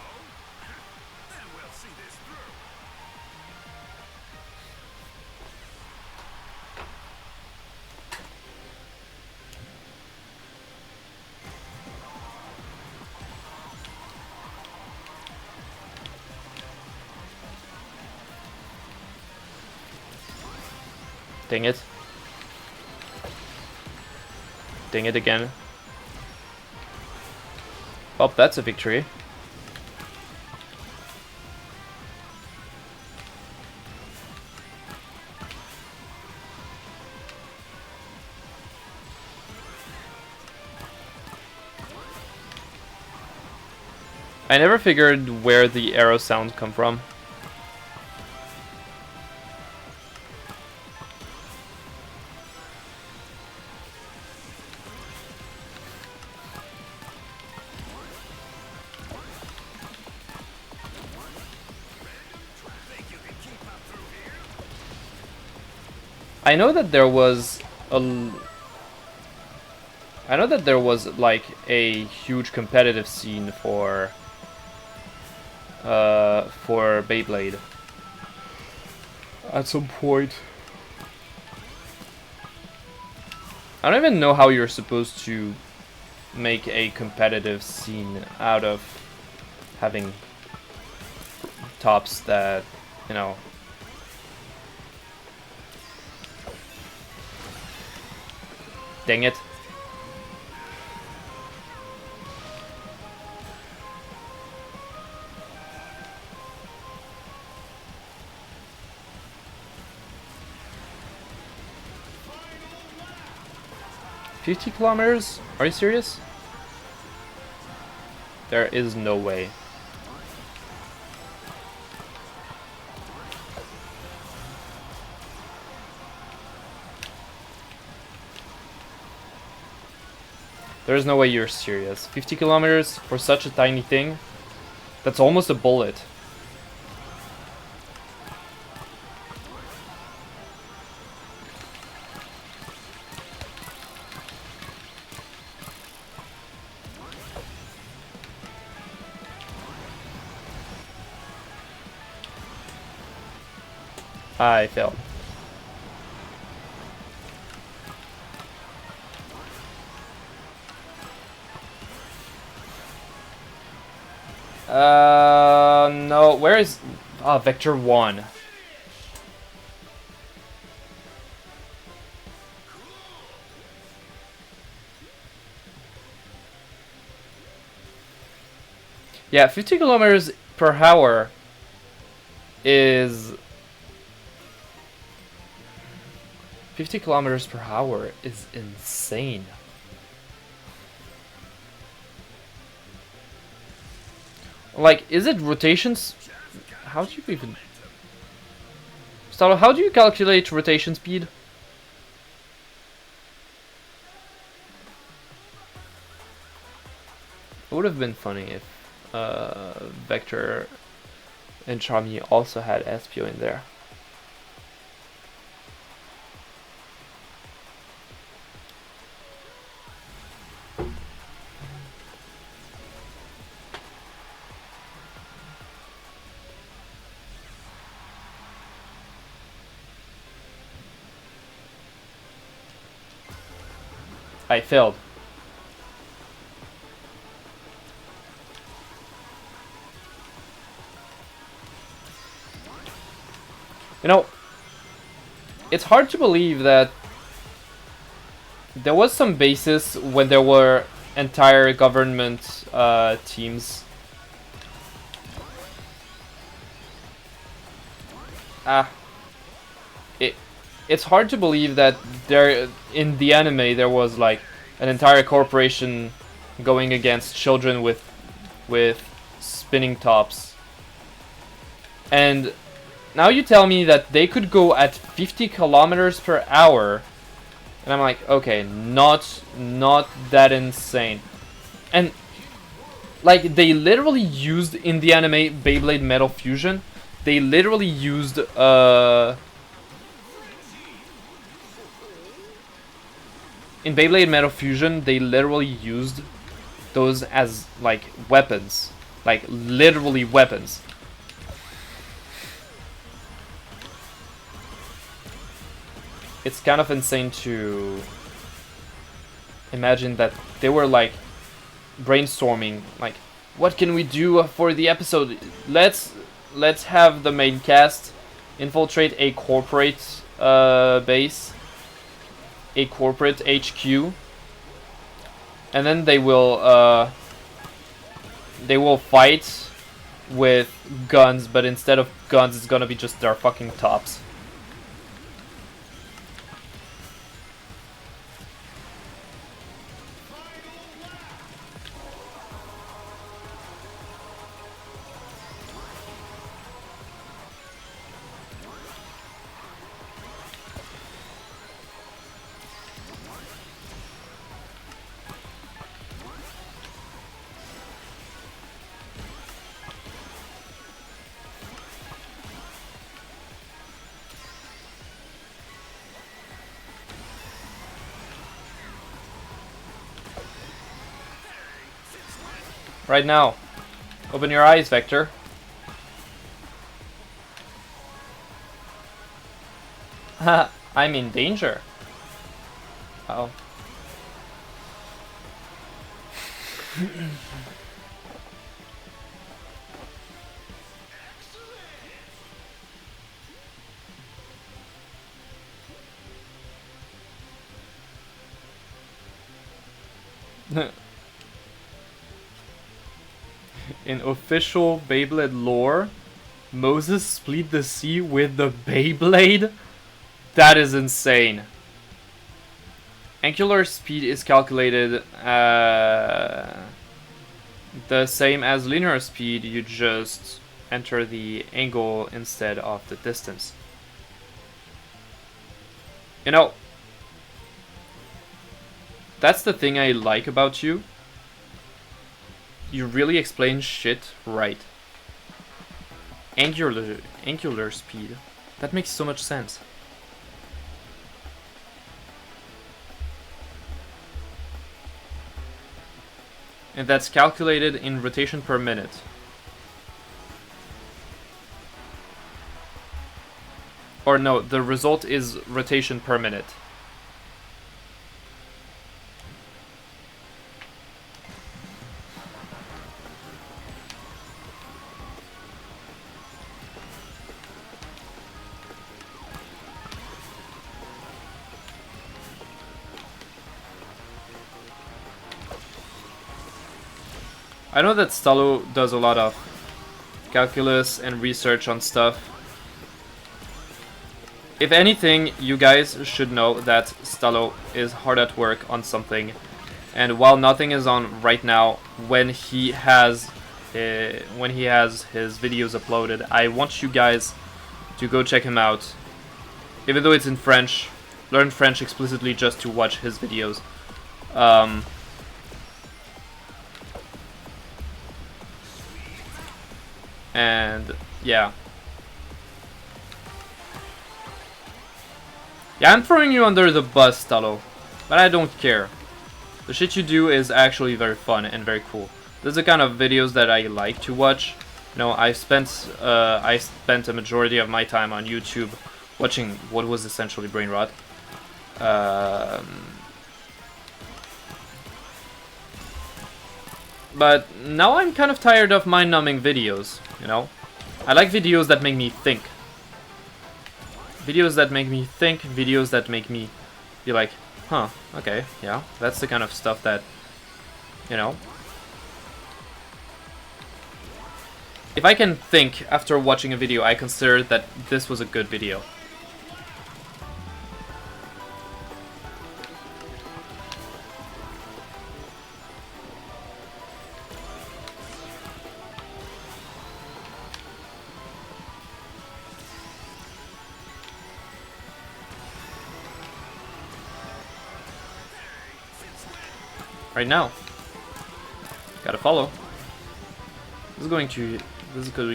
Then we'll see this through. Dang it. Dang it again. Oh, that's a victory. I never figured where the arrow sounds come from. I know that there was like a huge competitive scene for Beyblade at some point. I don't even know how you're supposed to make a competitive scene out of having tops that, you know... Dang it. $50 kilometers? Are you serious? There is no way. There's no way you're serious. 50 kilometers for such a tiny thing? That's almost a bullet. I failed. No, where is... Ah, Vector 1. Yeah, 50 kilometers per hour is... 50 kilometers per hour is insane. Like, is it rotations? How do you even... Stalo, how do you calculate rotation speed? It would have been funny if Vector and Charmy also had SPO in there. I failed. You know, it's hard to believe that there was some basis when there were entire government teams. It's hard to believe that there in the anime there was like an entire corporation going against children with spinning tops. And now you tell me that they could go at 50 kilometers per hour, and I'm like, okay, not that insane. And like they literally used in the anime Beyblade Metal Fusion, they literally used in Beyblade Metal Fusion, they literally used those as, like, weapons. Like, literally weapons. It's kind of insane to imagine that they were, like, brainstorming, like, what can we do for the episode? Let's have the main cast infiltrate a corporate base. A corporate HQ, and then they will fight with guns, but instead of guns, it's gonna be just their fucking tops. Right now. Open your eyes, Vector. I'm in danger. Uh oh. In official Beyblade lore, Moses split the sea with the Beyblade? That is insane. Angular speed is calculated the same as linear speed, you just enter the angle instead of the distance. You know, that's the thing I like about you. You really explain shit right. Angular speed. That makes so much sense. And that's calculated in rotation per minute. Or no, the result is rotation per minute. I know that Stalo does a lot of calculus and research on stuff. If anything, you guys should know that Stalo is hard at work on something, and while nothing is on right now, when he has his videos uploaded, I want you guys to go check him out. Even though it's in French, learn French explicitly just to watch his videos. And yeah. Yeah, I'm throwing you under the bus, Stalo, but I don't care. The shit you do is actually very fun and very cool. This is the kind of videos that I like to watch. You know, I spent a majority of my time on YouTube watching what was essentially brain rot. But now I'm kind of tired of mind-numbing videos, you know? I like videos that make me think. Videos that make me think, videos that make me be like, huh, okay, yeah, that's the kind of stuff that, you know. If I can think after watching a video, I consider that this was a good video. Right now. Gotta follow. This is going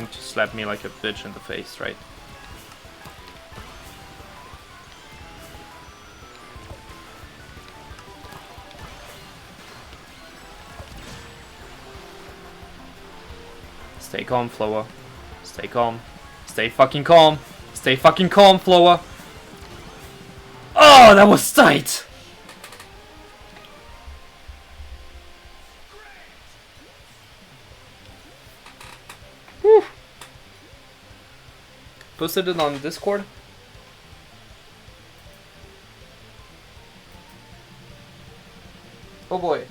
to slap me like a bitch in the face, right? Stay calm, Flowa. Stay calm. Stay fucking calm. Stay fucking calm, Flowa. Oh, that was tight! Whew. Posted it on Discord. Oh boy.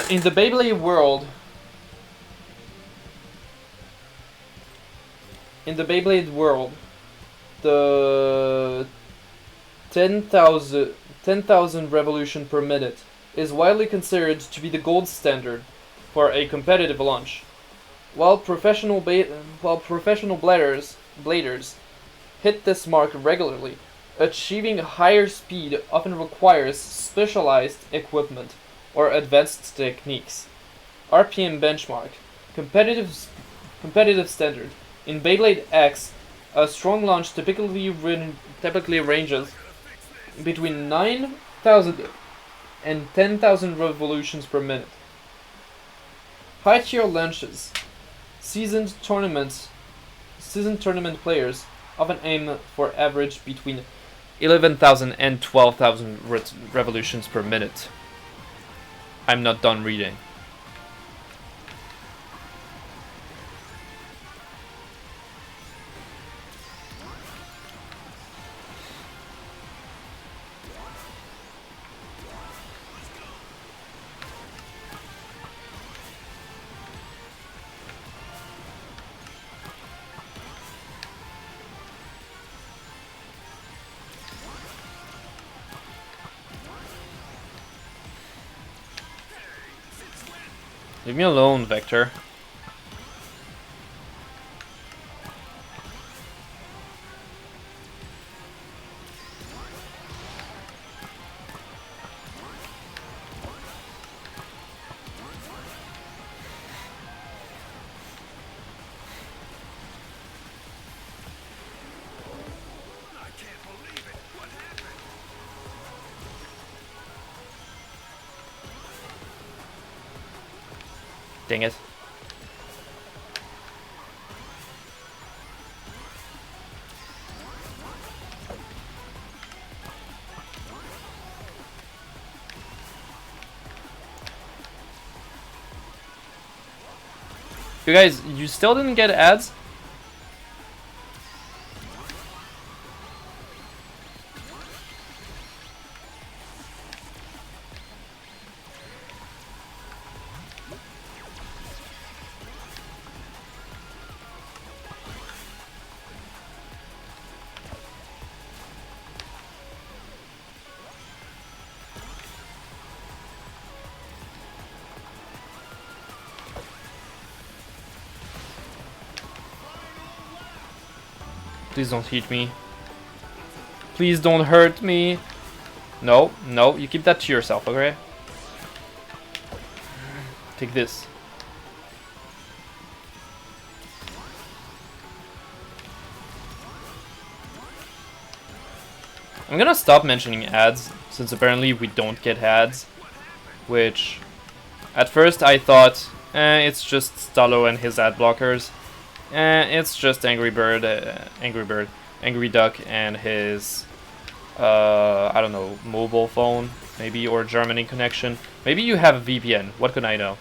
In the Beyblade world, the 10,000 revolution per minute is widely considered to be the gold standard for a competitive launch. While professional bladers hit this mark regularly, achieving higher speed often requires specialized equipment or advanced techniques. RPM benchmark, competitive standard. In Beyblade X, a strong launch typically ranges between 9,000 and 10,000 revolutions per minute. High tier launches. Seasoned tournament players often aim for average between 11,000 and 12,000 revolutions per minute. I'm not done reading. Leave me alone, Vector. Dang it. You guys, you still didn't get ads? Please don't hit me. Please don't hurt me. No, no, you keep that to yourself, okay? Take this. I'm gonna stop mentioning ads, since apparently we don't get ads. Which, at first I thought, it's just Stallo and his ad blockers. It's just Angry Duck and his, I don't know, mobile phone, maybe, or Germany connection. Maybe you have a VPN, what could I know?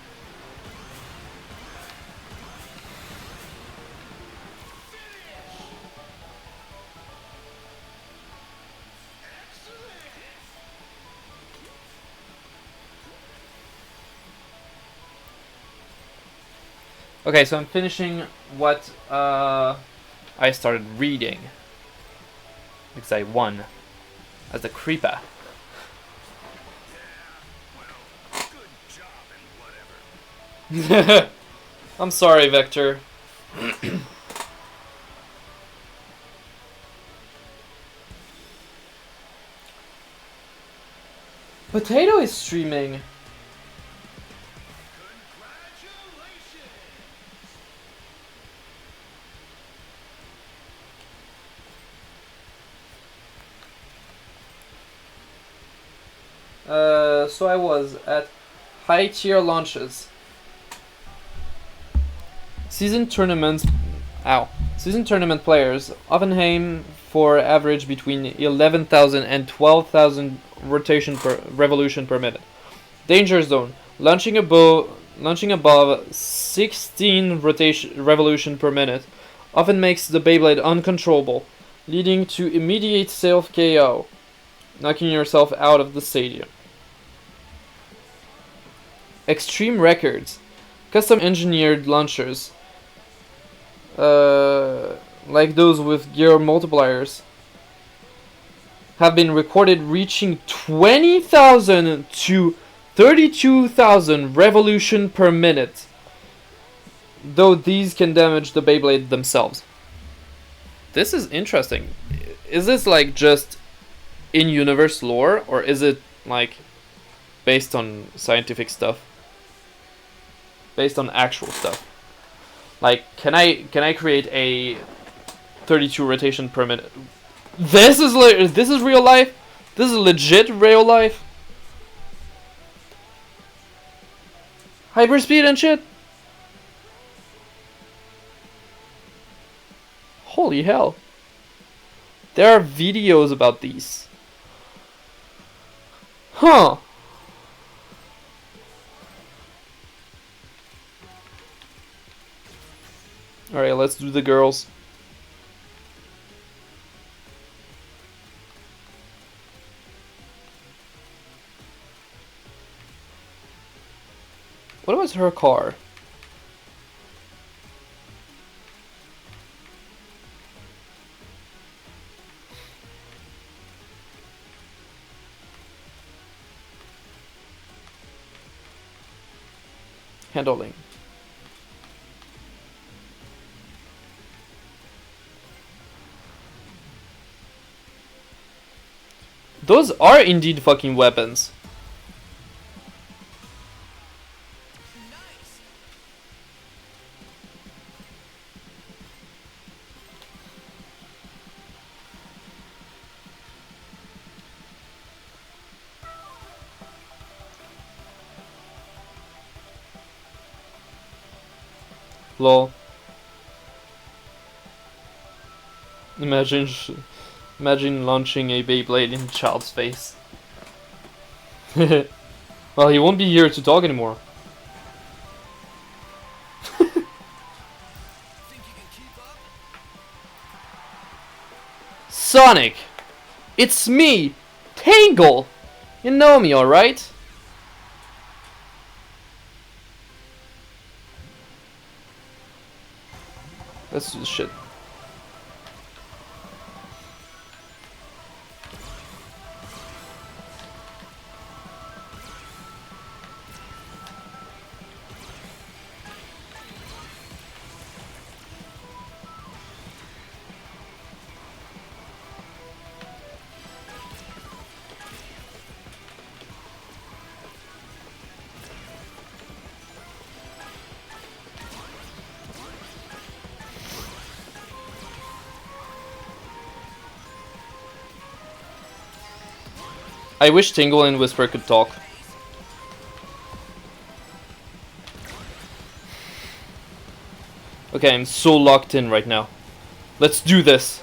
Okay, so I'm finishing what I started reading because I won as a creeper. I'm sorry, Vector. Potato is streaming. So I was at high tier launches. Season tournament players often aim for average between 11,000 and 12,000 revolution per minute. Danger zone. Launching above 16 revolution per minute often makes the Beyblade uncontrollable, leading to immediate self KO, knocking yourself out of the stadium. Extreme records. Custom engineered launchers, like those with gear multipliers, have been recorded reaching 20,000 to 32,000 revolution per minute, though these can damage the Beyblade themselves. This is interesting. Is this like just in-universe lore, or is it like based on scientific stuff? Based on actual stuff? Like, can I create a 32 rotation per minute? This is real life. This is legit real life. Hyperspeed and shit. Holy hell. There are videos about these. Huh. Alright, let's do the girls. What was her car? Handling. Those are indeed fucking weapons. Lol. Imagine launching a Beyblade in a child's face. Well, he won't be here to talk anymore. Think you can keep up? Sonic! It's me! Tangle! You know me, alright? Let's do this shit. I wish Tingle and Whisper could talk. Okay, I'm so locked in right now. Let's do this.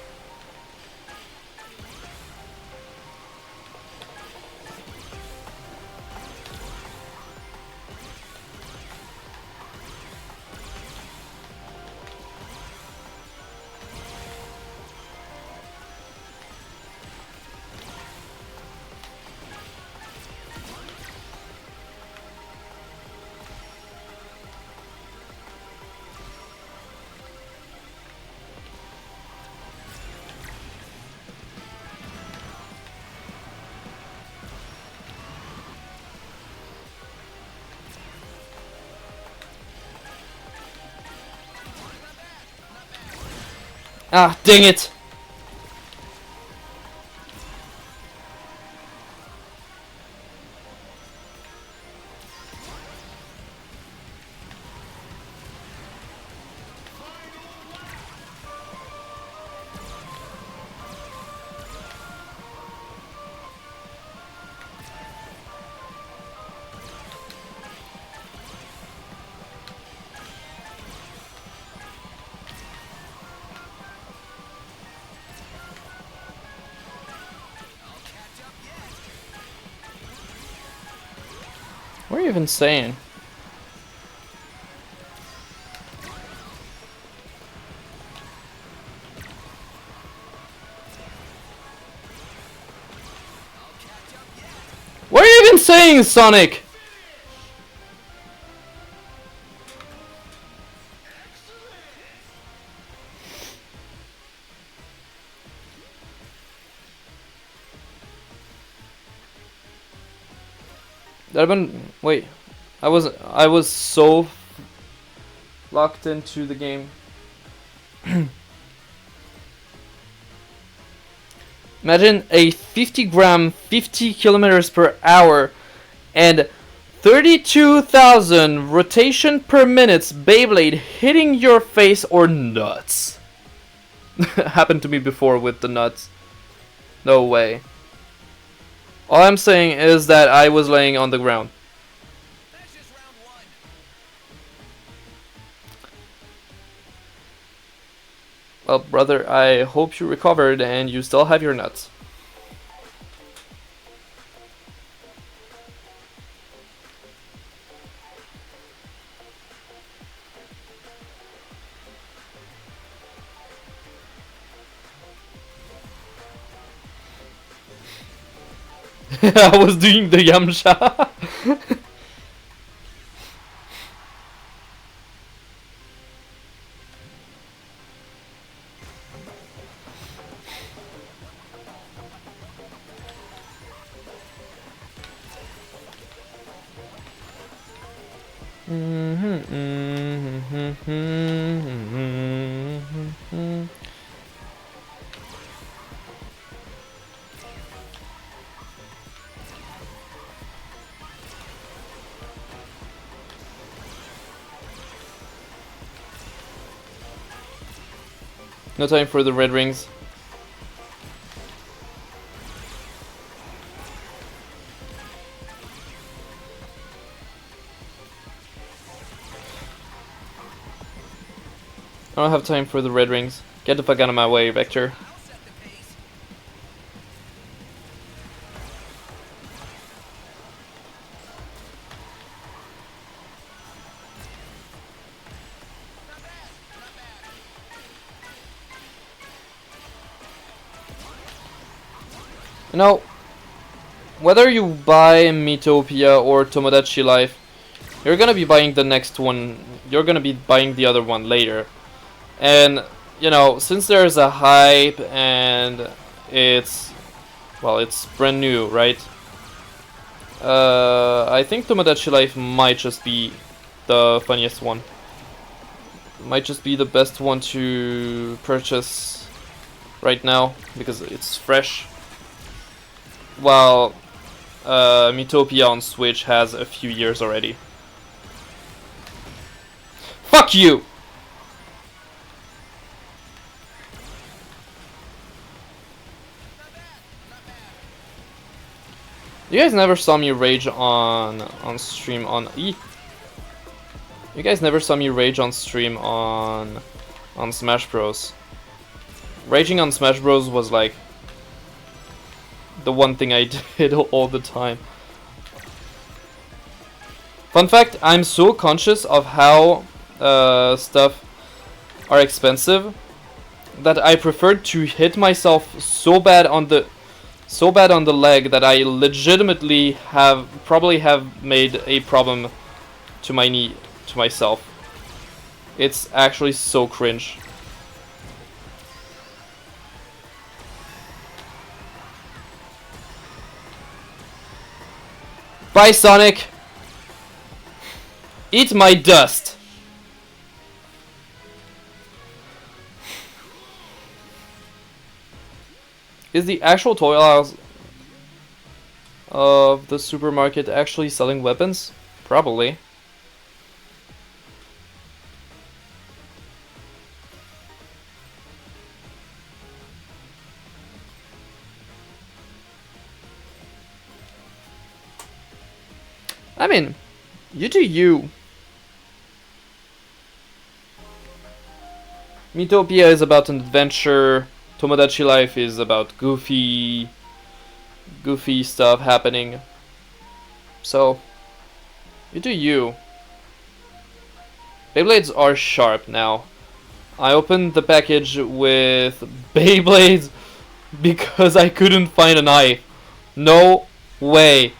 Ah, dang it! What are you even saying? What are you even saying, Sonic? Wait, I was so locked into the game. Imagine a 50-gram, 50 kilometers per hour, and 32,000 rotation per minute Beyblade hitting your face or nuts. Happened to me before with the nuts. No way. All I'm saying is that I was laying on the ground. That's just round one. Well, brother, I hope you recovered and you still have your nuts. I was doing the Yamcha. No time for the red rings. I don't have time for the red rings. Get the fuck out of my way, Vector. I'll set the pace. Not bad. Not bad. You know, whether you buy Miitopia or Tomodachi Life, you're gonna be buying the next one. You're gonna be buying the other one later. And, you know, since there's a hype and it's, well, it's brand new, right? I think Tomodachi Life might just be the funniest one. Might just be the best one to purchase right now because it's fresh. While Miitopia on Switch has a few years already. Fuck you! You guys never saw me rage on stream on You guys never saw me rage on stream on Smash Bros. Raging on Smash Bros was like the one thing I did all the time. Fun fact, I'm so conscious of how stuff are expensive that I preferred to hit myself so bad on the leg that I legitimately probably have made a problem to my knee, to myself. It's actually so cringe. Bye, Sonic! Eat my dust! Is the actual toy aisles of the supermarket actually selling weapons? Probably. I mean, you do you. Miitopia is about an adventure. Tomodachi Life is about goofy stuff happening. So, you do you. Beyblades are sharp now. I opened the package with Beyblades because I couldn't find a knife. No way.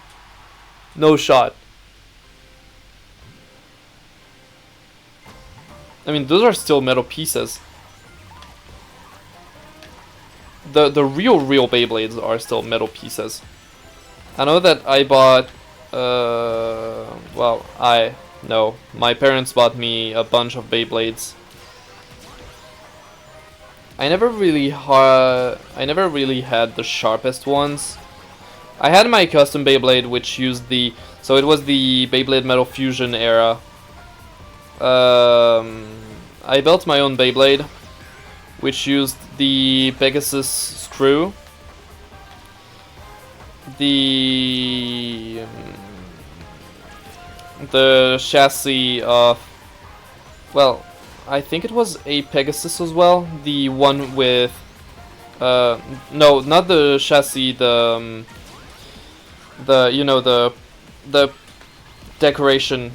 No shot. I mean, those are still metal pieces. The real Beyblades are still metal pieces. I know that I bought well, my parents bought me a bunch of Beyblades. I never really had the sharpest ones. I had my custom Beyblade, which used it was the Beyblade Metal Fusion era. I built my own Beyblade, which used the Pegasus screw. the chassis of, well, I think it was a Pegasus as well. The one with no, not the chassis. The you know the decoration.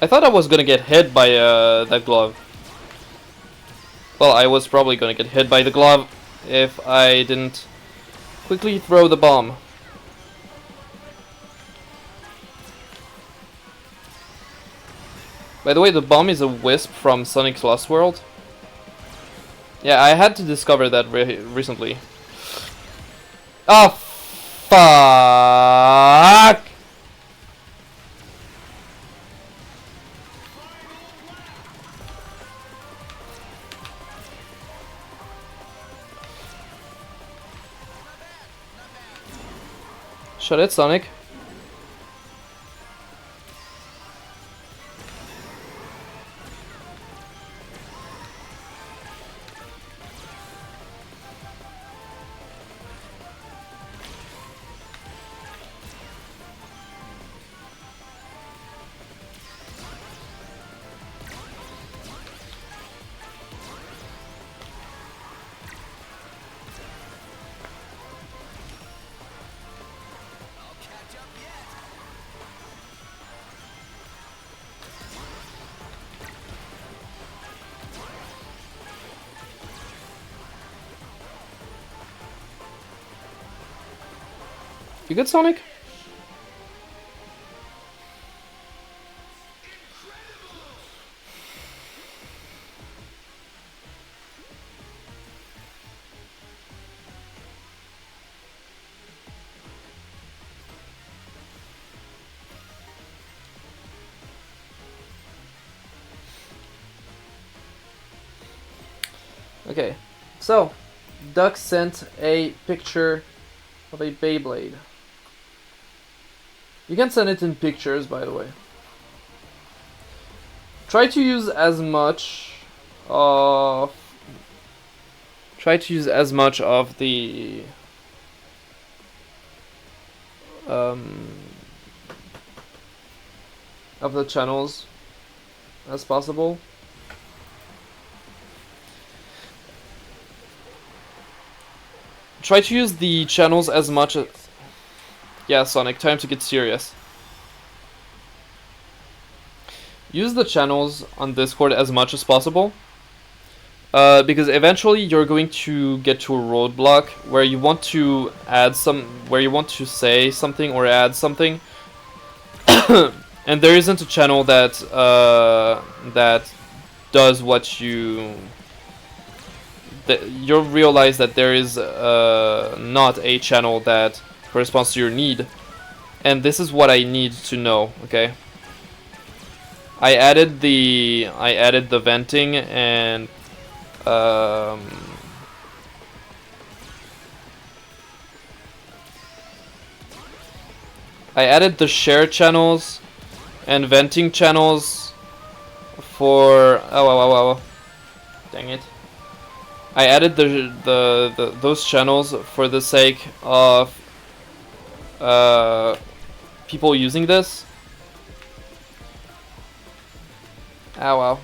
I thought I was gonna get hit by that glove. Well, I was probably gonna get hit by the glove if I didn't quickly throw the bomb. By the way, the bomb is a wisp from Sonic's Lost World. Yeah, I had to discover that recently. Oh, fuck! Shut it, Sonic. You good, Sonic? Okay, so Duck sent a picture of a Beyblade. You can send it in pictures, by the way. Try to use as much of the channels as possible. Try to use the channels as much as... Yeah, Sonic, time to get serious. Use the channels on Discord as much as possible. Because eventually you're going to get to a roadblock where you want to add where you want to say something or add something. And there isn't a channel that does what you... You'll realize that there is not a channel that corresponds to your need, and this is what I need to know. Okay, I added the venting and I added the share channels and venting channels for dang it. I added those channels for the sake of people using this. Ow, wow.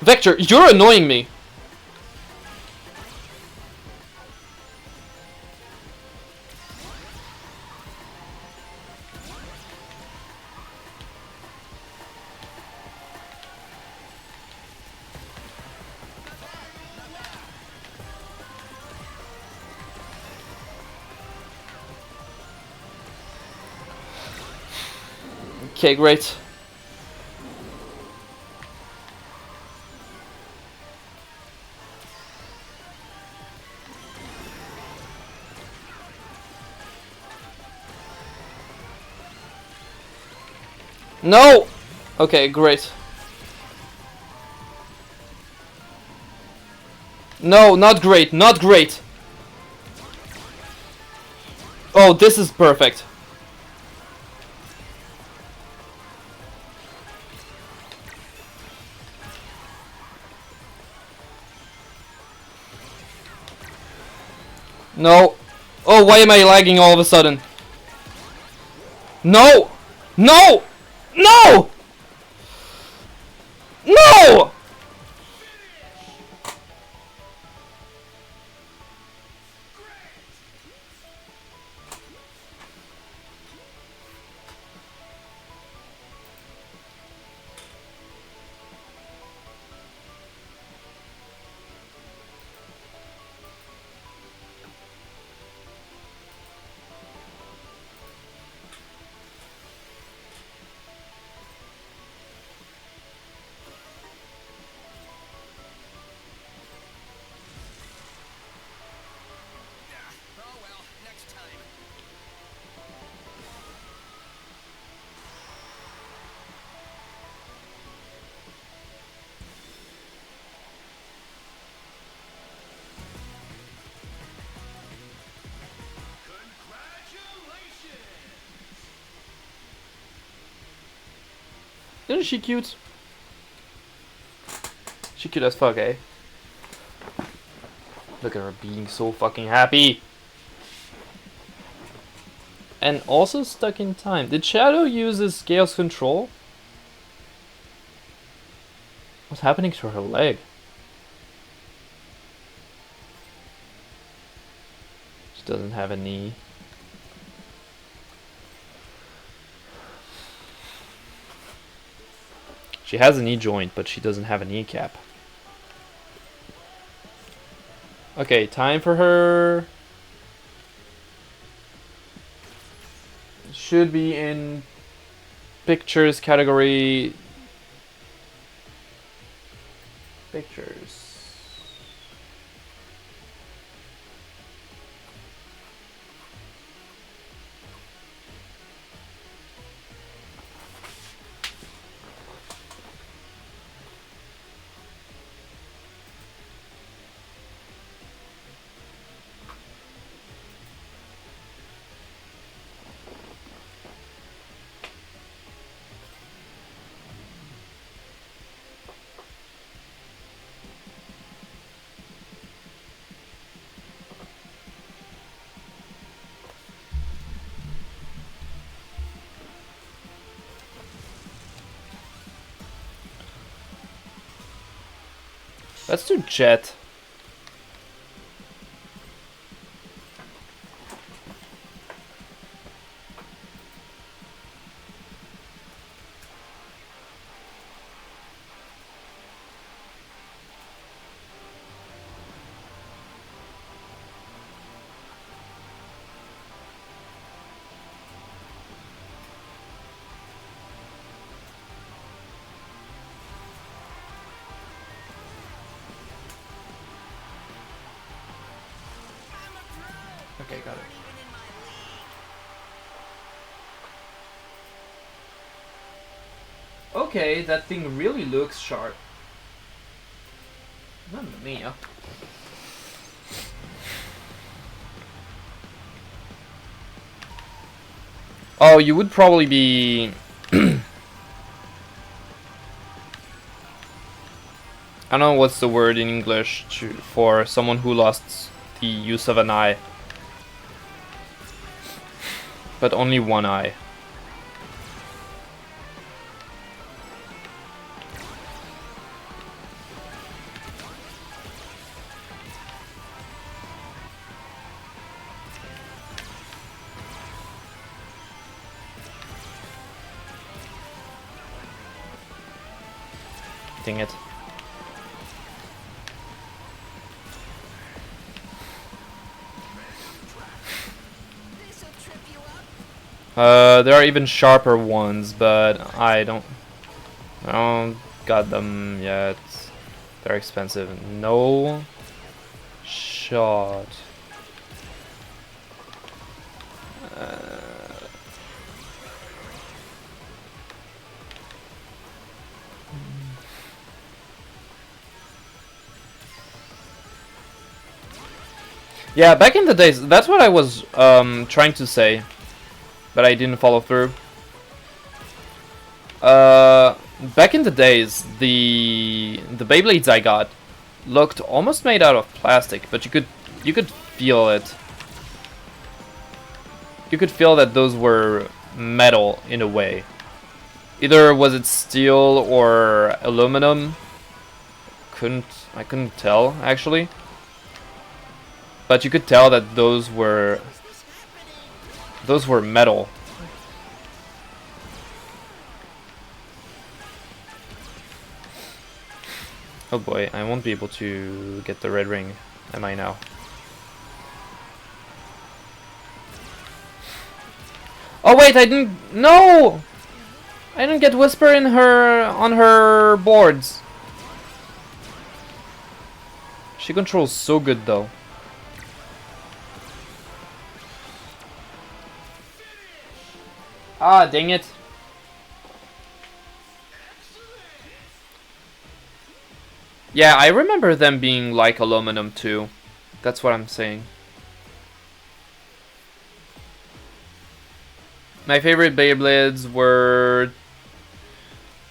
Vector, you're annoying me. Okay, great. No! Okay, great. No, not great, not great! Oh, this is perfect. No. Oh, why am I lagging all of a sudden? No! No! No! No! Oh well, next time. Congratulations! Isn't she cute? She cute as fuck, eh? Look at her being so fucking happy. And also stuck in time. Did Shadow use his Gale's control? What's happening to her leg? She doesn't have a knee. She has a knee joint, but she doesn't have a kneecap. Okay, time for her. Should be in pictures category. Pictures. Let's do Jet. Okay, got it. Okay, that thing really looks sharp. Mamma mia. Oh, you would probably be... I don't know what's the word in English for someone who lost the use of an eye. But only one eye. Dang it. There are even sharper ones, but I don't got them yet. They're expensive. No shot. Yeah, back in the days, that's what I was trying to say, but I didn't follow through. Back in the days, the Beyblades I got looked almost made out of plastic, but you could feel it. You could feel that those were metal in a way. Either was it steel or aluminum. I couldn't tell actually. But you could tell that those were metal. Oh boy, I won't be able to get the red ring, am I now? Oh wait, I didn't. No, I didn't get Whisper in her on her boards. She controls so good though. Ah, dang it. Yeah, I remember them being like aluminum too. That's what I'm saying. My favorite Beyblades were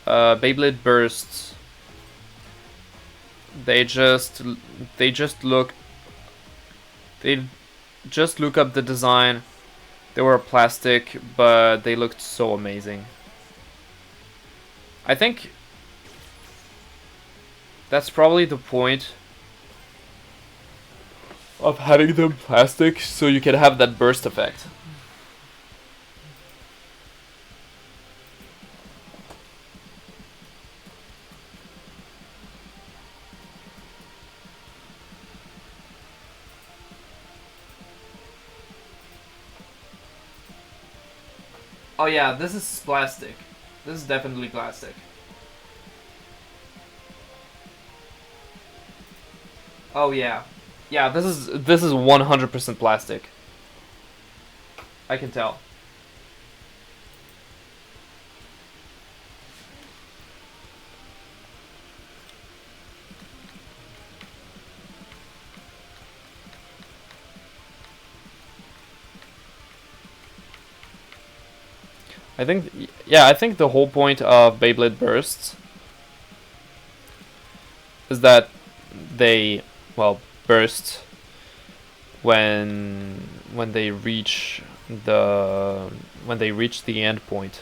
Beyblade Bursts. They just look up the design. They were plastic, but they looked so amazing. I think that's probably the point of having them plastic, so you can have that burst effect. Oh yeah, this is plastic. This is definitely plastic. Oh yeah. Yeah, this is 100% plastic. I can tell. I think the whole point of Beyblade Bursts is that they, well, burst when they reach the end point.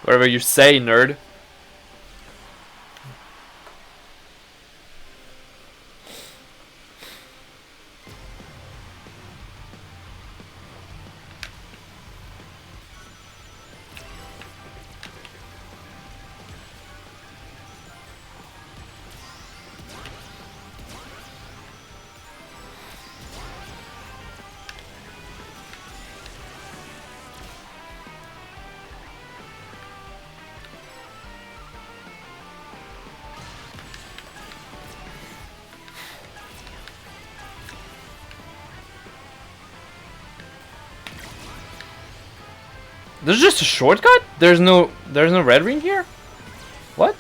Whatever you say, nerd. There's just a shortcut? There's no red ring here? What?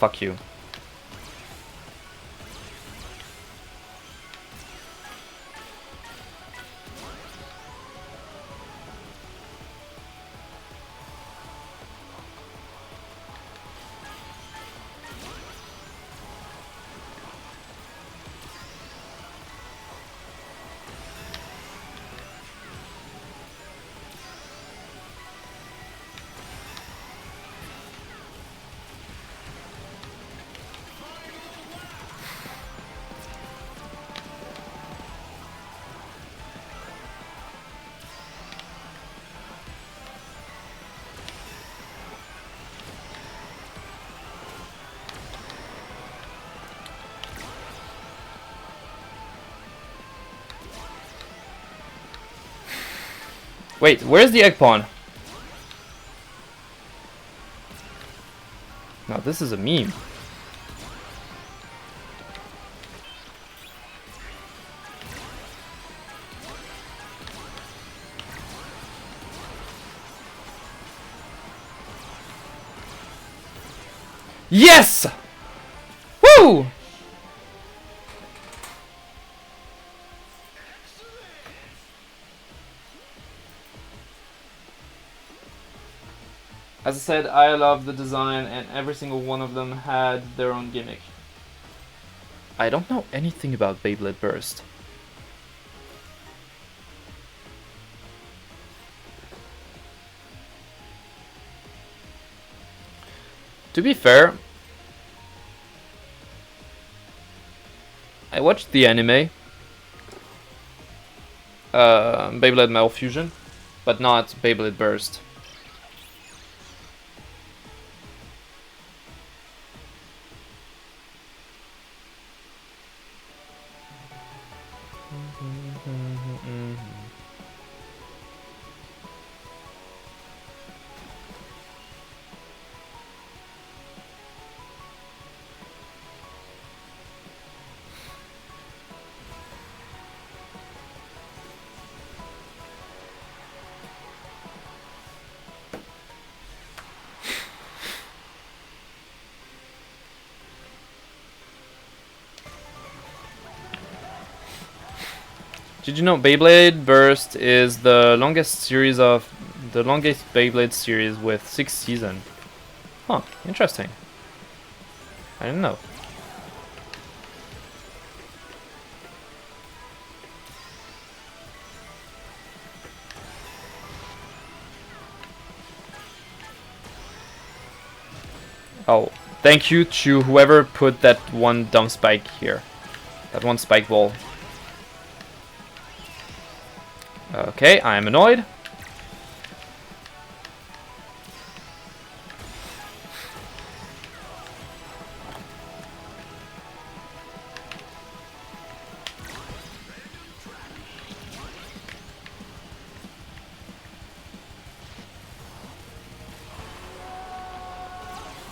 Fuck you. Wait, where's the egg pawn? Now this is a meme. Yes! Woo! As I said, I love the design, and every single one of them had their own gimmick. I don't know anything about Beyblade Burst. To be fair, I watched the anime, Beyblade Metal Fusion, but not Beyblade Burst. Did you know Beyblade Burst is the longest Beyblade series with 6 seasons? Huh, interesting. I didn't know. Oh, thank you to whoever put that one dumb spike here. That one spike ball. Okay, I am annoyed.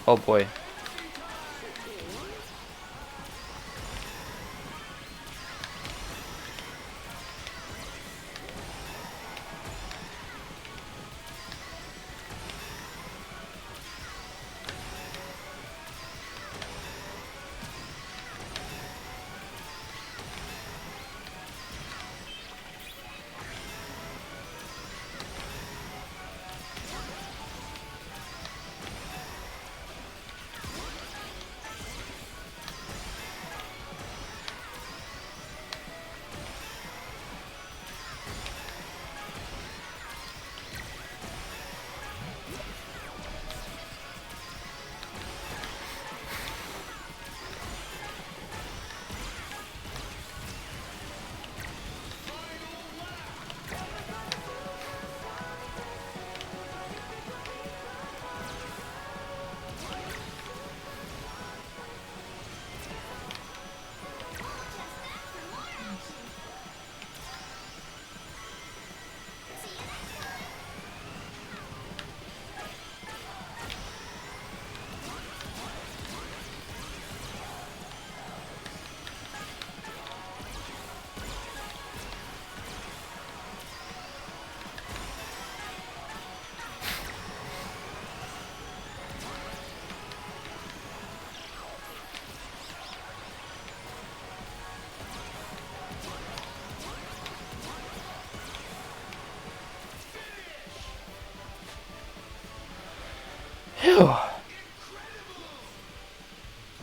Oh boy.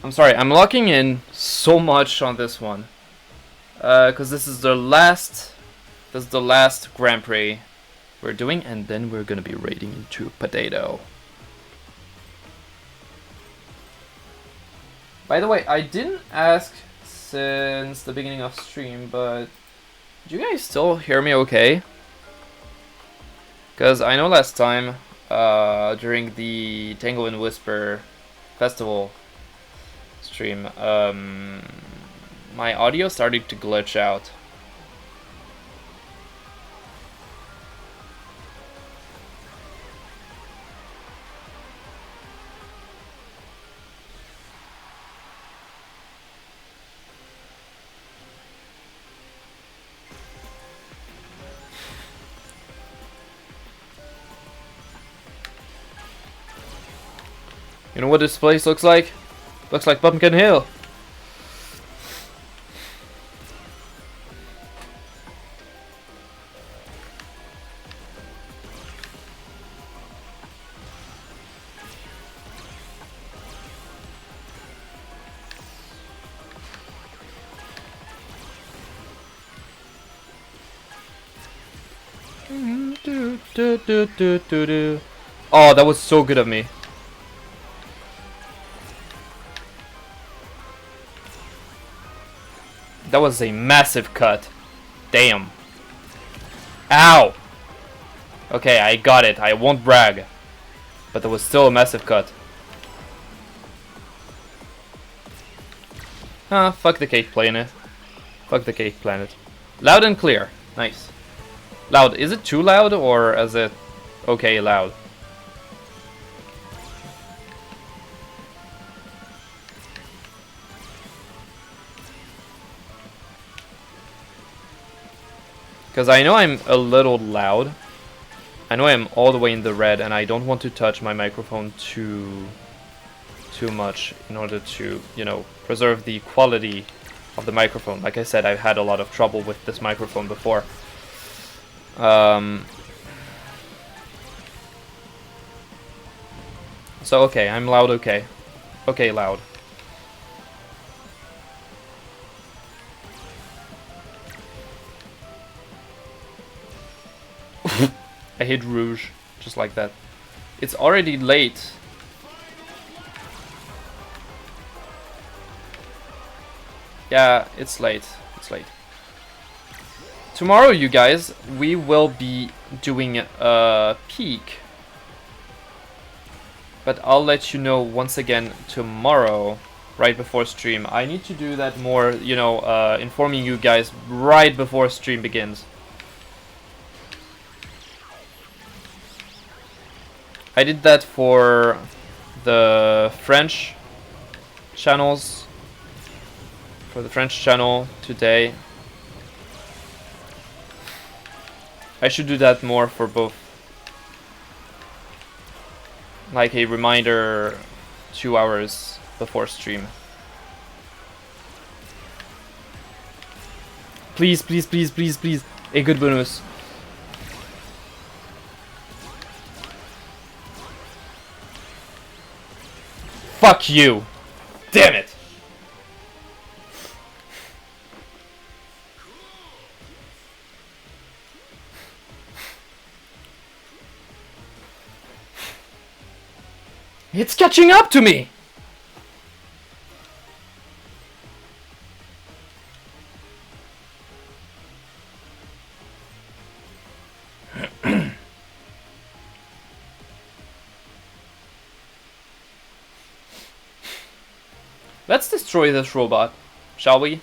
I'm sorry, I'm locking in so much on this one. Because this is the last Grand Prix we're doing, and then we're gonna be raiding into Potato. By the way, I didn't ask since the beginning of stream, but do you guys still hear me okay? Because I know last time, during the Tango and Whisper festival stream, my audio started to glitch out. You know what this place looks like? Looks like Pumpkin Hill. Oh, that was so good of me. That was a massive cut. Damn. Ow! Okay, I got it. I won't brag. But that was still a massive cut. Ah, fuck the cake planet. Fuck the cake planet. Loud and clear. Nice. Loud. Is it too loud or is it okay loud? Because I know I'm a little loud. I know I'm all the way in the red and I don't want to touch my microphone too much in order to, you know, preserve the quality of the microphone. Like I said, I've had a lot of trouble with this microphone before. So okay, I'm loud, okay. Okay, loud. I hit Rouge, just like that. It's already late. Yeah, it's late. It's late. Tomorrow, you guys, we will be doing a peak. But I'll let you know once again tomorrow, right before stream. I need to do that more, you know, informing you guys right before stream begins. I did that for the French channels, for the French channel today. I should do that more for both. Like a reminder 2 hours before stream. Please, please, please, please, please. A good bonus. Fuck you! Damn it! It's catching up to me! Let's destroy this robot, shall we?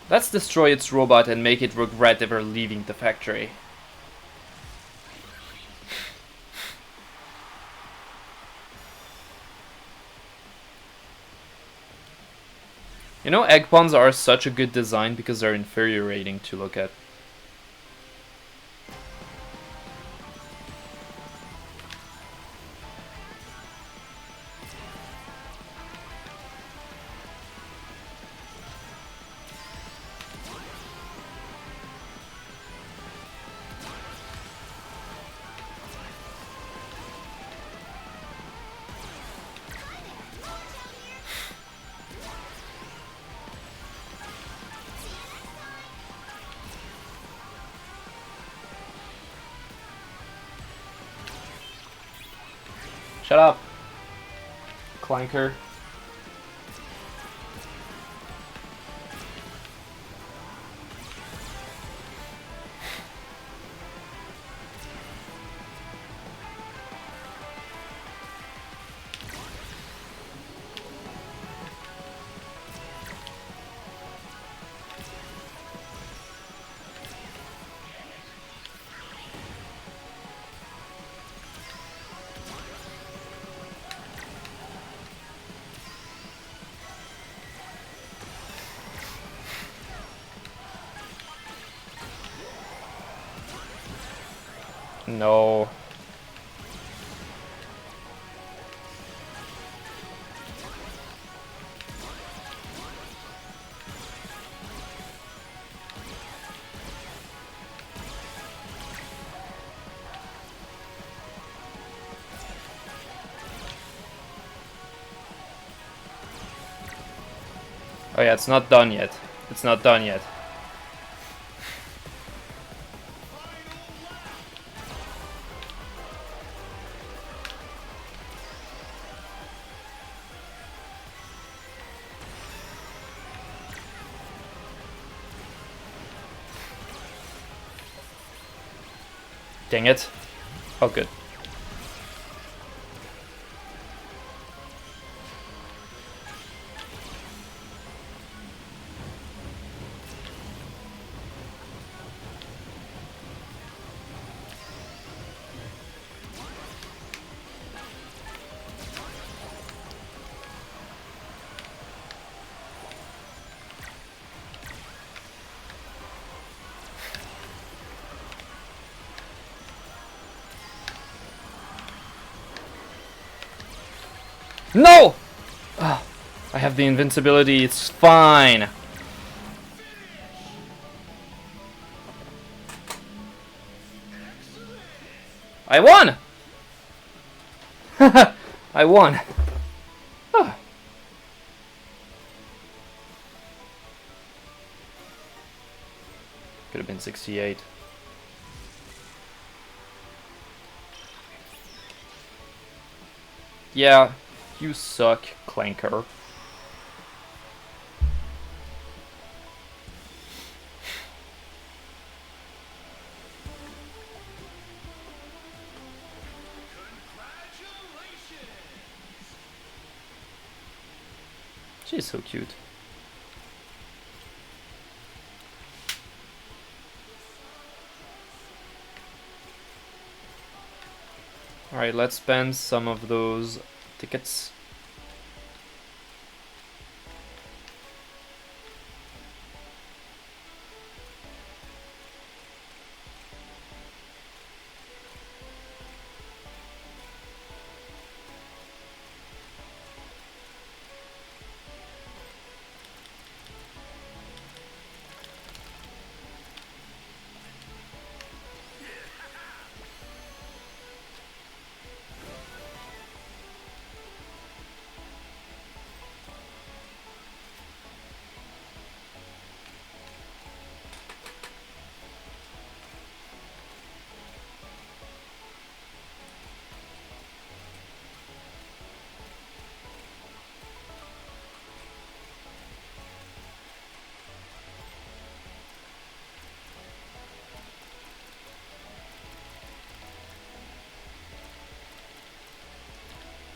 Let's destroy its robot and make it regret ever leaving the factory. You know, egg pawns are such a good design because they're infuriating to look at. Shut up. Clanker. No. Oh yeah, it's not done yet. It's not done yet. Dang it. Oh, good. No! Oh, I have the invincibility, it's fine. I won! I won. Oh. Could have been 68. Yeah. You suck, Clanker. She's so cute. Alright, let's spend some of those tickets.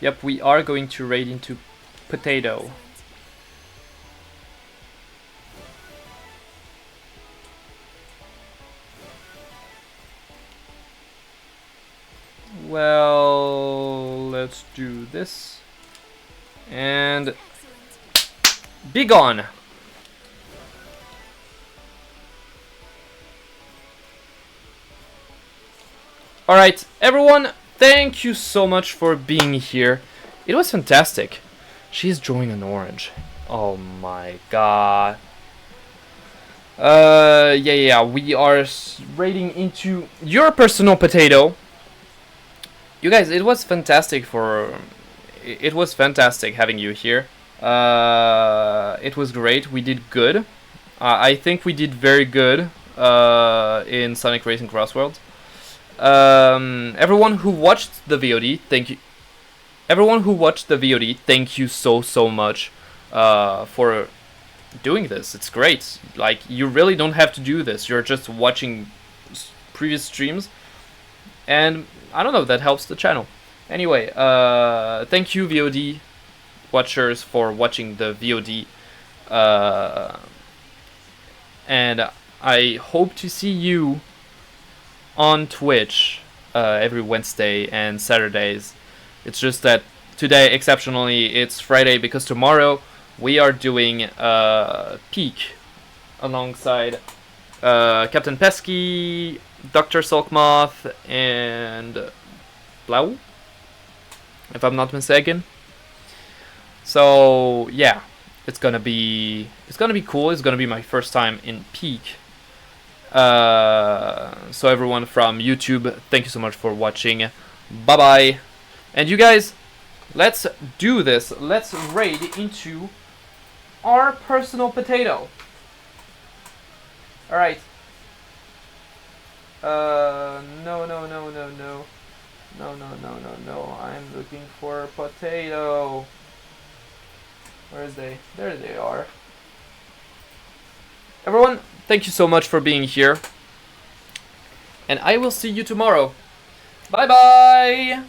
Yep, we are going to raid into potato. Well, let's do this. And be gone. Alright, everyone, thank you so much for being here. It was fantastic. She's drawing an orange. Oh my god. Yeah, we are raiding into your personal potato. You guys, it was fantastic it was fantastic having you here. It was great. We did good. I think we did very good in Sonic Racing CrossWorlds. Everyone who watched the VOD, thank you. everyone who watched the VOD, thank you so much for doing this. It's great. Like, you really don't have to do this. You're just watching previous streams, and I don't know, that helps the channel. Anyway, thank you VOD watchers for watching the VOD, and I hope to see you on Twitch every Wednesday and Saturdays. It's just that today, exceptionally, it's Friday because tomorrow we are doing Peak alongside Captain Pesky, Dr. Sulkmoth, and Flowa, if I'm not mistaken. So yeah, it's gonna be cool. It's gonna be my first time in Peak. So everyone from YouTube, thank you so much for watching. Bye bye. And you guys, let's do this. Let's raid into our personal potato. Alright. No. No. I'm looking for a potato. Where is they? There they are. Everyone, thank you so much for being here. And I will see you tomorrow. Bye bye!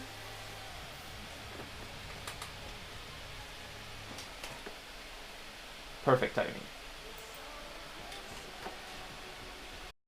Perfect timing.